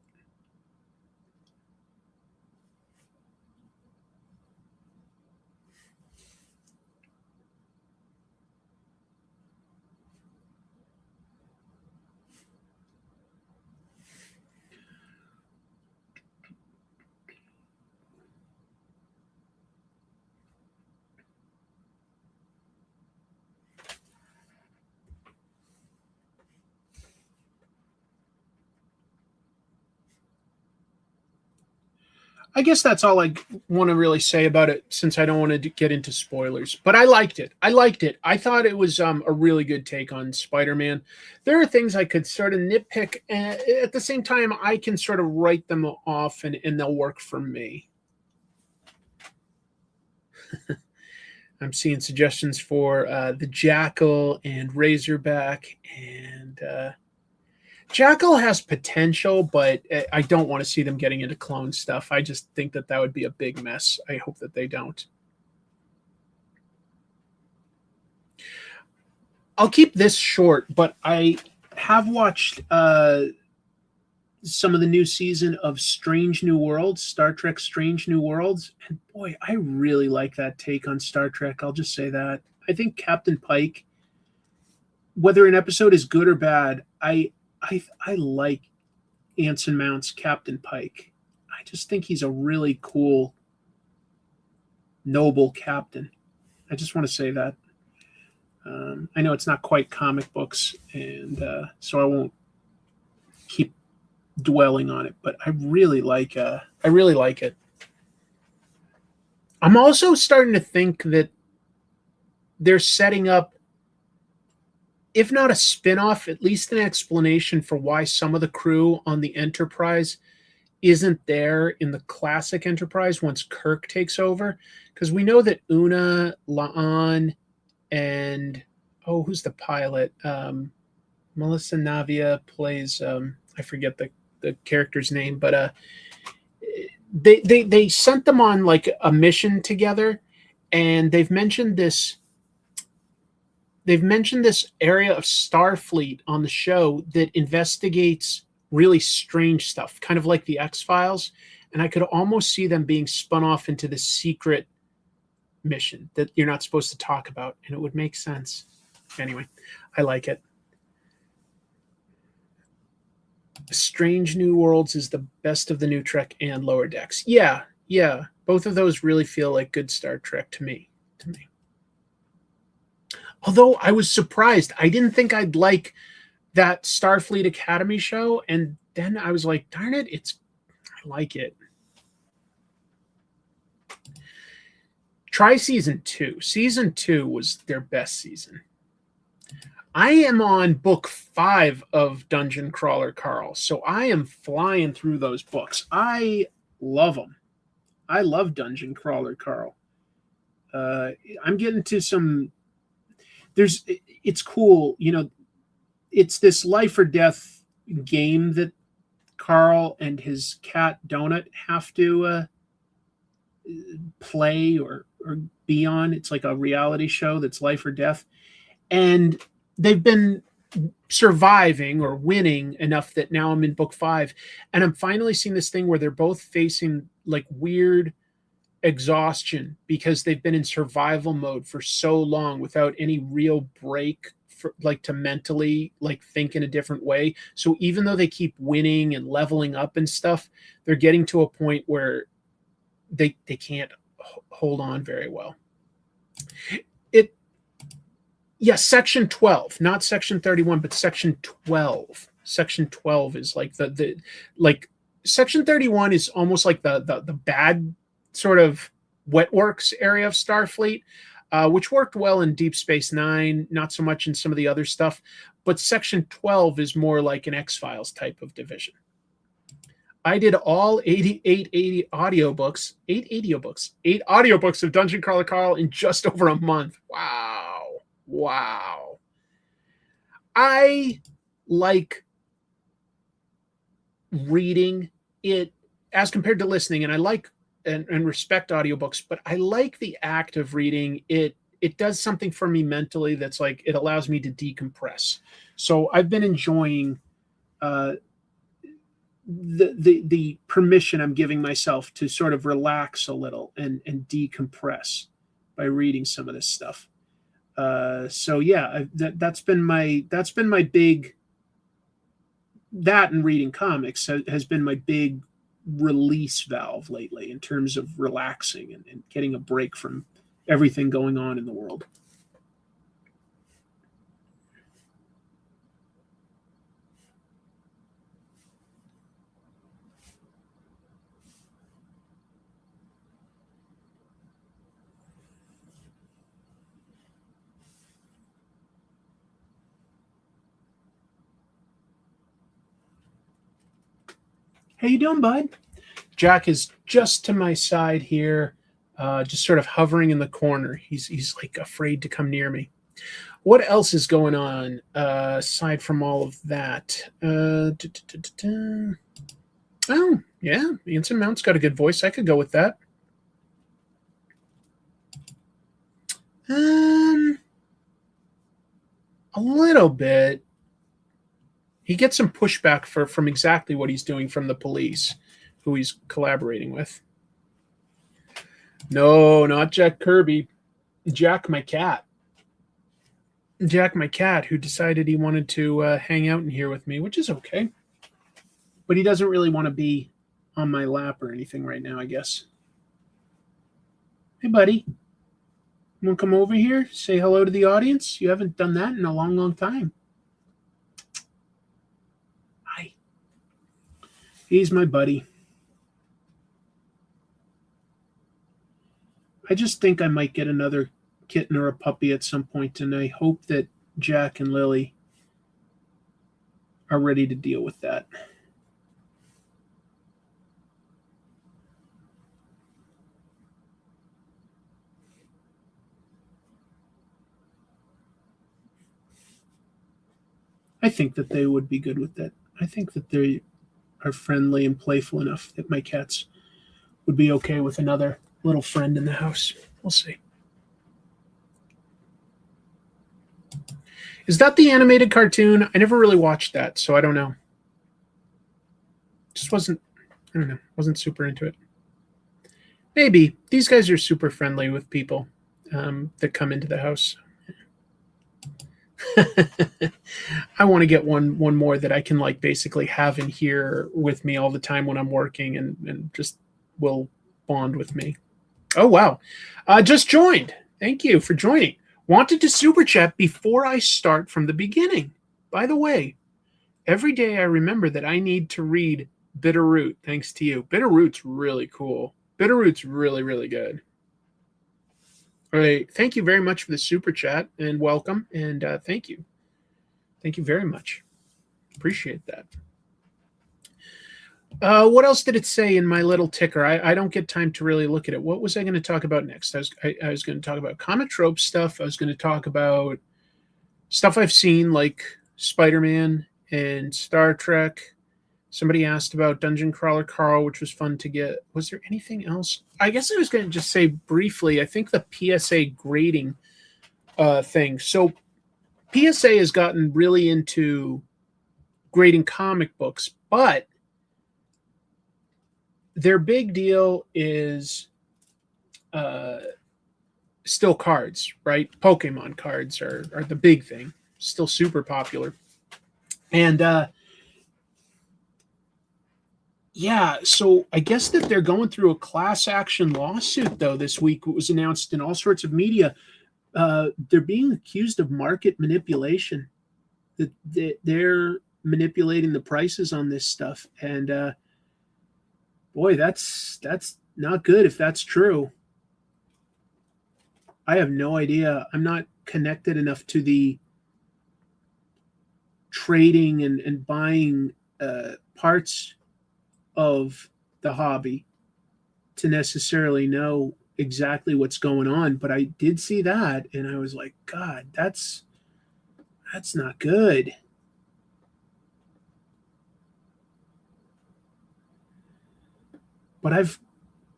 I guess that's all I want to really say about it, since I don't want to get into spoilers. But I liked it. I thought it was a really good take on Spider-Man. There are things I could sort of nitpick, and at the same time, I can sort of write them off, and they'll work for me. I'm seeing suggestions for the Jackal and Razorback, and Jackal has potential, but I don't want to see them getting into clone stuff. I just think that would be a big mess. I hope that they don't. I'll keep this short, but I have watched some of the new season of Strange New Worlds, Star Trek Strange New Worlds, and boy, I really like that take on Star Trek. I'll just say that. I think Captain Pike, whether an episode is good or bad, I like Anson Mount's Captain Pike. I just think he's a really cool, noble captain. I just want to say that. I know it's not quite comic books, and so I won't keep dwelling on it, but I really like it. I'm also starting to think that they're setting up, if not a spin-off, at least an explanation for why some of the crew on the Enterprise isn't there in the classic Enterprise once Kirk takes over. Because we know that Una, La'an, and who's the pilot? Melissa Navia plays I forget the character's name, but they sent them on like a mission together, and they've mentioned this area of Starfleet on the show that investigates really strange stuff, kind of like the X-Files. And I could almost see them being spun off into the secret mission that you're not supposed to talk about, and it would make sense. Anyway, I like it. Strange New Worlds is the best of the new Trek and Lower Decks. Yeah. Both of those really feel like good Star Trek to me. Although I was surprised. I didn't think I'd like that Starfleet Academy show, and then I was like, darn it, I like it. Try season 2. Season 2 was their best season. I am on book 5 of Dungeon Crawler Carl, so I am flying through those books. I love them. I love Dungeon Crawler Carl. I'm getting to some... It's cool, it's this life or death game that Carl and his cat Donut have to play or be on. It's like a reality show that's life or death. And they've been surviving or winning enough that now I'm in book 5, and I'm finally seeing this thing where they're both facing like weird exhaustion because they've been in survival mode for so long without any real break for like to mentally like think in a different way. So even though they keep winning and leveling up and stuff, they're getting to a point where they can't hold on very well. Section 12, not section 31, but section 12. Section 12 is like the section 31 is almost like the bad sort of Wetworks area of Starfleet, which worked well in Deep Space Nine, not so much in some of the other stuff. But section 12 is more like an X-Files type of division. I did all 8 audiobooks of Dungeon Crawler Carl in just over a month. Wow. I like reading it as compared to listening, and I like and respect audiobooks, but I like the act of reading it. It does something for me mentally that's like it allows me to decompress. So I've been enjoying the permission I'm giving myself to sort of relax a little and decompress by reading some of this stuff. So yeah, that's been my big, that and reading comics has been my big release valve lately in terms of relaxing and getting a break from everything going on in the world. How you doing, bud? Jack is just to my side here, just sort of hovering in the corner. He's like afraid to come near me. What else is going on aside from all of that? Oh, yeah, Anson Mount's got a good voice. I could go with that. a little bit. He gets some pushback from exactly what he's doing from the police, who he's collaborating with. No, not Jack Kirby. Jack, my cat. Jack, my cat, who decided he wanted to hang out in here with me, which is okay. But he doesn't really want to be on my lap or anything right now, I guess. Hey, buddy. You want to come over here? Say hello to the audience? You haven't done that in a long, long time. Hi. He's my buddy. I just think I might get another kitten or a puppy at some point, and I hope that Jack and Lily are ready to deal with that. I think that they would be good with that. I think that they are friendly and playful enough that my cats would be okay with another little friend in the house. We'll see. Is that the animated cartoon? I never really watched that, so I don't know. Just wasn't super into it. Maybe. These guys are super friendly with people that come into the house. I want to get one more that I can like basically have in here with me all the time when I'm working and just will bond with me. Oh, wow. Just joined. Thank you for joining. Wanted to super chat before I start from the beginning. By the way, every day I remember that I need to read Bitterroot, thanks to you. Bitterroot's really cool. Bitterroot's really, really good. All right. Thank you very much for the super chat and welcome. And thank you. Thank you very much. Appreciate that. What else did it say in my little ticker? I don't get time to really look at it. What was I going to talk about next? I was going to talk about comic trope stuff. I was going to talk about stuff I've seen like Spider-Man and Star Trek. Somebody asked about Dungeon Crawler Carl, which was fun to get. Was there anything else? I guess I was going to just say briefly, I think the PSA grading thing. So PSA has gotten really into grading comic books, but their big deal is still cards, right? Pokemon cards are the big thing. Still super popular. And yeah, so I guess that they're going through a class action lawsuit, though, this week. It was announced in all sorts of media. They're being accused of market manipulation. They're manipulating the prices on this stuff. And boy, that's not good if that's true. I have no idea. I'm not connected enough to the trading and buying parts of the hobby to necessarily know exactly what's going on. But I did see that, and I was like, God, that's not good. But I've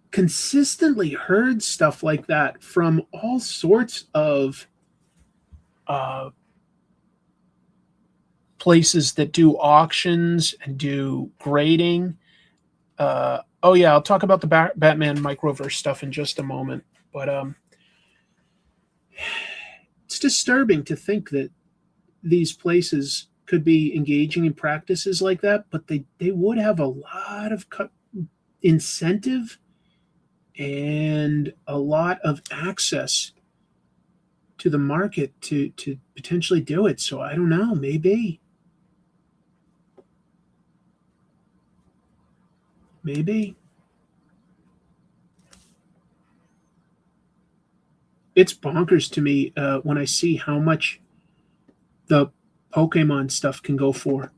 consistently heard stuff like that from all sorts of places that do auctions and do grading. Oh yeah, I'll talk about the Batman Microverse stuff in just a moment. But it's disturbing to think that these places could be engaging in practices like that, but they would have a lot of incentive and a lot of access to the market to potentially do it. So I don't know, maybe. It's bonkers to me when I see how much the Pokemon stuff can go for.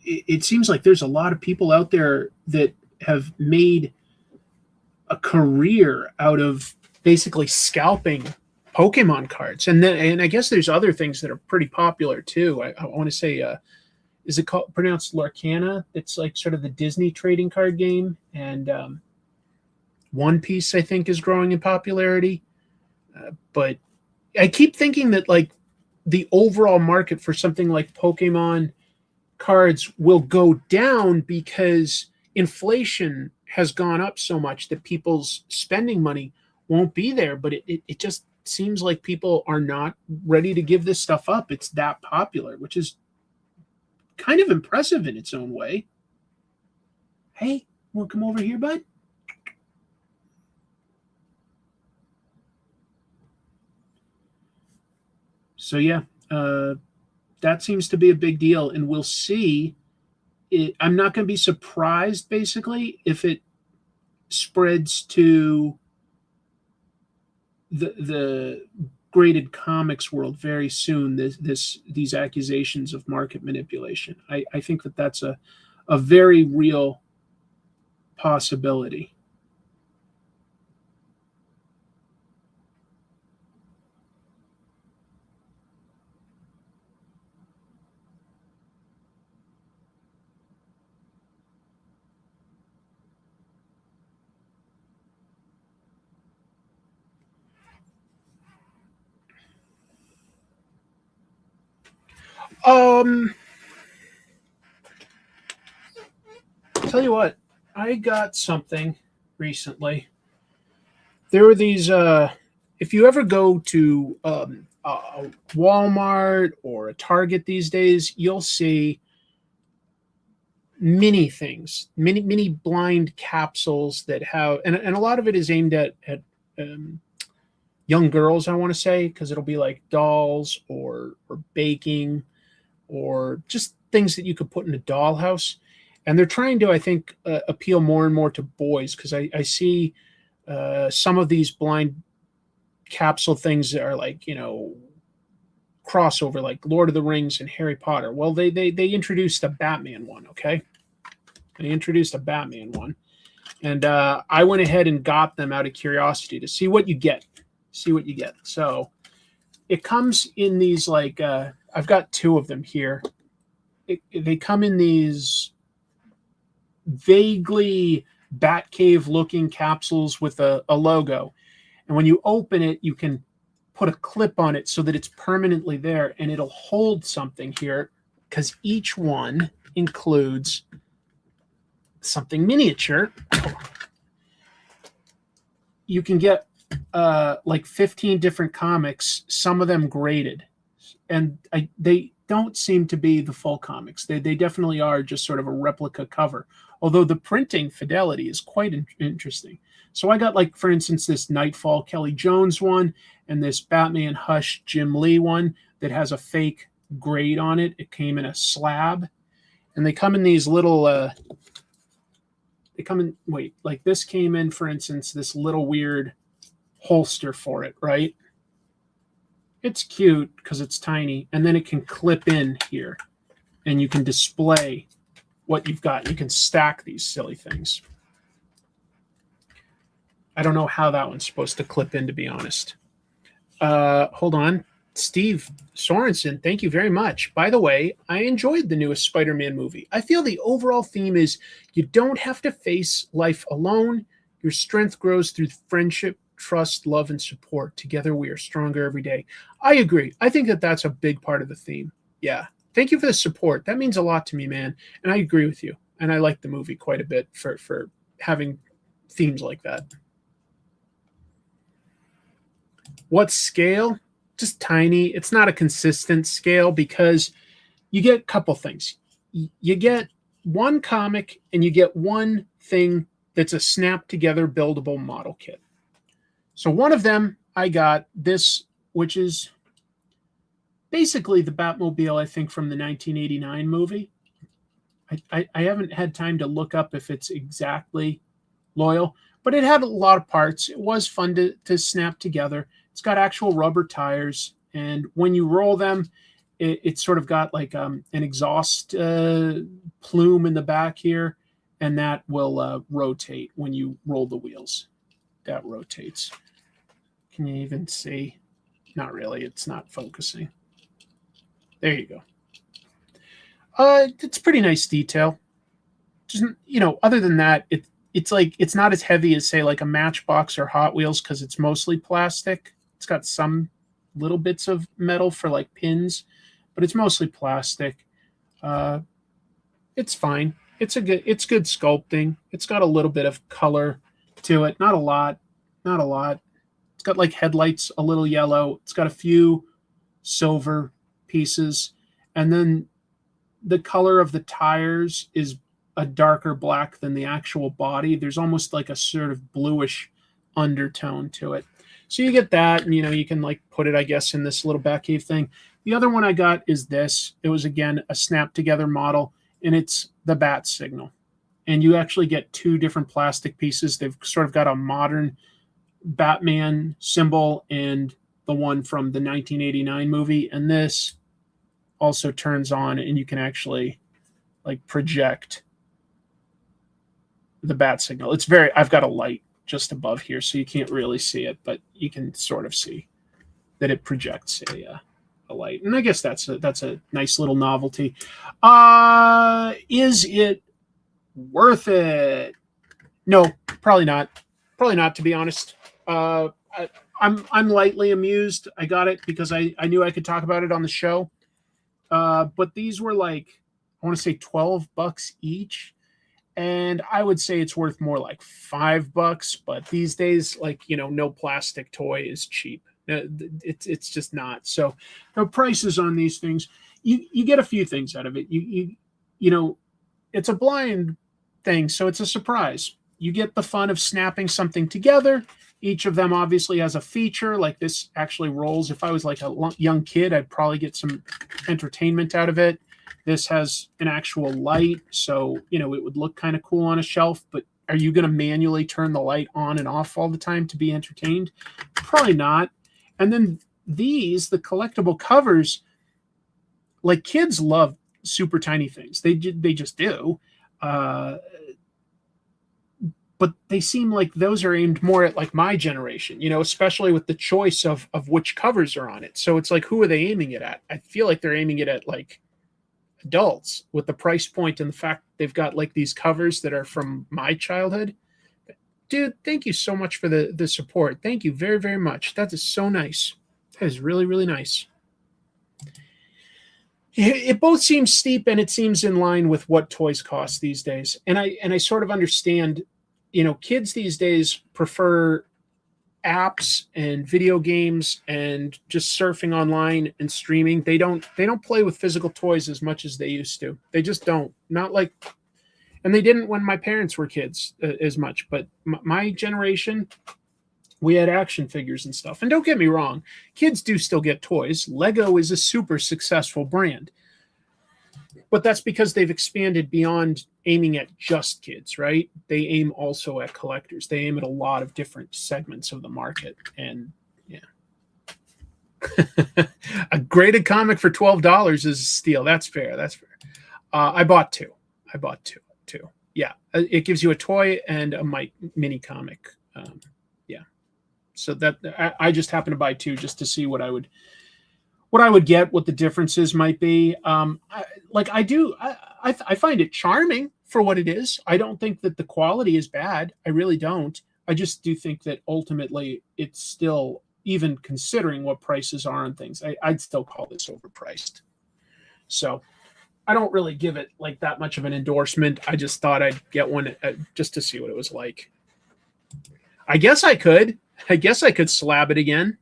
It seems like there's a lot of people out there that have made a career out of basically scalping Pokemon cards. And I guess there's other things that are pretty popular too. I want to say, is it pronounced Lorcana? It's like sort of the Disney trading card game. And One Piece, I think, is growing in popularity. But I keep thinking that like the overall market for something like Pokemon cards will go down because inflation has gone up so much that people's spending money won't be there. But it just seems like people are not ready to give this stuff up. It's that popular, which is kind of impressive in its own way. Hey, want to come over here, bud? So yeah, that seems to be a big deal, and we'll see. I'm not going to be surprised, basically, if it spreads to the graded comics world very soon. These accusations of market manipulation. I think that's a very real possibility. Tell you what, I got something recently. There were these, if you ever go to a Walmart or a Target these days, you'll see mini things, mini blind capsules that have, and a lot of it is aimed at young girls, I want to say, because it'll be like dolls or baking or just things that you could put in a dollhouse. And they're trying to, I think, appeal more and more to boys, because I see some of these blind capsule things that are like, crossover, like Lord of the Rings and Harry Potter. Well, they introduced a Batman one, okay? They introduced a Batman one. And I went ahead and got them out of curiosity to see what you get. So it comes in these, like, I've got two of them here. They come in these vaguely Batcave looking capsules with a logo. And when you open it, you can put a clip on it so that it's permanently there, and it'll hold something here, because each one includes something miniature. You can get like 15 different comics, some of them graded. And they don't seem to be the full comics. They definitely are just sort of a replica cover, although the printing fidelity is quite interesting. So I got, like, for instance, this Nightfall Kelly Jones one and this Batman Hush Jim Lee one that has a fake grade on it. It came in a slab, and they come in these little like this came in, for instance, this little weird holster for it, right? It's cute because it's tiny, and then it can clip in here, and you can display what you've got. You can stack these silly things. I don't know how that one's supposed to clip in, to be honest. Hold on. Steve Sorensen, thank you very much. By the way, I enjoyed the newest Spider-Man movie. I feel the overall theme is you don't have to face life alone. Your strength grows through friendship, trust, love, and support. Together, we are stronger every day. I agree. I think that's a big part of the theme. Yeah. Thank you for the support. That means a lot to me, man. And I agree with you. And I like the movie quite a bit for having themes like that. What scale? Just tiny. It's not a consistent scale because you get a couple things. You get one comic and you get one thing that's a snap together buildable model kit. So one of them, I got this, which is basically the Batmobile, I think, from the 1989 movie. I haven't had time to look up if it's exactly loyal, but it had a lot of parts. It was fun to snap together. It's got actual rubber tires, and when you roll them, it's sort of got like an exhaust plume in the back here, and that will rotate when you roll the wheels. That rotates. Can you even see? Not really. It's not focusing. There you go. It's pretty nice detail. Just, other than that, it's like it's not as heavy as, say, like a Matchbox or Hot Wheels because it's mostly plastic. It's got some little bits of metal for like pins, but it's mostly plastic. It's fine. It's good sculpting. It's got a little bit of color to it. Not a lot. It's got like headlights, a little yellow. It's got a few silver pieces. And then the color of the tires is a darker black than the actual body. There's almost like a sort of bluish undertone to it. So you get that, and you can like put it, I guess, in this little Batcave thing. The other one I got is this. It was, again, a snap together model, and it's the bat signal. And you actually get two different plastic pieces. They've sort of got a modern Batman symbol and the one from the 1989 movie. And this also turns on, and you can actually like project the bat signal. I've got a light just above here, so you can't really see it, but you can sort of see that it projects a light. And I guess that's a nice little novelty. Is it worth it? No, probably not. Probably not, to be honest. I'm lightly amused. I got it because I knew I could talk about it on the show. But these were like, I want to say $12 each. And I would say it's worth more like $5, but these days, like, no plastic toy is cheap. It's just not. So the prices on these things, you get a few things out of it. It's a blind thing, so it's a surprise. You get the fun of snapping something together. Each of them obviously has a feature. Like this actually rolls. If I was like a young kid, I'd probably get some entertainment out of it. This has an actual light, so it would look kind of cool on a shelf, but are you going to manually turn the light on and off all the time to be entertained? Probably not. And then the collectible covers, like kids love super tiny things. They just do. But they seem like those are aimed more at like my generation, especially with the choice of which covers are on it. So it's like, who are they aiming it at? I feel like they're aiming it at like adults with the price point and the fact they've got like these covers that are from my childhood. Dude, thank you so much for the support. Thank you very, very much. That is so nice. That is really, really nice. It both seems steep and it seems in line with what toys cost these days. And I sort of understand, kids these days prefer apps and video games and just surfing online and streaming. They don't play with physical toys as much as they used to. They just don't. Not like, and they didn't when my parents were kids as much. But my generation, we had action figures and stuff. And don't get me wrong, kids do still get toys. Lego is a super successful brand. But that's because they've expanded beyond aiming at just kids, right? They aim also at collectors. They aim at a lot of different segments of the market. And yeah. A graded comic for $12 is a steal. That's fair. I bought two. Yeah. It gives you a toy and a mini comic. Yeah. So that I just happened to buy two just to see what I would get, what the differences might be. I find it charming for what it is. I don't think that the quality is bad. I really don't. I just do think that ultimately it's still, even considering what prices are on things, I'd still call this overpriced. So I don't really give it like that much of an endorsement. I just thought I'd get one just to see what it was like. I guess I could slab it again.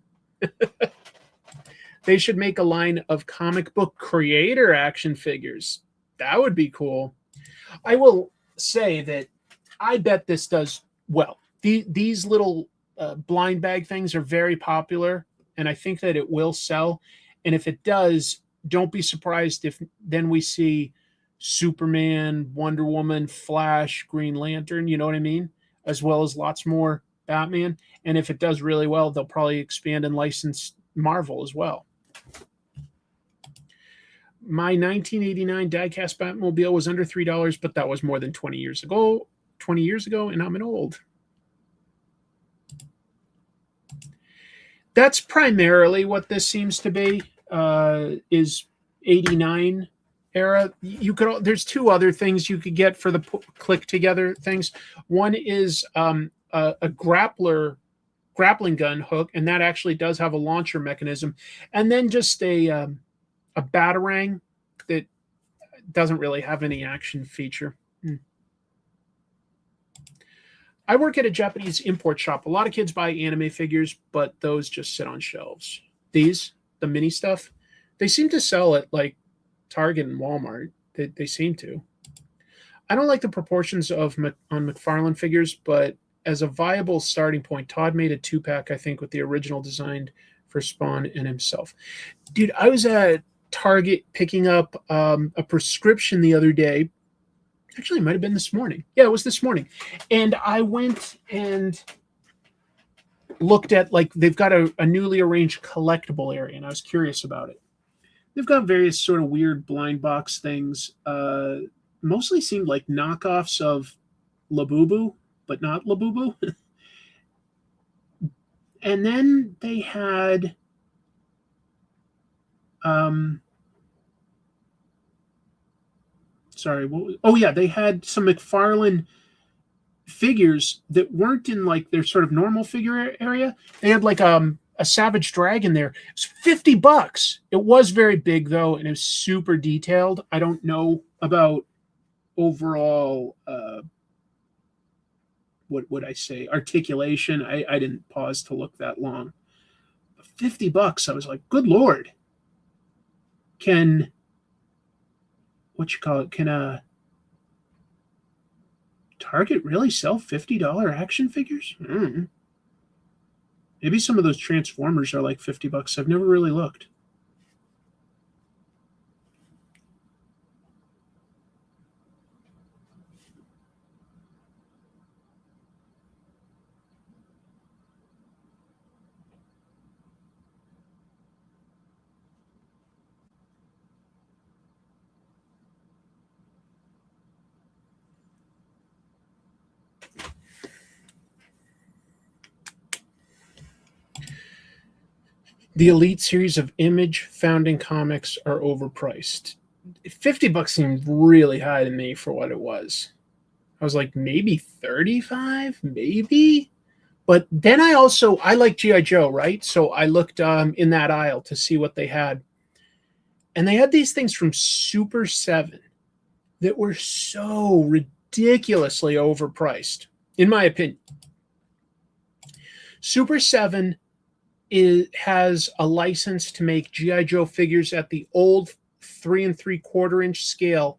They should make a line of comic book creator action figures. That would be cool. I will say that I bet this does well. These little blind bag things are very popular, and I think that it will sell. And if it does, don't be surprised if then we see Superman, Wonder Woman, Flash, Green Lantern, you know what I mean? As well as lots more Batman. And if it does really well, they'll probably expand and license Marvel as well. My 1989 diecast Batmobile was under $3, but that was more than 20 years ago, and I'm an old. That's primarily what this seems to be, is 89 era. There's two other things you could get for the click together things. One is a grappler grappling gun hook, and that actually does have a launcher mechanism, and then just a batarang that doesn't really have any action feature. I work at a Japanese import shop. A lot of kids buy anime figures, but those just sit on shelves. These, the mini stuff, they seem to sell at like Target and Walmart. They seem to. I don't like the proportions on McFarlane figures, but as a viable starting point, Todd made a 2-pack, I think, with the original designed for Spawn and himself. Dude, I was at Target picking up a prescription the other day. Actually, it might have been this morning. Yeah, it was this morning. And I went and looked at, like, they've got a newly arranged collectible area, and I was curious about it. They've got various sort of weird blind box things. Mostly seemed like knockoffs of Labubu, but not Labubu. And then they had they had some McFarlane figures that weren't in like their sort of normal figure area. They had like a Savage Dragon there. It was $50. It was very big though, and it was super detailed. I don't know about overall what would I say, articulation. I didn't pause to look that long. But $50, I was like, good Lord. Can Target really sell $50 action figures? Maybe some of those Transformers are like $50. I've never really looked. The Elite series of Image founding comics are overpriced. $50 seemed really high to me for what it was. I was like, maybe 35, maybe. But then I like G.I. Joe, right? So I looked in that aisle to see what they had. And they had these things from Super 7 that were so ridiculously overpriced, in my opinion. Super 7 has a license to make G.I. Joe figures at the old 3 3/4 inch scale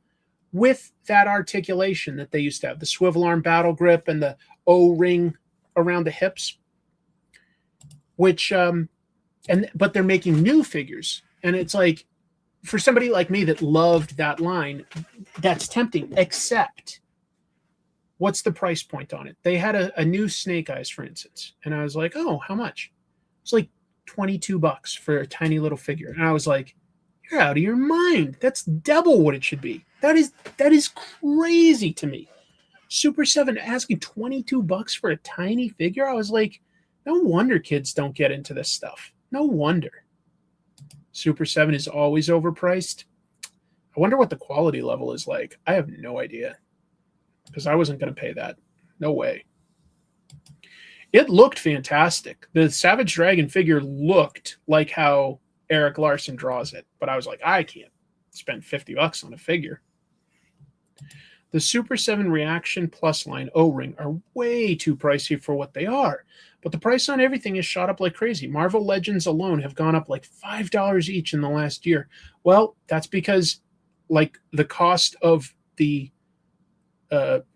with that articulation that they used to have, the swivel arm battle grip and the O-ring around the hips, but they're making new figures. And it's like, for somebody like me that loved that line, that's tempting, except what's the price point on it? They had a new Snake Eyes, for instance. And I was like, oh, how much? It's like $22 for a tiny little figure. And I was like, you're out of your mind. That's double what it should be. That is crazy to me. Super 7 asking $22 for a tiny figure. I was like, no wonder kids don't get into this stuff. No wonder. Super 7 is always overpriced. I wonder what the quality level is like. I have no idea, because I wasn't going to pay that. No way. It looked fantastic. The Savage Dragon figure looked like how Eric Larson draws it, but I was like, I can't spend $50 on a figure. The Super 7 Reaction Plus line O-Ring are way too pricey for what they are, but the price on everything has shot up like crazy. Marvel Legends alone have gone up like $5 each in the last year. Well, that's because like the cost of the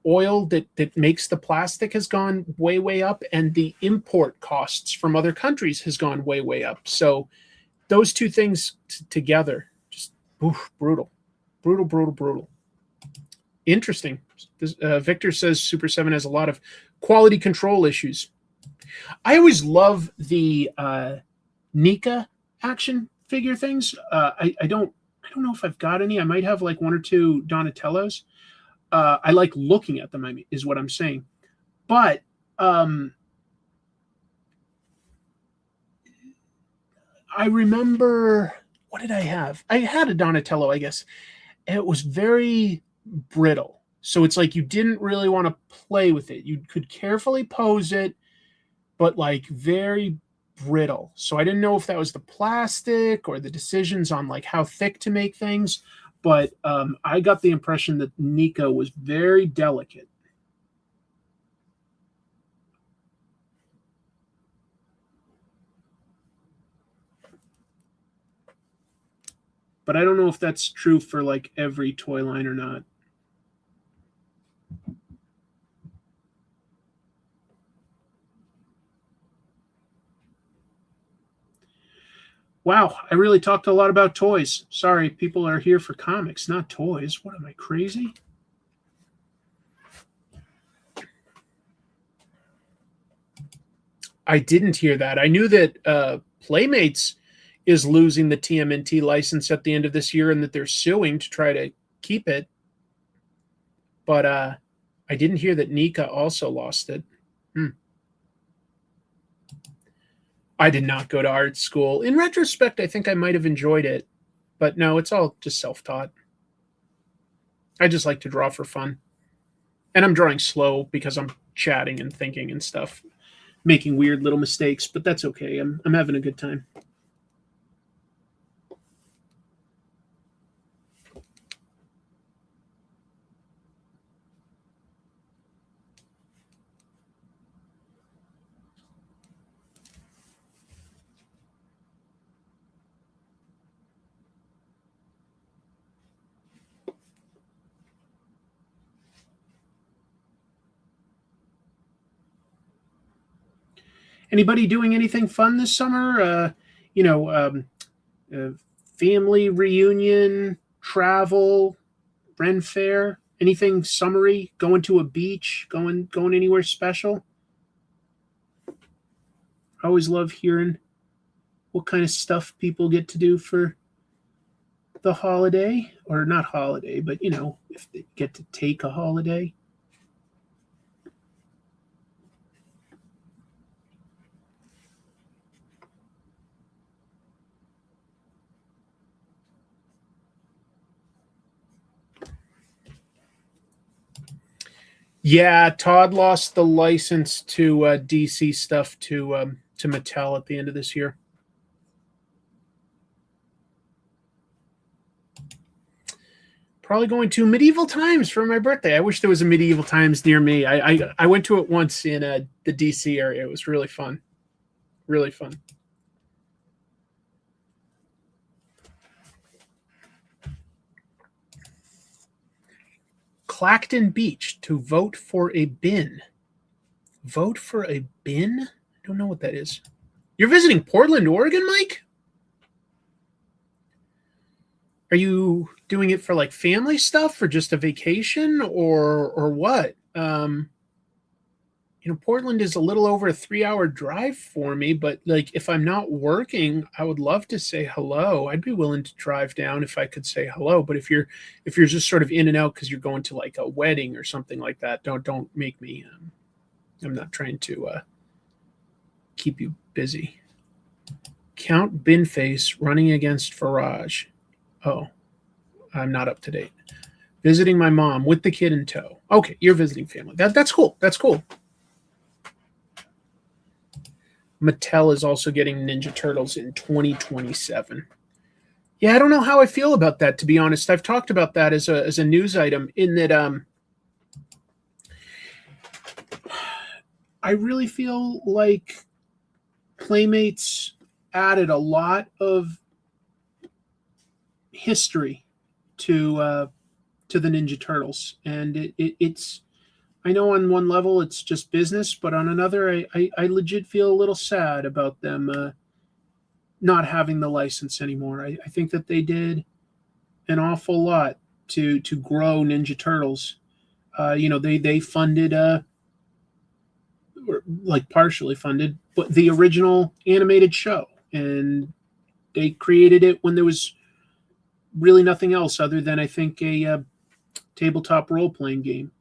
oil that makes the plastic has gone way up, and the import costs from other countries has gone way up. So those two things together, just brutal. Interesting. Victor says Super 7 has a lot of quality control issues. I always love the Nika action figure things. I don't know if I've got any. I might have like one or two Donatellos. I like looking at them, is what I'm saying. But I remember, what did I have? I had a Donatello, I guess. It was very brittle. So it's like you didn't really want to play with it. You could carefully pose it, but like very brittle. So I didn't know if that was the plastic or the decisions on like how thick to make things. But I got the impression that Nico was very delicate. But I don't know if that's true for like every toy line or not. Wow, I really talked a lot about toys. Sorry, people are here for comics, not toys. What am I, crazy? I didn't hear that. I knew that Playmates is losing the TMNT license at the end of this year and that they're suing to try to keep it. But I didn't hear that Nika also lost it. I did not go to art school. In retrospect, I think I might have enjoyed it. But no, it's all just self-taught. I just like to draw for fun. And I'm drawing slow because I'm chatting and thinking and stuff, making weird little mistakes, but that's okay. I'm having a good time. Anybody doing anything fun this summer? Family reunion, travel, Ren Fair, anything summery? Going to a beach? Going anywhere special? I always love hearing what kind of stuff people get to do for the holiday, or not holiday, but if they get to take a holiday. Yeah, Todd lost the license to DC stuff to Mattel at the end of this year. Probably going to Medieval Times for my birthday. I wish there was a Medieval Times near me. I went to it once in the DC area. It was really fun. Really fun. Clacton Beach to vote for a bin. Vote for a bin? I don't know what that is. You're visiting Portland, Oregon, Mike? Are you doing it for like family stuff or just a vacation or what? Portland is a little over a 3-hour drive for me, but like if I'm not working, I would love to say hello. I'd be willing to drive down if I could say hello. But if you're just sort of in and out because you're going to like a wedding or something like that, don't make me. I'm not trying to keep you busy. Count Binface running against Farage. Oh, I'm not up to date. Visiting my mom with the kid in tow. Okay, you're visiting family. That's cool. That's cool. Mattel is also getting Ninja Turtles in 2027. Yeah, I don't know how I feel about that, to be honest. I've talked about that as a news item in that I really feel like Playmates added a lot of history to the Ninja Turtles, and it's. I know on one level it's just business, but on another, I legit feel a little sad about them not having the license anymore. I think that they did an awful lot to grow Ninja Turtles. They funded, or like partially funded, but the original animated show, and they created it when there was really nothing else other than I think a tabletop role-playing game.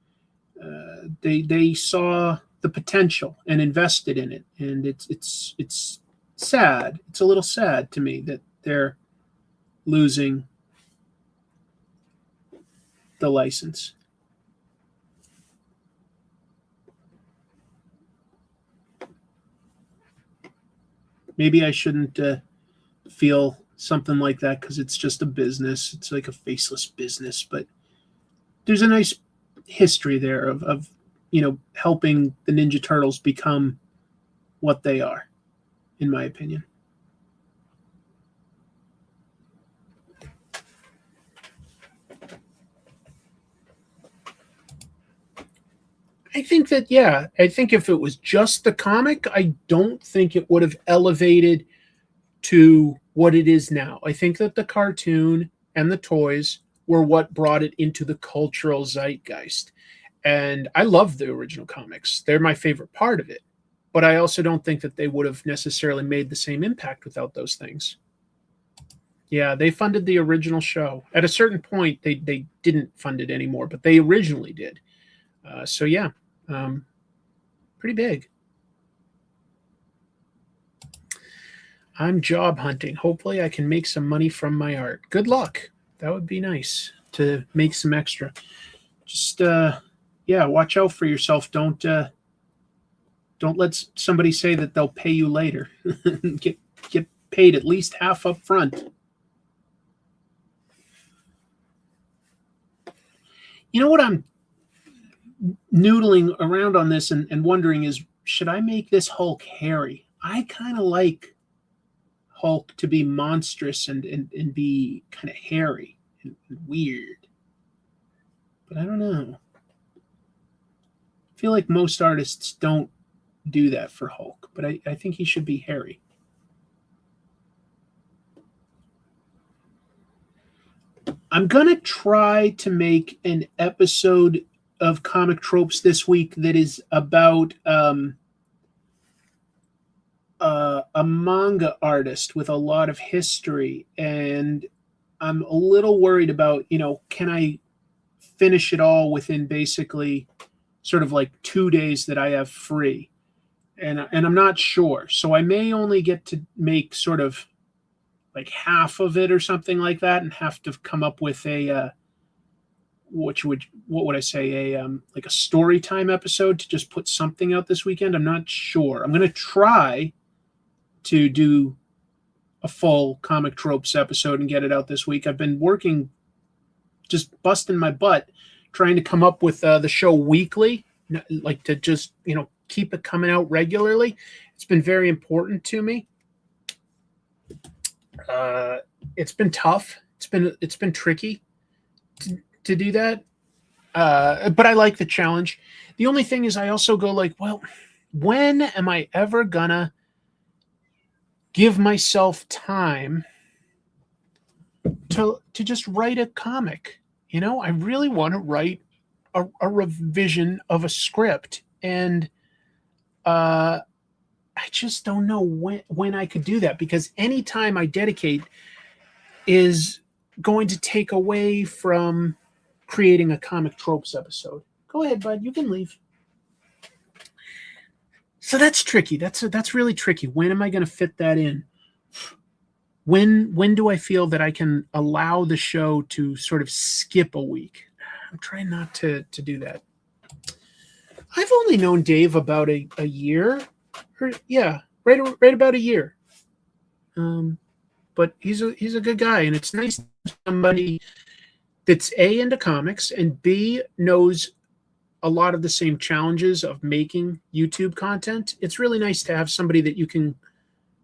They saw the potential and invested in it, and it's sad. It's a little sad to me that they're losing the license. Maybe I shouldn't feel something like that because it's just a business. It's like a faceless business, but there's a nice history there of helping the Ninja Turtles become what they are, in my opinion. I think that, yeah, I think if it was just the comic, I don't think it would have elevated to what it is now. I think that the cartoon and the toys were what brought it into the cultural zeitgeist. And I love the original comics. They're my favorite part of it. But I also don't think that they would have necessarily made the same impact without those things. Yeah, they funded the original show. At a certain point, they didn't fund it anymore, but they originally did. So yeah, pretty big. I'm job hunting. Hopefully I can make some money from my art. Good luck. That would be nice to make some extra. Just, yeah, watch out for yourself. Don't let somebody say that they'll pay you later. Get paid at least half up front. You know what I'm noodling around on this and wondering is, should I make this Hulk hairy? I kind of like Hulk to be monstrous and be kind of hairy and weird. But I don't know. I feel like most artists don't do that for Hulk, but I think he should be hairy. I'm going to try to make an episode of Comic Tropes this week that is about a manga artist with a lot of history, and I'm a little worried about, can I finish it all within basically sort of like 2 days that I have free, and I'm not sure, so I may only get to make sort of like half of it or something like that, and have to come up with a what would I say, like a story time episode to just put something out this weekend. I'm not sure. I'm going to try to do a full Comic Tropes episode and get it out this week. I've been working, just busting my butt, trying to come up with the show weekly, like to just, keep it coming out regularly. It's been very important to me. It's been tough. It's been tricky to do that. But I like the challenge. The only thing is I also go like, well, when am I ever gonna give myself time to just write a comic? I really want to write a revision of a script, and I just don't know when I could do that, because any time I dedicate is going to take away from creating a Comic Tropes episode. Go ahead, bud. You can leave. So that's tricky. That's really tricky. When am I going to fit that in? When do I feel that I can allow the show to sort of skip a week? I'm trying not to do that. I've only known Dave about a year. Right about a year. But he's a good guy, and it's nice to have somebody that's A, into comics, and B, knows a lot of the same challenges of making YouTube content. It's really nice to have somebody that you can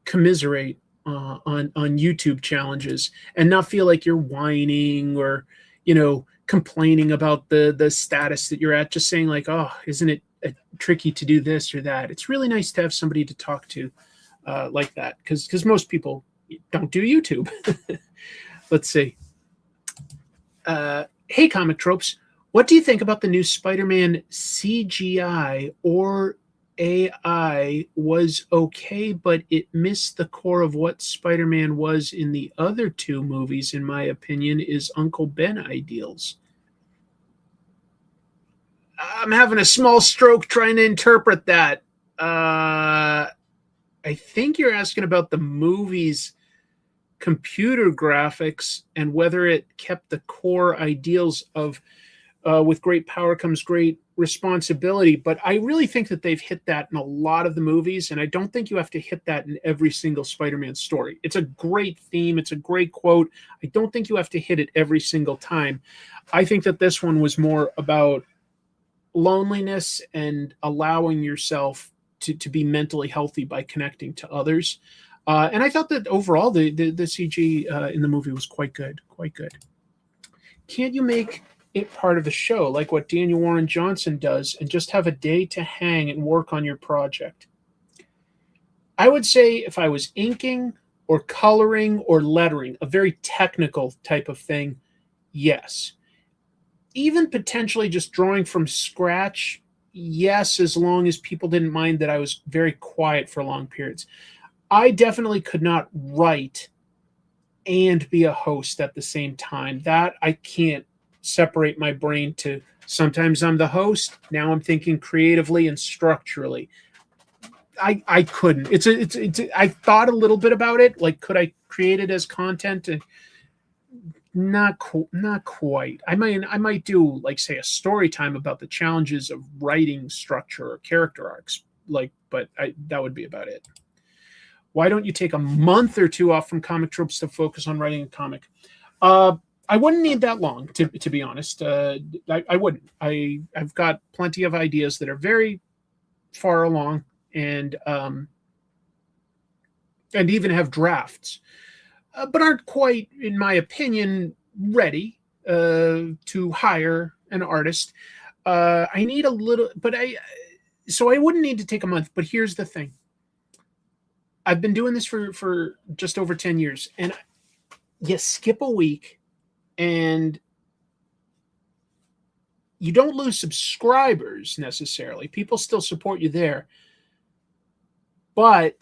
commiserate on YouTube challenges and not feel like you're whining or, complaining about the status that you're at, just saying like, oh, isn't it tricky to do this or that? It's really nice to have somebody to talk to like that, because most people don't do YouTube. Let's see. Hey, Comic Tropes, what do you think about the new Spider-Man CGI or AI? Was okay, but it missed the core of what Spider-Man was in the other two movies, in my opinion, is Uncle Ben ideals. I'm having a small stroke trying to interpret that. I think you're asking about the movie's computer graphics and whether it kept the core ideals of with great power comes great responsibility, but I really think that they've hit that in a lot of the movies, and I don't think you have to hit that in every single Spider-Man story. It's a great theme. It's a great quote. I don't think you have to hit it every single time. I think that this one was more about loneliness and allowing yourself to be mentally healthy by connecting to others. And I thought that overall the CG in the movie was quite good, quite good. Can't you make it part of the show like what Daniel Warren Johnson does and just have a day to hang and work on your project? I would say if I was inking or coloring or lettering, a very technical type of thing, yes. Even potentially just drawing from scratch, yes, as long as people didn't mind that I was very quiet for long periods. I definitely could not write and be a host at the same time. That I can't separate my brain to. Sometimes I'm the host. Now I'm thinking creatively and structurally. I couldn't. I thought a little bit about it. Like, could I create it as content? And not quite. I might do, like, say, a story time about the challenges of writing structure or character arcs. But that would be about it. Why don't you take a month or two off from comic tropes to focus on writing a comic? I wouldn't need that long, to be honest. I wouldn't. I've got plenty of ideas that are very far along, and even have drafts, but aren't quite, in my opinion, ready to hire an artist. I need a little, so I wouldn't need to take a month. But here's the thing. I've been doing this for just over 10 years, and you skip a week and you don't lose subscribers necessarily. People still support you there, but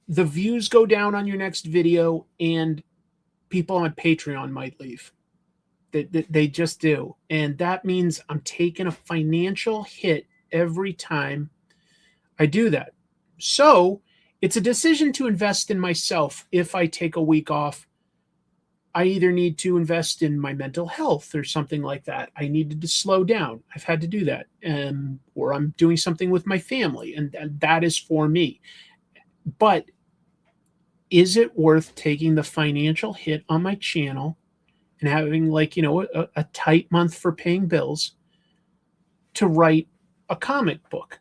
the views go down on your next video, and people on Patreon might leave. They just do. And that means I'm taking a financial hit every time I do that. So it's a decision to invest in myself. If I take a week off, I either need to invest in my mental health or something like that. I needed to slow down. I've had to do that. Or I'm doing something with my family, and that is for me. But is it worth taking the financial hit on my channel and having, like, a tight month for paying bills to write a comic book?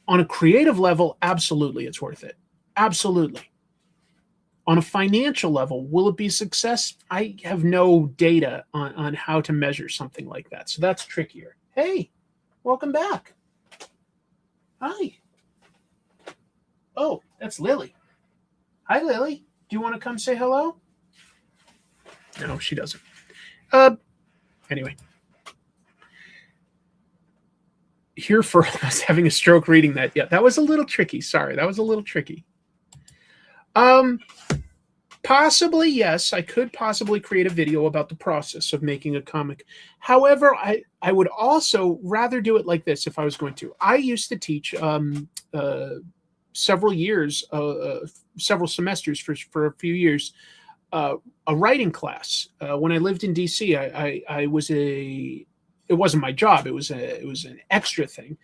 On a creative level, absolutely, it's worth it. Absolutely. On a financial level, will it be success? I have no data on how to measure something like that. So that's trickier. Hey, welcome back. Hi. Oh, that's Lily. Hi, Lily. Do you want to come say hello? No, she doesn't. Anyway. Here for us having a stroke reading that. Yeah, that was a little tricky. Sorry, that was a little tricky. Possibly, yes, I could possibly create a video about the process of making a comic. However, I would also rather do it like this if I was going to. I used to teach several semesters for a few years, a writing class. When I lived in DC, I was it wasn't my job. It was an extra thing.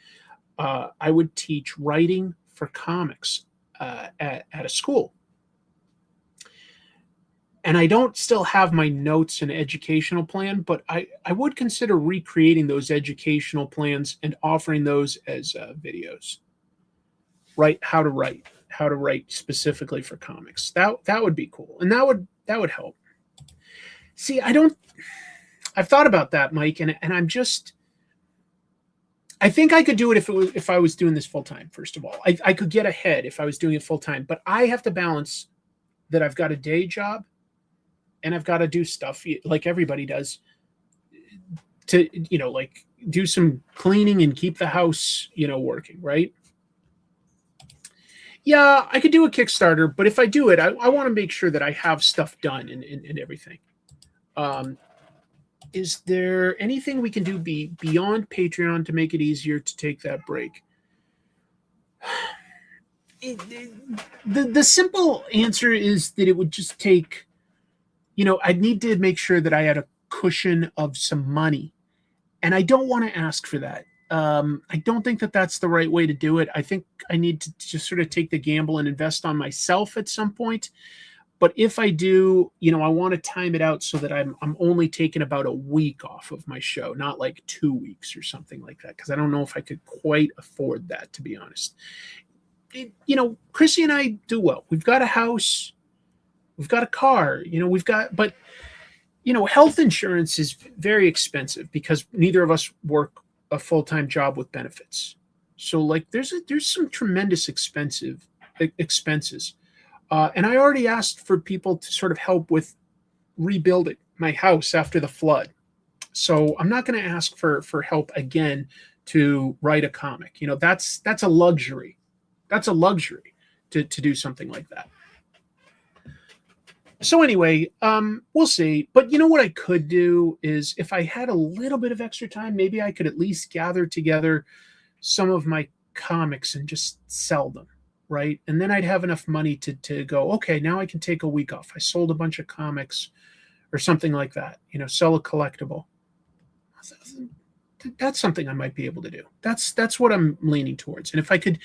I would teach writing for comics at a school. And I don't still have my notes and educational plan, but I would consider recreating those educational plans and offering those as videos. How to write specifically for comics. That would be cool, and that would help. See, I've thought about that, Mike, and I think I could do it if I was doing this full time. First of all, I could get ahead if I was doing it full time, but I have to balance that. I've got a day job, and I've got to do stuff like everybody does to, like, do some cleaning and keep the house, working, right? Yeah, I could do a Kickstarter, but if I do it, I want to make sure that I have stuff done and everything. Is there anything we can do beyond Patreon to make it easier to take that break? The simple answer is that it would just take, I'd need to make sure that I had a cushion of some money And I don't want to ask for that. I don't think that that's the right way to do it. I think I need to just sort of take the gamble and invest on myself at some point. But if I do, I want to time it out so that I'm only taking about a week off of my show, not like 2 weeks or something like that, because I don't know if I could quite afford that, to be honest. Chrissy and I do well. We've got a house, we've got a car, but health insurance is very expensive because neither of us work a full-time job with benefits. So like there's some tremendous expenses. And I already asked for people to sort of help with rebuilding my house after the flood. So I'm not going to ask for help again to write a comic. That's a luxury. That's a luxury to do something like that. So anyway, we'll see. But what I could do is if I had a little bit of extra time, maybe I could at least gather together some of my comics and just sell them, right? And then I'd have enough money to go, okay, now I can take a week off. I sold a bunch of comics or something like that, sell a collectible. That's something I might be able to do. That's what I'm leaning towards. And if I could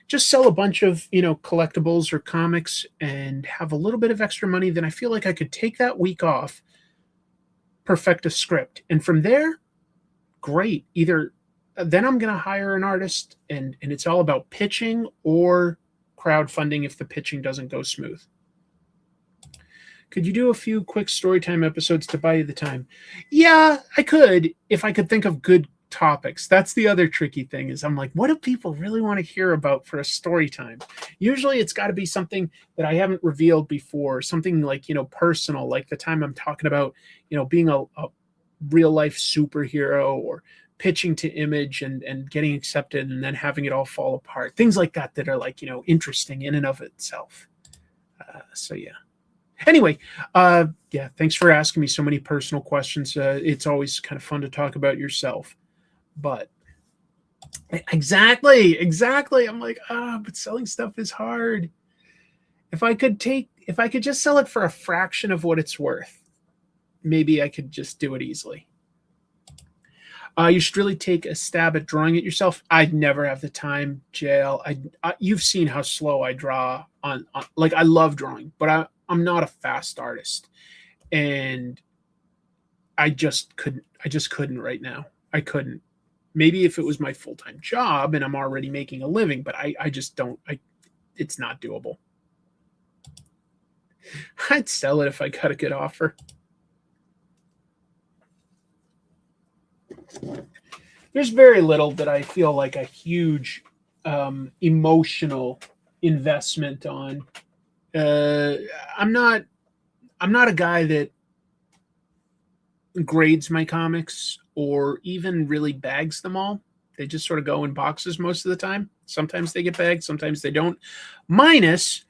just sell a bunch of, collectibles or comics and have a little bit of extra money, then I feel like I could take that week off, perfect a script. And from there, great. Either then I'm going to hire an artist and it's all about pitching or crowdfunding if the pitching doesn't go smooth. Could you do a few quick storytime episodes to buy you the time? Yeah, I could, if I could think of good topics. That's the other tricky thing is I'm like, what do people really want to hear about for a story time? Usually it's got to be something that I haven't revealed before, something like, personal, like the time I'm talking about, being a real life superhero or pitching to Image and getting accepted and then having it all fall apart. Things like that are like, interesting in and of itself. So yeah. Anyway, yeah, thanks for asking me so many personal questions. It's always kind of fun to talk about yourself. But exactly. I'm like, but selling stuff is hard. If I could just sell it for a fraction of what it's worth, maybe I could just do it easily. You should really take a stab at drawing it yourself. I'd never have the time, JL. You've seen how slow I draw on like I love drawing, but I'm not a fast artist, and I just couldn't right now. I couldn't. Maybe if it was my full-time job and I'm already making a living, but I just don't. It's not doable. I'd sell it if I got a good offer. There's very little that I feel like a huge emotional investment on. I'm not a guy that grades my comics or even really bags them all. They just sort of go in boxes most of the time. Sometimes they get bagged, sometimes they don't. Minus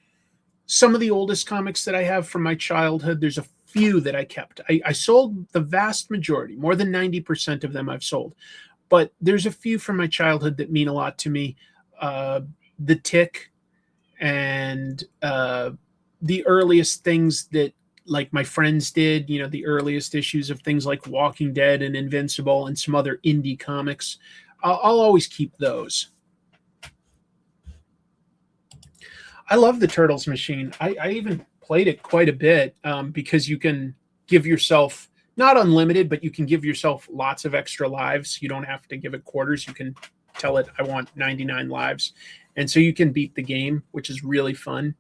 some of the oldest comics that I have from my childhood. There's a few that I kept. I sold the vast majority, more than 90% of them I've sold. But there's a few from my childhood that mean a lot to me. The Tick and the earliest things that like my friends did, the earliest issues of things like Walking Dead and Invincible and some other indie comics. I'll always keep those. I love the Turtles machine. I even played it quite a bit because you can give yourself, not unlimited, but you can give yourself lots of extra lives. You don't have to give it quarters. You can tell it, I want 99 lives. And so you can beat the game, which is really fun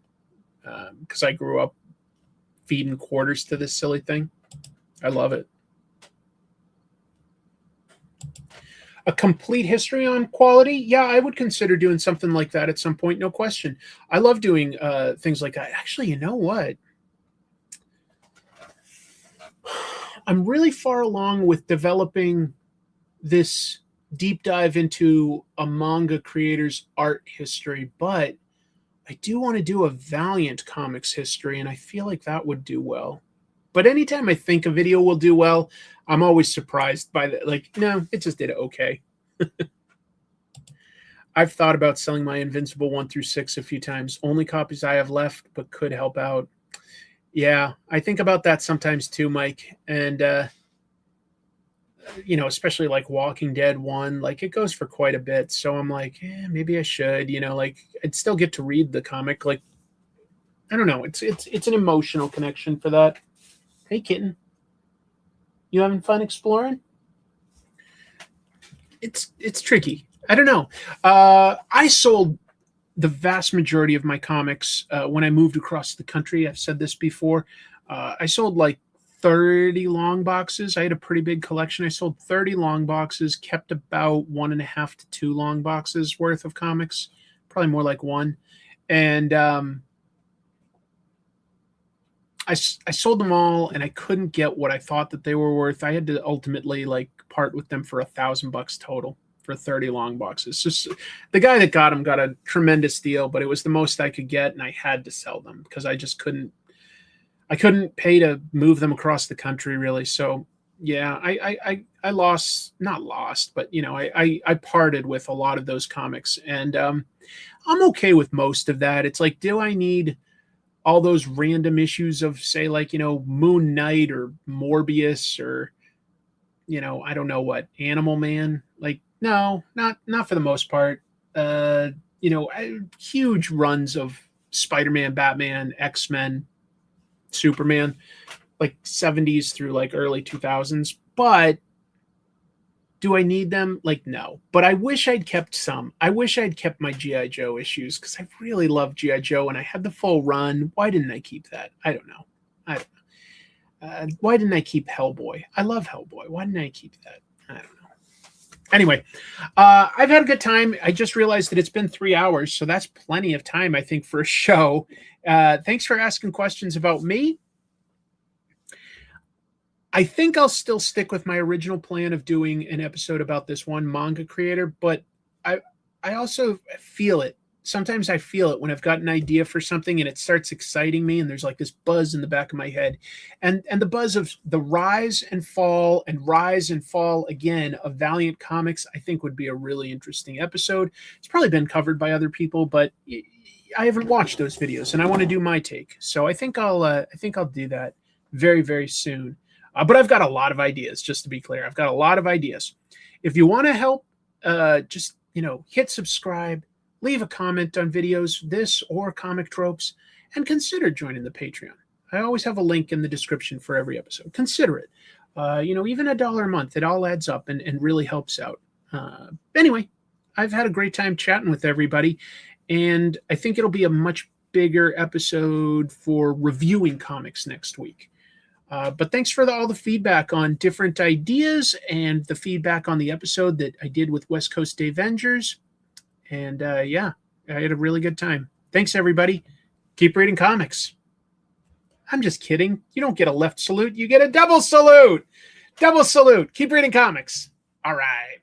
because I grew up feeding quarters to this silly thing. I love it. A complete history on quality? Yeah, I would consider doing something like that at some point, no question. I love doing things like that. Actually, you know what? I'm really far along with developing this deep dive into a manga creator's art history, but I do want to do a Valiant Comics history, and I feel like that would do well. But anytime I think a video will do well, I'm always surprised by that. Like, no, it just did okay. I've thought about selling my Invincible 1 through 6 a few times. Only copies I have left, but could help out. Yeah, I think about that sometimes too, Mike. And especially like Walking Dead 1, like it goes for quite a bit. So I'm like, maybe I should, like I'd still get to read the comic. Like, I don't know. It's an emotional connection for that. Hey, kitten. You having fun exploring? It's tricky. I don't know. I sold the vast majority of my comics when I moved across the country. I've said this before. I sold like 30 long boxes. I had a pretty big collection. I sold 30 long boxes, kept about 1.5 to 2 long boxes worth of comics, probably more like 1. And I sold them all, and I couldn't get what I thought that they were worth. I had to ultimately like part with them for $1,000 total for 30 long boxes. Just the guy that got them got a tremendous deal, but it was the most I could get, and I had to sell them because I just couldn't. I couldn't pay to move them across the country, really. So yeah, I lost, not lost, but I parted with a lot of those comics, and I'm okay with most of that. It's like, do I need all those random issues of, say, like, Moon Knight or Morbius or, I don't know what, Animal Man? Like, no, not for the most part. Huge runs of Spider-Man, Batman, X-Men, Superman, like 70s through like early 2000s. But do I need them? Like, no. But I wish I'd kept some. I wish I'd kept my G.I. Joe issues because I really love G.I. Joe and I had the full run. Why didn't I keep that? I don't know. Why didn't I keep Hellboy? I love Hellboy. Why didn't I keep that? I don't know. Anyway, I've had a good time. I just realized that it's been 3 hours, so that's plenty of time, I think, for a show. Thanks for asking questions about me. I think I'll still stick with my original plan of doing an episode about this one manga creator, but I also feel it. Sometimes I feel it when I've got an idea for something and it starts exciting me, and there's like this buzz in the back of my head. And the buzz of the rise and fall again of Valiant Comics, I think would be a really interesting episode. It's probably been covered by other people, but I haven't watched those videos and I want to do my take. So I think I'll do that very, very soon. But I've got a lot of ideas, just to be clear. I've got a lot of ideas. If you want to help, just, hit subscribe, leave a comment on videos, this or Comic Tropes, and consider joining the Patreon. I always have a link in the description for every episode. Consider it. Even $1 a month, it all adds up and really helps out. Anyway, I've had a great time chatting with everybody, and I think it'll be a much bigger episode for reviewing comics next week. But thanks for all the feedback on different ideas and the feedback on the episode that I did with West Coast Avengers. And yeah, I had a really good time. Thanks, everybody. Keep reading comics. I'm just kidding. You don't get a left salute. You get a double salute. Double salute. Keep reading comics. All right.